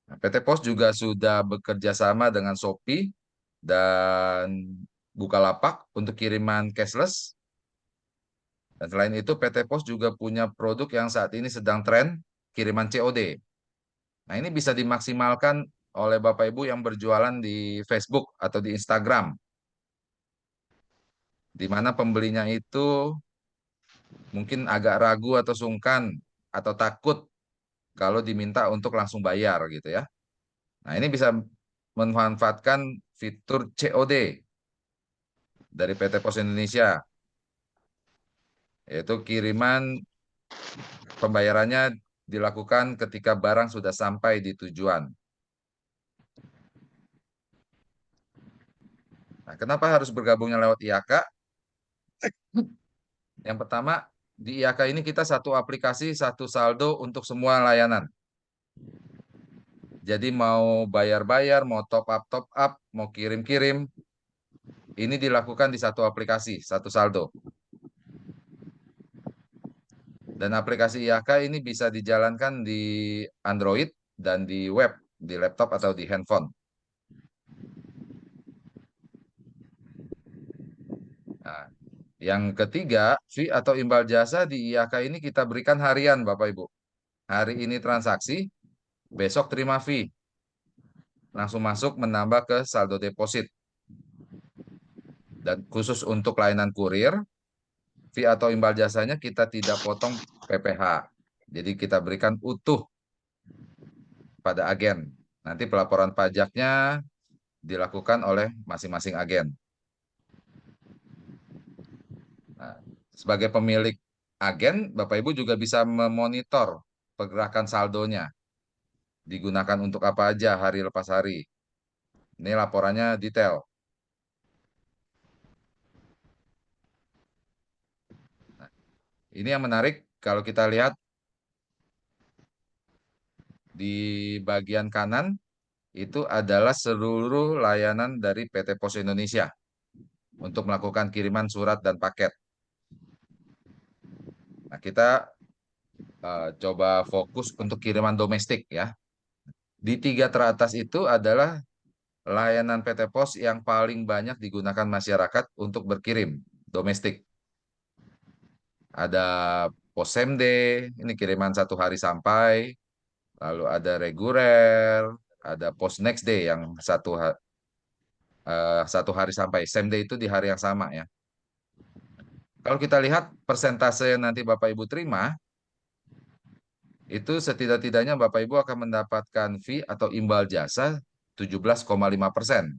Nah, PT Pos juga sudah bekerja sama dengan Shopee dan Bukalapak untuk kiriman cashless. Dan selain itu, PT Pos juga punya produk yang saat ini sedang tren, kiriman COD. Nah, ini bisa dimaksimalkan oleh Bapak Ibu yang berjualan di Facebook atau di Instagram, di mana pembelinya itu mungkin agak ragu atau sungkan atau takut kalau diminta untuk langsung bayar gitu ya. Nah, ini bisa memanfaatkan fitur COD dari PT Pos Indonesia, yaitu kiriman pembayarannya dilakukan ketika barang sudah sampai di tujuan. Nah, kenapa harus bergabungnya lewat IAKA? Yang pertama, di IAKA ini kita satu aplikasi, satu saldo untuk semua layanan. Jadi mau bayar-bayar, mau top up, mau kirim-kirim, ini dilakukan di satu aplikasi, satu saldo. Dan aplikasi IAKA ini bisa dijalankan di Android dan di web, di laptop atau di handphone. Nah, yang ketiga, fee atau imbal jasa di IAKA ini kita berikan harian, Bapak Ibu. Hari ini transaksi, besok terima fee. Langsung masuk menambah ke saldo deposit. Dan khusus untuk layanan kurir, fee atau imbal jasanya kita tidak potong PPh. Jadi kita berikan utuh pada agen. Nanti pelaporan pajaknya dilakukan oleh masing-masing agen. Nah, sebagai pemilik agen, Bapak Ibu juga bisa memonitor pergerakan saldonya. Digunakan untuk apa aja hari lepas hari. Ini laporannya detail. Nah, ini yang menarik kalau kita lihat di bagian kanan itu adalah seluruh layanan dari PT Pos Indonesia untuk melakukan kiriman surat dan paket. Nah, kita coba fokus untuk kiriman domestik ya. Di tiga teratas itu adalah layanan PT Pos yang paling banyak digunakan masyarakat untuk berkirim domestik. Ada Pos Same Day, ini kiriman 1 hari sampai. Lalu ada reguler, ada post next day yang satu hari sampai same day itu di hari yang sama ya. Kalau kita lihat persentase yang nanti Bapak Ibu terima, itu setidak-tidaknya Bapak Ibu akan mendapatkan fee atau imbal jasa 17,5%.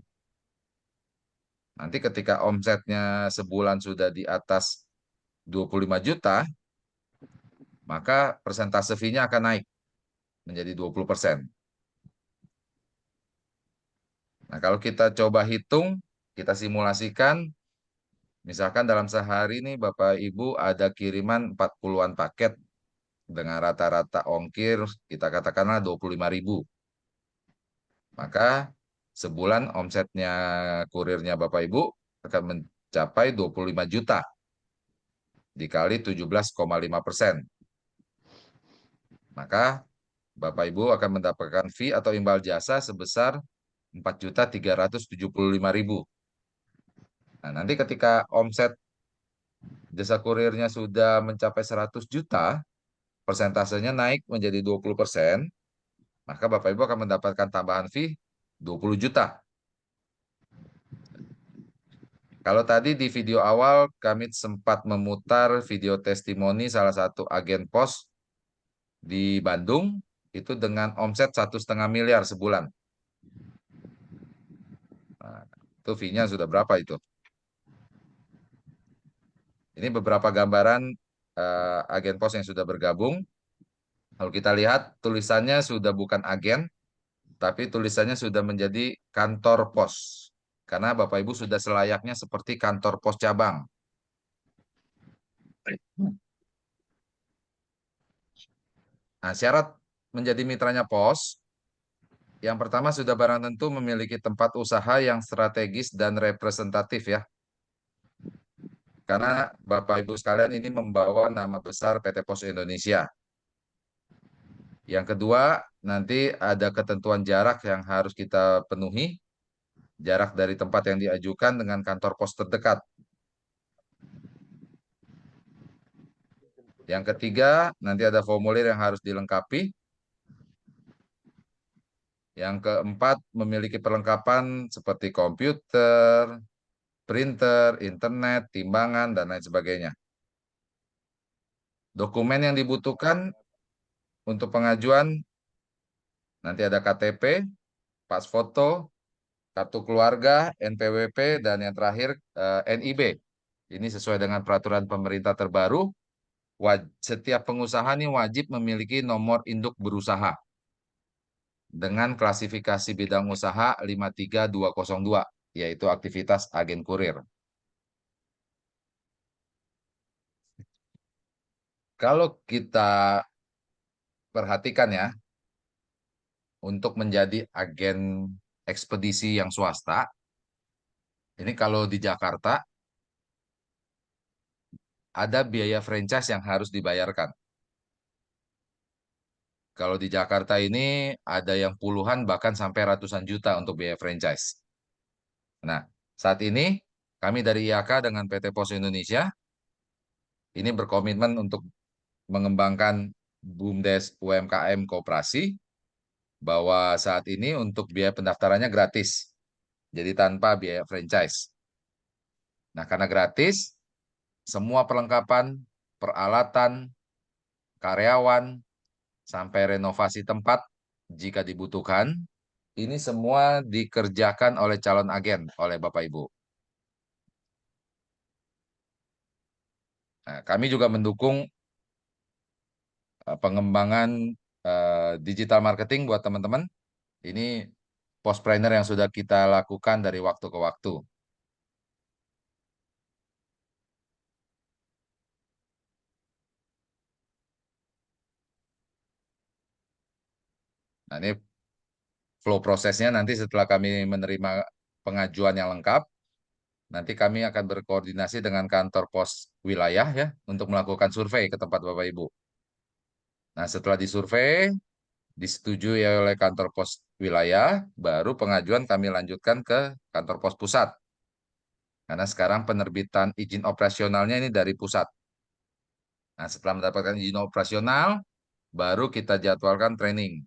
Nanti ketika omsetnya sebulan sudah di atas 25 juta, maka persentase fee-nya akan naik menjadi 20%. Nah, kalau kita coba hitung, kita simulasikan, misalkan dalam sehari ini Bapak Ibu ada kiriman 40-an paket dengan rata-rata ongkir, kita katakanlah 25.000. Maka sebulan omsetnya kurirnya Bapak Ibu akan mencapai 25 juta dikali 17,5%. Maka Bapak Ibu akan mendapatkan fee atau imbal jasa sebesar 4.375.000. Nah, nanti ketika omset jasa kurirnya sudah mencapai 100 juta, persentasenya naik menjadi 20%, maka Bapak Ibu akan mendapatkan tambahan fee 20 juta. Kalau tadi di video awal kami sempat memutar video testimoni salah satu agen pos di Bandung itu dengan omset 1,5 miliar sebulan. Nah, itu fee-nya sudah berapa itu? Ini beberapa gambaran agen pos yang sudah bergabung. Kalau kita lihat tulisannya sudah bukan agen, tapi tulisannya sudah menjadi kantor pos. Karena Bapak Ibu sudah selayaknya seperti kantor pos cabang. Nah, syarat menjadi mitranya pos, yang pertama sudah barang tentu memiliki tempat usaha yang strategis dan representatif ya. Karena Bapak Ibu sekalian ini membawa nama besar PT Pos Indonesia. Yang kedua, nanti ada ketentuan jarak yang harus kita penuhi. Jarak dari tempat yang diajukan dengan kantor pos terdekat. Yang ketiga, nanti ada formulir yang harus dilengkapi. Yang keempat, memiliki perlengkapan seperti komputer, printer, internet, timbangan, dan lain sebagainya. Dokumen yang dibutuhkan untuk pengajuan, nanti ada KTP, pas foto, kartu keluarga, NPWP, dan yang terakhir NIB. Ini sesuai dengan peraturan pemerintah terbaru. Setiap pengusaha ini wajib memiliki nomor induk berusaha dengan klasifikasi bidang usaha 53202, yaitu aktivitas agen kurir. Kalau kita perhatikan ya, untuk menjadi agen ekspedisi yang swasta, ini kalau di Jakarta, ada biaya franchise yang harus dibayarkan. Kalau di Jakarta ini ada yang puluhan bahkan sampai ratusan juta untuk biaya franchise. Nah, saat ini kami dari IAK dengan PT Pos Indonesia ini berkomitmen untuk mengembangkan BUMDes UMKM Koperasi bahwa saat ini untuk biaya pendaftarannya gratis. Jadi tanpa biaya franchise. Nah, karena gratis, semua perlengkapan, peralatan, karyawan, sampai renovasi tempat jika dibutuhkan, ini semua dikerjakan oleh calon agen, oleh Bapak Ibu. Nah, kami juga mendukung pengembangan digital marketing buat teman-teman. Ini postpreneur yang sudah kita lakukan dari waktu ke waktu. Nah, ini flow prosesnya nanti setelah kami menerima pengajuan yang lengkap, nanti kami akan berkoordinasi dengan kantor pos wilayah ya untuk melakukan survei ke tempat Bapak Ibu. Nah, setelah disurvei, disetujui oleh kantor pos wilayah, baru pengajuan kami lanjutkan ke kantor pos pusat. Karena sekarang penerbitan izin operasionalnya ini dari pusat. Nah, setelah mendapatkan izin operasional, baru kita jadwalkan training.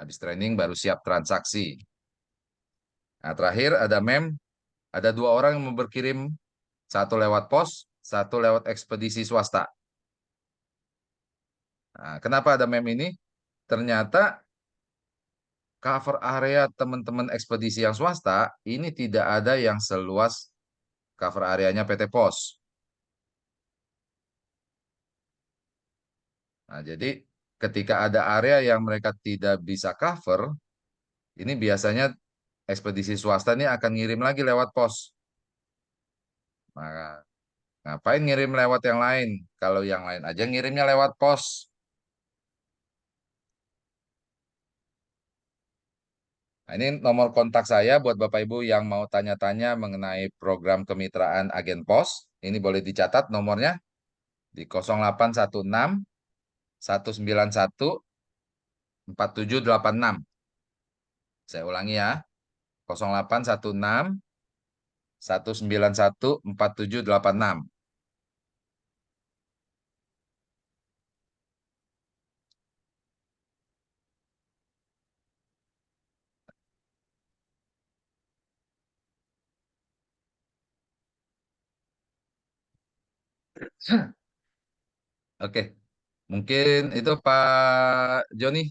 Habis training baru siap transaksi. Nah, terakhir ada mem, ada 2 orang yang berkirim, satu lewat pos, satu lewat ekspedisi swasta. Nah, kenapa ada mem ini? Ternyata cover area teman-teman ekspedisi yang swasta ini tidak ada yang seluas cover areanya PT Pos. Nah, jadi ketika ada area yang mereka tidak bisa cover, ini biasanya ekspedisi swasta ini akan ngirim lagi lewat pos. Nah, ngapain ngirim lewat yang lain? Kalau yang lain aja ngirimnya lewat pos. Nah, ini nomor kontak saya buat Bapak Ibu yang mau tanya-tanya mengenai program kemitraan agen pos. Ini boleh dicatat nomornya di 0816 191 4786. Saya ulangi ya. 0816 191 4786. Oke, mungkin itu Pak Joni.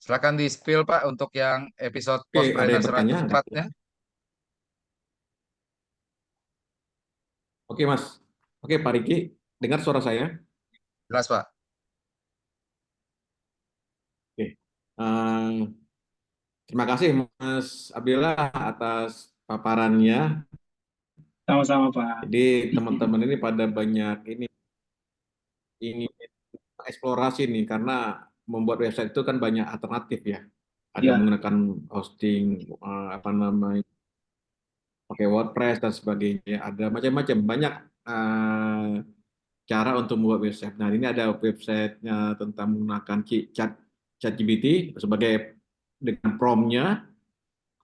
Silakan di-spill Pak untuk yang episode Oke, ada Postpreneur yang bertanya? 104-nya. Oke, Mas. Oke, Pak Riki, dengar suara saya? Jelas Pak. Oke. Terima kasih Mas Abdillah atas paparannya. Sama-sama Pak. Jadi teman-teman ini pada banyak ini eksplorasi nih karena membuat website itu kan banyak alternatif ya. Ada Ya. menggunakan hosting apa namanya pakai WordPress dan sebagainya. Ada macam-macam banyak cara untuk membuat website. Nah ini ada websitenya tentang menggunakan ChatGPT sebagai dengan prompt-nya,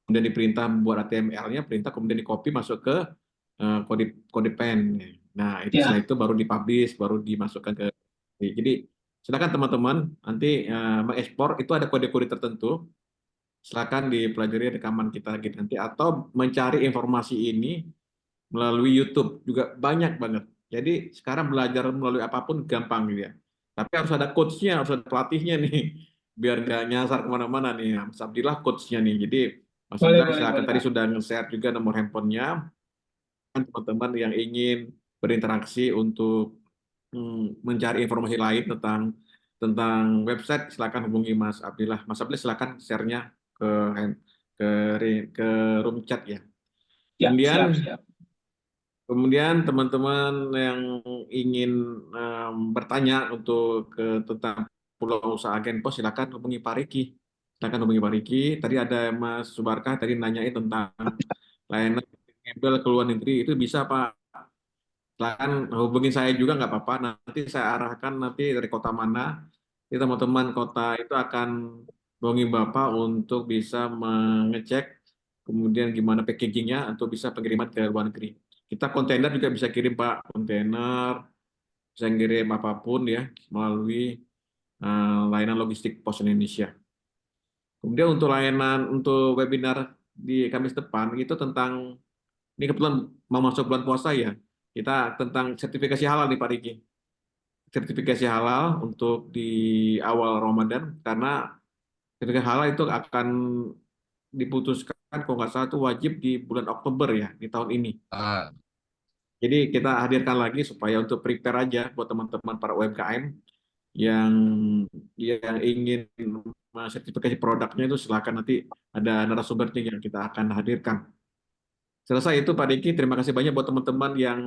kemudian diperintah membuat HTML-nya, perintah kemudian di copy masuk ke kode pen. Nah itu setelah itu baru dipublish, baru dimasukkan ke. Jadi silakan teman-teman nanti mengekspor itu ada kode-kode tertentu. Silakan dipelajari rekaman kita lagi nanti atau mencari informasi ini melalui YouTube juga banyak banget. Jadi sekarang belajar melalui apapun gampang gitu ya. Tapi harus ada coach-nya, harus ada pelatihnya nih, biar nggak nyasar kemana-mana nih. Mas Abdillah coach-nya nih. Jadi Mas Abdillah silakan tadi sudah nge-share juga nomor handphonenya. Teman-teman yang ingin berinteraksi untuk mencari informasi lain tentang website, silakan hubungi Mas Abdillah. Mas Abdillah silakan share-nya ke room chat ya. Kemudian Siap. Kemudian teman-teman yang ingin bertanya tentang Pulau Usaha Agen Pos, silakan hubungi Pak Riki. Silakan hubungi Pak Riki. Tadi ada Mas Subarkah tadi nanyain tentang layanan email ke luar negeri, itu bisa Pak. Silakan hubungin saya juga nggak apa-apa. Nanti saya arahkan nanti dari kota mana. Jadi teman-teman kota itu akan hubungi Bapak untuk bisa mengecek kemudian gimana packagingnya untuk bisa pengiriman ke luar negeri. Kita kontainer juga bisa kirim Pak, kontainer, bisa kirim apapun ya melalui layanan logistik Pos Indonesia. Kemudian untuk layanan untuk webinar di Kamis depan itu tentang, ini kebetulan mau masuk bulan puasa ya, kita tentang sertifikasi halal nih Pak Riki. Sertifikasi halal untuk di awal Ramadan, karena sertifikasi halal itu akan diputuskan kalau nggak salah itu wajib di bulan Oktober ya, di tahun ini. Jadi kita hadirkan lagi supaya untuk prepare aja buat teman-teman para UMKM yang ingin sertifikasi produknya itu silakan, nanti ada narasumbernya yang kita akan hadirkan. Selesai itu Pak Diki, terima kasih banyak buat teman-teman yang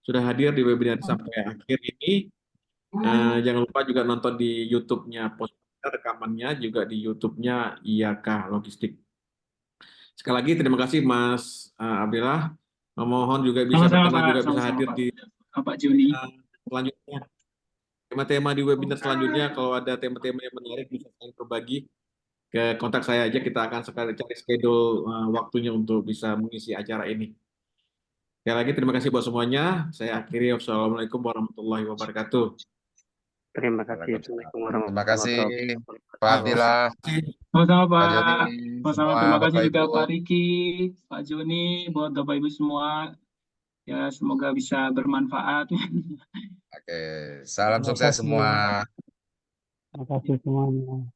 sudah hadir di webinar sampai akhir ini. Jangan lupa juga nonton di YouTube-nya Postpreneur, rekamannya juga di YouTube-nya IAK Logistik. Sekali lagi terima kasih Mas Abdillah. Mohon juga bisa bisa hadir di Pak Joni. Selanjutnya. Tema-tema di webinar selanjutnya, kalau ada tema-tema yang menarik bisa saling berbagi ke kontak saya aja, kita akan sekali cari schedule waktunya untuk bisa mengisi acara ini. Sekali lagi terima kasih buat semuanya. Saya akhiri. Wassalamualaikum warahmatullahi wabarakatuh. Terima kasih. Assalamualaikum warahmatullahi Terima kasih Pak Abdillah, Sama-sama Pak Pak. Joni, Sama-sama. semua Terima kasih Bapak juga Ibu. Pak Riki, Pak Joni, buat Bapak Ibu semua. Ya, semoga bisa bermanfaat. Oke, salam sukses semua. Terima kasih semuanya.